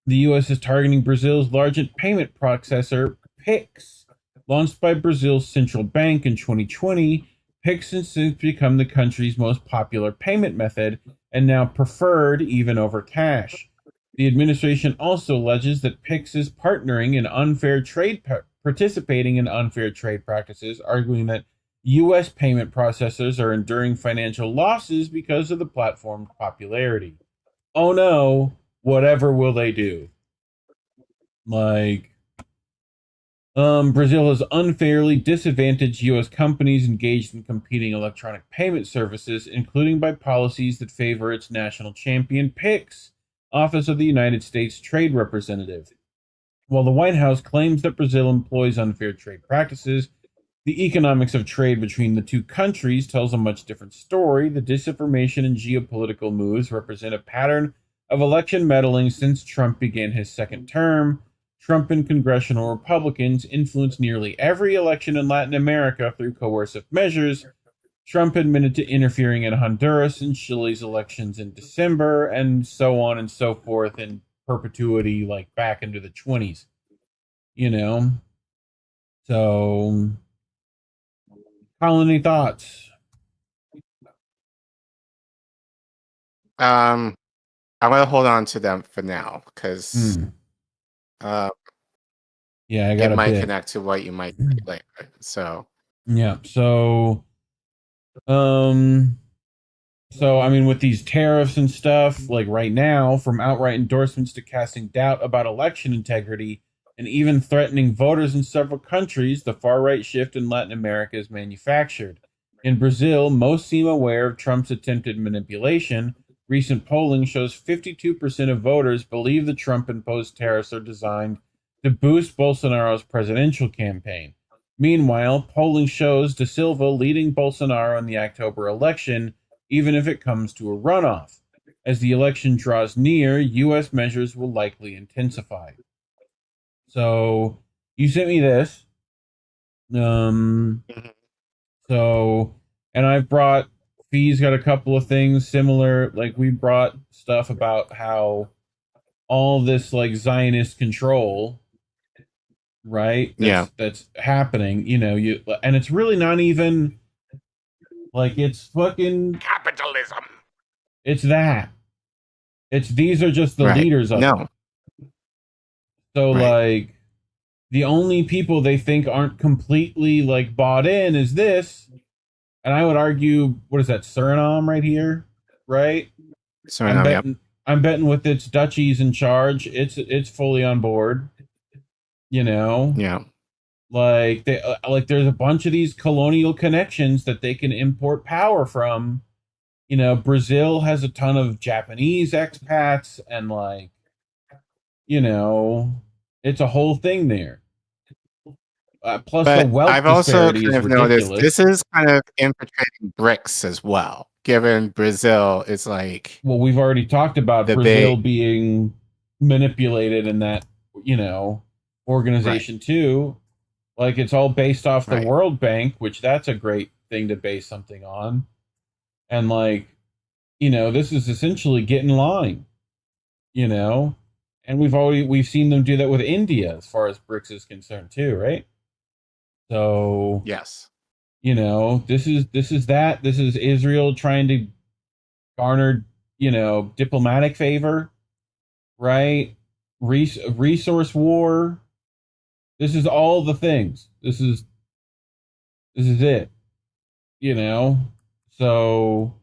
the U.S. is targeting Brazil's largest payment processor, Pix. Launched by Brazil's central bank in 2020, Pix has since become the country's most popular payment method and now preferred even over cash. The administration also alleges that Pix is participating in unfair trade practices, arguing that U.S. payment processors are enduring financial losses because of the platform's popularity. Oh no, whatever will they do? Like, Brazil has unfairly disadvantaged U.S. companies engaged in competing electronic payment services, including by policies that favor its national champion, Pix, Office of the United States Trade Representative. While the White House claims that Brazil employs unfair trade practices, the economics of trade between the two countries tells a much different story. The disinformation and geopolitical moves represent a pattern of election meddling since Trump began his second term. Trump and congressional Republicans influenced nearly every election in Latin America through coercive measures. Trump admitted to interfering in Honduras and Chile's elections in December, and so on and so forth in perpetuity, like back into the 20s. You know? So, Collin, any thoughts? I'm going to hold on to them for now, because yeah, I got it might bit. connect to what you might say later. So yeah, so I mean, with these tariffs and stuff, like right now, from outright endorsements to casting doubt about election integrity and even threatening voters in several countries, the far-right shift in Latin America is manufactured. In Brazil, most seem aware of Trump's attempted manipulation. Recent polling shows 52% of voters believe the Trump-imposed tariffs are designed to boost Bolsonaro's presidential campaign. Meanwhile, polling shows Da Silva leading Bolsonaro in the October election, even if it comes to a runoff. As the election draws near, U.S. measures will likely intensify. So, you sent me this. So, and I've brought, Fee's got a couple of things similar, like we brought stuff about how all this, like, Zionist control, right? That's happening, you know, and it's really not even, like, it's fucking capitalism. It's that. These are just the leaders of it. So, like, the only people they think aren't completely, like, bought in is this. And I would argue, what is that, Suriname right here? Right? Suriname, I'm betting with its duchies in charge, it's fully on board. You know? Yeah. Like, there's a bunch of these colonial connections that they can import power from. You know, Brazil has a ton of Japanese expats, and, like, you know, it's a whole thing there. Plus, the wealth I've also disparity kind of is noticed ridiculous. this is kind of infiltrating BRICS as well, given Brazil is like... Well, we've already talked about Brazil being manipulated in that, you know, organization too. Like, it's all based off the World Bank, which that's a great thing to base something on. And, like, you know, this is essentially get in line, you know? And we've seen them do that with India as far as BRICS is concerned too, right? So yes, this is that. This is Israel trying to garner, diplomatic favor, right? Resource war. This is all the things. This is it. So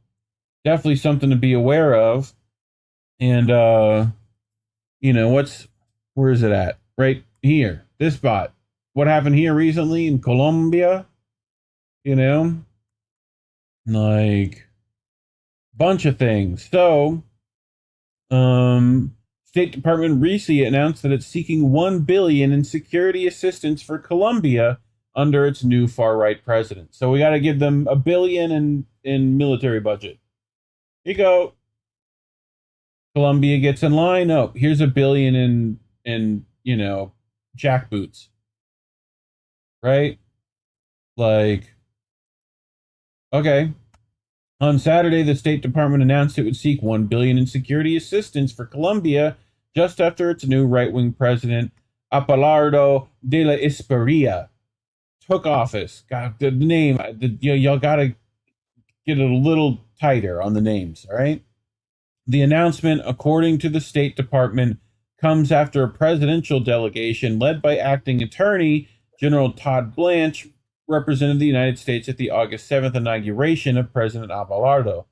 definitely something to be aware of. And where is it at? Right here. This spot. What happened here recently in Colombia? Like bunch of things. So, State Department recently announced that it's seeking $1 billion in security assistance for Colombia under its new far-right president. So we got to give them $1 billion in military budget. Here you go. Colombia gets in line. Oh, here's $1 billion in jackboots. Right? Like, okay. On Saturday, the State Department announced it would seek $1 billion in security assistance for Colombia just after its new right-wing president, Abelardo de la Espriella, took office. God, the name, y'all gotta get it a little tighter on the names, all right? The announcement, according to the State Department, comes after a presidential delegation led by acting Attorney General Todd Blanche represented the United States at the August 7th inauguration of President Abelardo.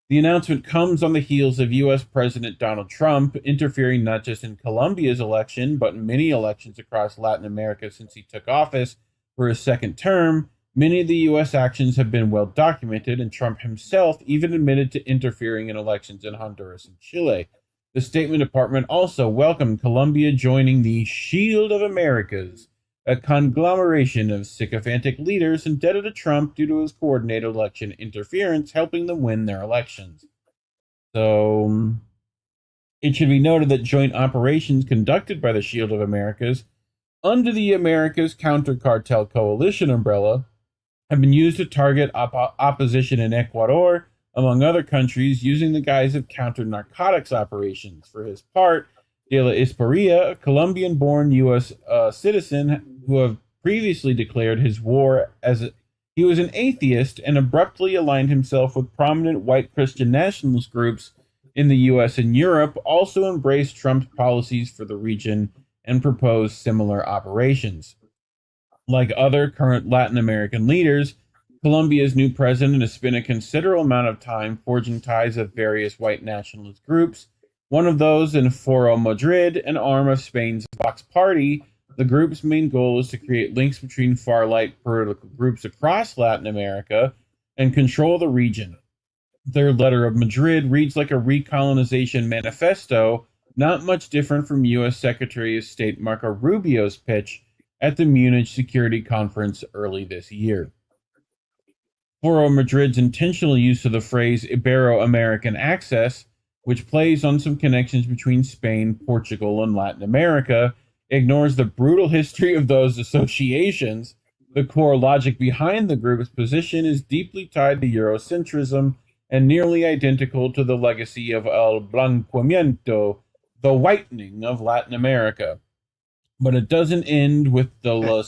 The announcement comes on the heels of U.S. President Donald Trump interfering not just in Colombia's election, but in many elections across Latin America since he took office for his second term. Many of the U.S. actions have been well documented, and Trump himself even admitted to interfering in elections in Honduras and Chile. The State Department also welcomed Colombia joining the Shield of Americas, a conglomeration of sycophantic leaders indebted to Trump due to his coordinated election interference, helping them win their elections. So, it should be noted that joint operations conducted by the Shield of Americas under the Americas Counter-Cartel Coalition umbrella have been used to target opposition in Ecuador, among other countries, using the guise of counter-narcotics operations. For his part, De La Espriella, a Colombian-born U.S. Citizen who have previously declared his war he was an atheist and abruptly aligned himself with prominent white Christian nationalist groups in the U.S. and Europe, also embraced Trump's policies for the region and proposed similar operations. Like other current Latin American leaders, Colombia's new president has spent a considerable amount of time forging ties with various white nationalist groups. One of those in Foro Madrid, an arm of Spain's Vox Party. The group's main goal is to create links between far-right political groups across Latin America and control the region. Their letter of Madrid reads like a recolonization manifesto, not much different from U.S. Secretary of State Marco Rubio's pitch at the Munich Security Conference early this year. Foro Madrid's intentional use of the phrase Ibero-American Access, which plays on some connections between Spain, Portugal, and Latin America, ignores the brutal history of those associations. The core logic behind the group's position is deeply tied to Eurocentrism and nearly identical to the legacy of El Blanqueamiento, the whitening of Latin America. But it doesn't end with De La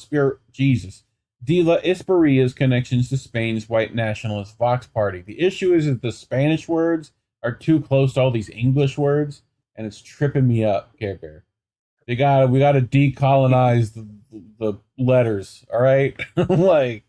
Espriella's connections to Spain's white nationalist Vox Party. The issue is that the Spanish words are too close to all these English words, and it's tripping me up, Care Bear. We gotta decolonize the letters, all right? Like,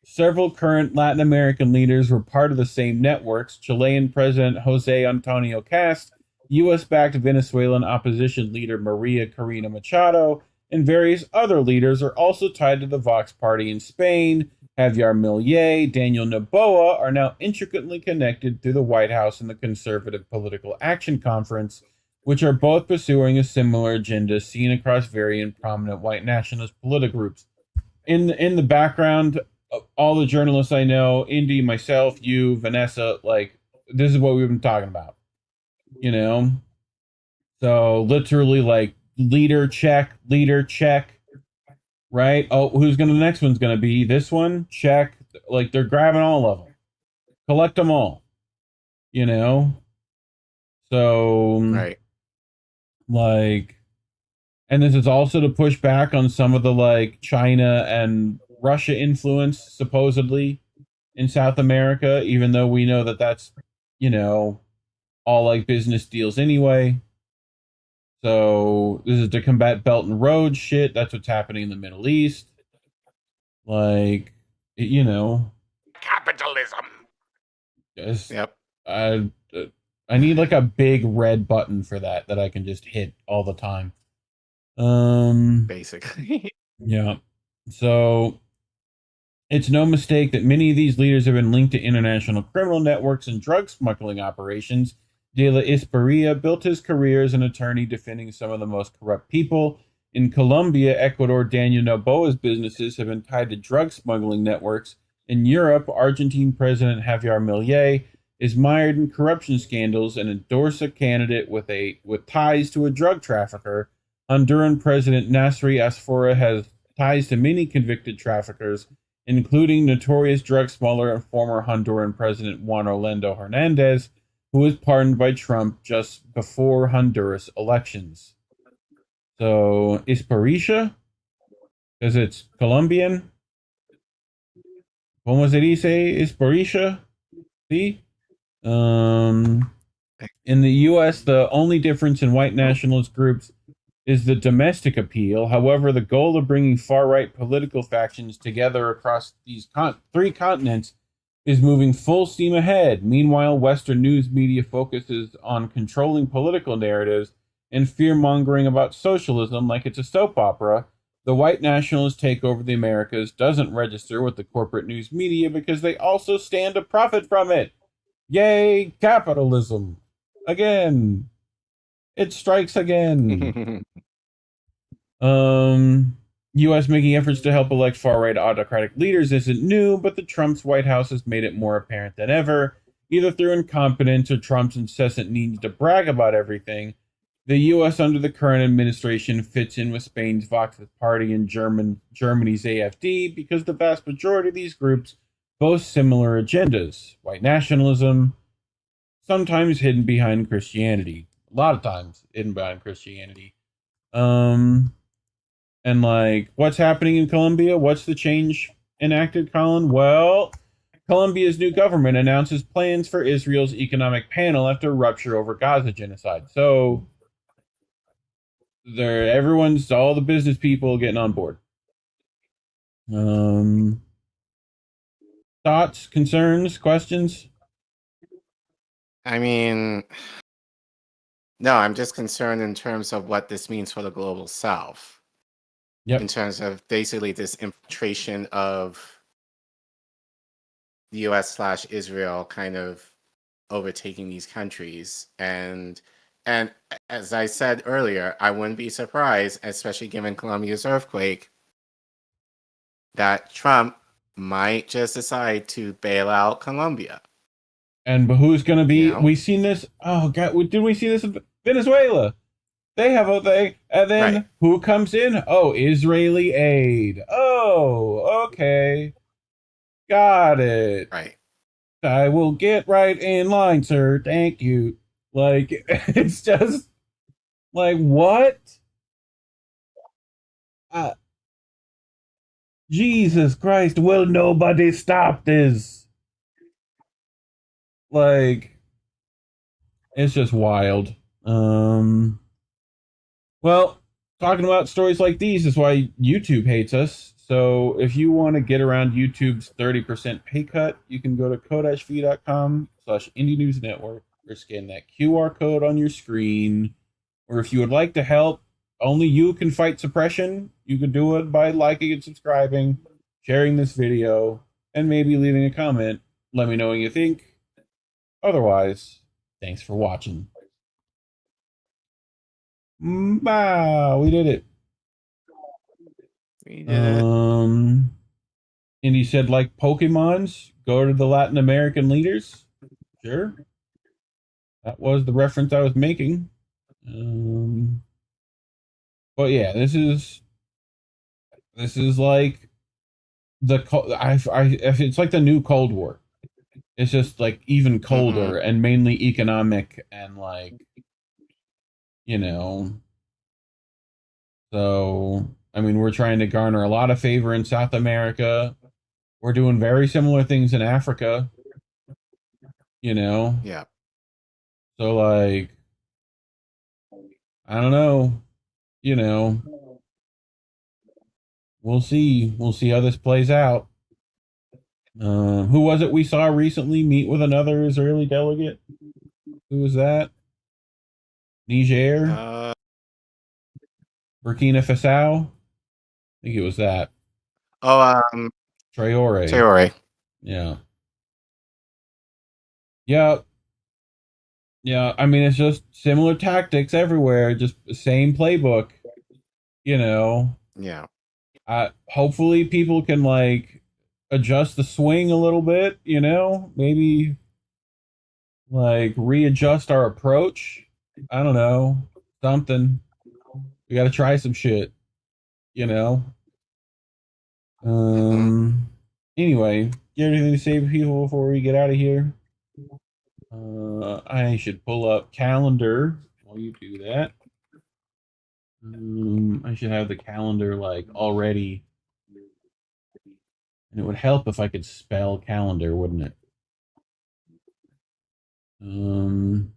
several current Latin American leaders were part of the same networks. Chilean President Jose Antonio Cast, U.S.-backed Venezuelan opposition leader Maria Corina Machado, and various other leaders are also tied to the Vox Party in Spain. Javier Milei, Daniel Noboa are now intricately connected through the White House and the Conservative Political Action Conference, which are both pursuing a similar agenda seen across very prominent white nationalist political groups. In the background, all the journalists I know, Indy, myself, you, Vanessa, like, this is what we've been talking about. So literally, like, leader check, right? Oh, the next one's gonna be this one? Check. Like, they're grabbing all of them. Collect them all. So right. Like, and this is also to push back on some of the like China and Russia influence supposedly in South America, even though we know that that's, you know, all like business deals anyway. So this is to combat Belt and Road shit. That's what's happening in the Middle East. Like, you know, Capitalism. just, Yep. I need like a big red button for that I can just hit all the time. Basically. Yeah. So it's no mistake that many of these leaders have been linked to international criminal networks and drug smuggling operations. De la Isperia built his career as an attorney defending some of the most corrupt people. In Colombia, Ecuador, Daniel Noboa's businesses have been tied to drug smuggling networks. In Europe, Argentine President Javier Milei is mired in corruption scandals and endorsed a candidate with ties to a drug trafficker. Honduran President Nasri Asfora has ties to many convicted traffickers, including notorious drug smuggler and former Honduran President Juan Orlando Hernandez, who was pardoned by Trump just before Honduras elections. So, Isparisha, because it's Colombian. ¿Cómo se dice Isparisha? See? In the U.S., the only difference in white nationalist groups is the domestic appeal. However, the goal of bringing far-right political factions together across these three continents is moving full steam ahead. Meanwhile, Western news media focuses on controlling political narratives and fear-mongering about socialism like it's a soap opera. The white nationalist takeover of the Americas doesn't register with the corporate news media because they also stand to profit from it. Yay, capitalism. Again. It strikes again. U.S. making efforts to help elect far-right autocratic leaders isn't new, but the Trump's White House has made it more apparent than ever, either through incompetence or Trump's incessant need to brag about everything. The U.S. under the current administration fits in with Spain's Vox Party and Germany's AfD because the vast majority of these groups boast similar agendas. White nationalism, sometimes hidden behind Christianity. A lot of times hidden behind Christianity. And like, what's happening in Colombia? What's the change enacted, Collin? Well, Colombia's new government announces plans for Israel's economic panel after rupture over Gaza genocide. So all the business people getting on board. Thoughts, concerns, questions? I mean, no, I'm just concerned in terms of what this means for the global south. Yep. In terms of basically this infiltration of the US/Israel kind of overtaking these countries. And as I said earlier, I wouldn't be surprised, especially given Colombia's earthquake, that Trump might just decide to bail out Colombia. And who's going to be? You know? We've seen this. Oh God, did we see this in Venezuela? They have a thing, and then right. Who comes in? Oh, Israeli aid. Oh, okay, got it. Right. I will get right in line, sir. Thank you. Like, it's just like, what? Jesus Christ! Will nobody stop this? Like, it's just wild. Well, talking about stories like these is why YouTube hates us. So if you want to get around YouTube's 30% pay cut, you can go to ko-fi.com/Indie News Network or scan that QR code on your screen. Or if you would like to help, only you can fight suppression. You can do it by liking and subscribing, sharing this video, and maybe leaving a comment. Let me know what you think. Otherwise, thanks for watching. Wow, we did it. We did it. And he said, like Pokemons, go to the Latin American leaders. Sure. That was the reference I was making. But yeah, this is like it's like the new Cold War. It's just like even colder and mainly economic and like you know. So, I mean, we're trying to garner a lot of favor in South America. We're doing very similar things in Africa, you know. Yeah. So, like, I don't know, you know. We'll see. We'll see how this plays out. Who was it we saw recently meet with another Israeli delegate? Who was that? Niger? Burkina Faso? I think it was that. Oh, Traore. Traore. Yeah. Yep. Yeah, I mean, it's just similar tactics everywhere, just the same playbook, you know. Yeah. Hopefully people can, like, adjust the swing a little bit, you know, maybe, like, readjust our approach. I don't know, something. We got to try some shit, you know. Anyway, you have anything to say to people before we get out of here? I should pull up calendar while you do that. I should have the calendar, like, already. And it would help if I could spell calendar, wouldn't it? CALENDAR.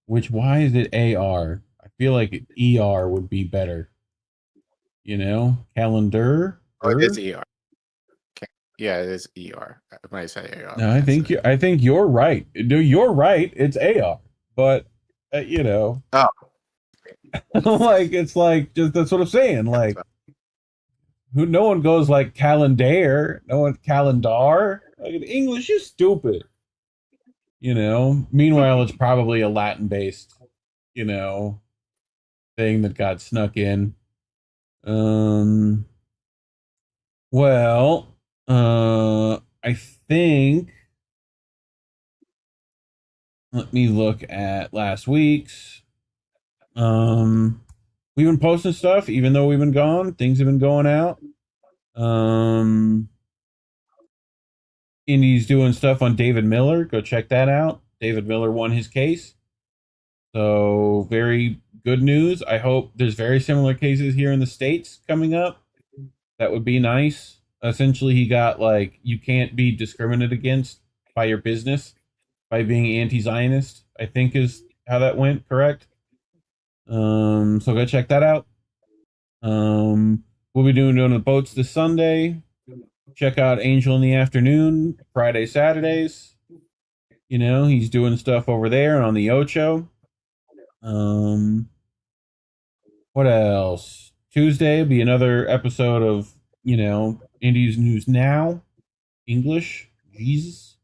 Which, why is it AR? I feel like ER would be better. You know? Calendar? Oh, it is ER. Okay. Yeah, it is ER. When I say AR. No, I think you're right. No, you're right. It's AR. But, you know. Oh. Like, it's like, just that's what I'm saying. Like, no one goes like calendar. No one calendar. Like, in English, you stupid. You know? Meanwhile, it's probably a Latin-based, you know, thing that got snuck in. Well, I think, let me look at last week's. We've been posting stuff, even though we've been gone. Things have been going out. Indy's doing stuff on David Miller. Go check that out. David Miller won his case. So, very good news. I hope there's very similar cases here in the States coming up. That would be nice. Essentially, he got, like, you can't be discriminated against by your business by being anti-Zionist, I think is how that went, correct? So go check that out. We'll be doing the boats this Sunday. Check out Angel in the Afternoon, Friday, Saturdays. You know, he's doing stuff over there on the Ocho. What else? Tuesday will be another episode of, you know, Indies News Now, English, Jesus.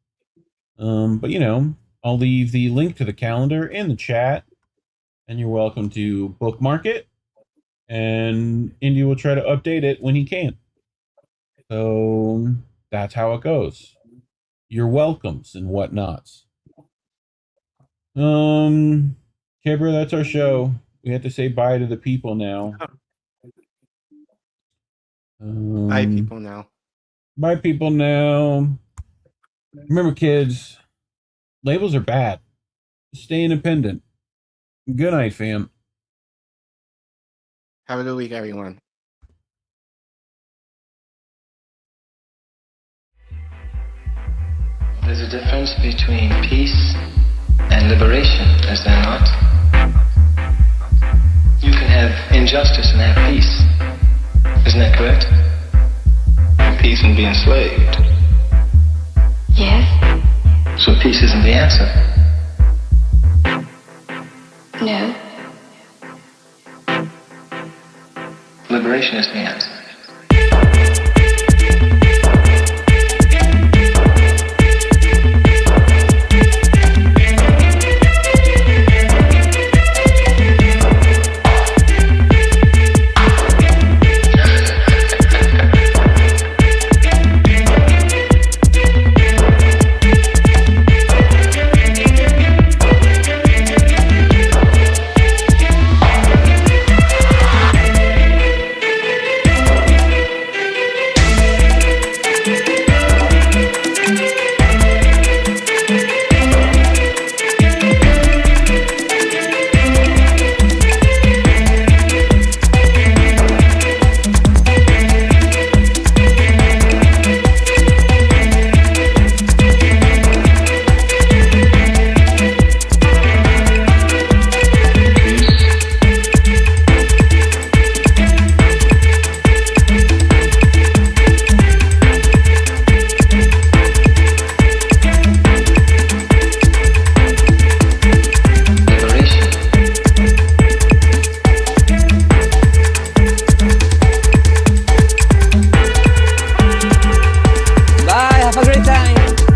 But, you know, I'll leave the link to the calendar in the chat, and you're welcome to bookmark it, and Indy will try to update it when he can. So that's how it goes. Your welcomes and whatnots. Kibra, that's our show. We have to say bye to the people now. Bye, people now. Bye, people now. Remember, kids, labels are bad. Stay independent. Good night, fam. Have a good week, everyone. There's a difference between peace and liberation, is there not? You can have injustice and have peace. Isn't that correct? Peace and be enslaved. Yes. So peace isn't the answer. No. Liberation is the answer.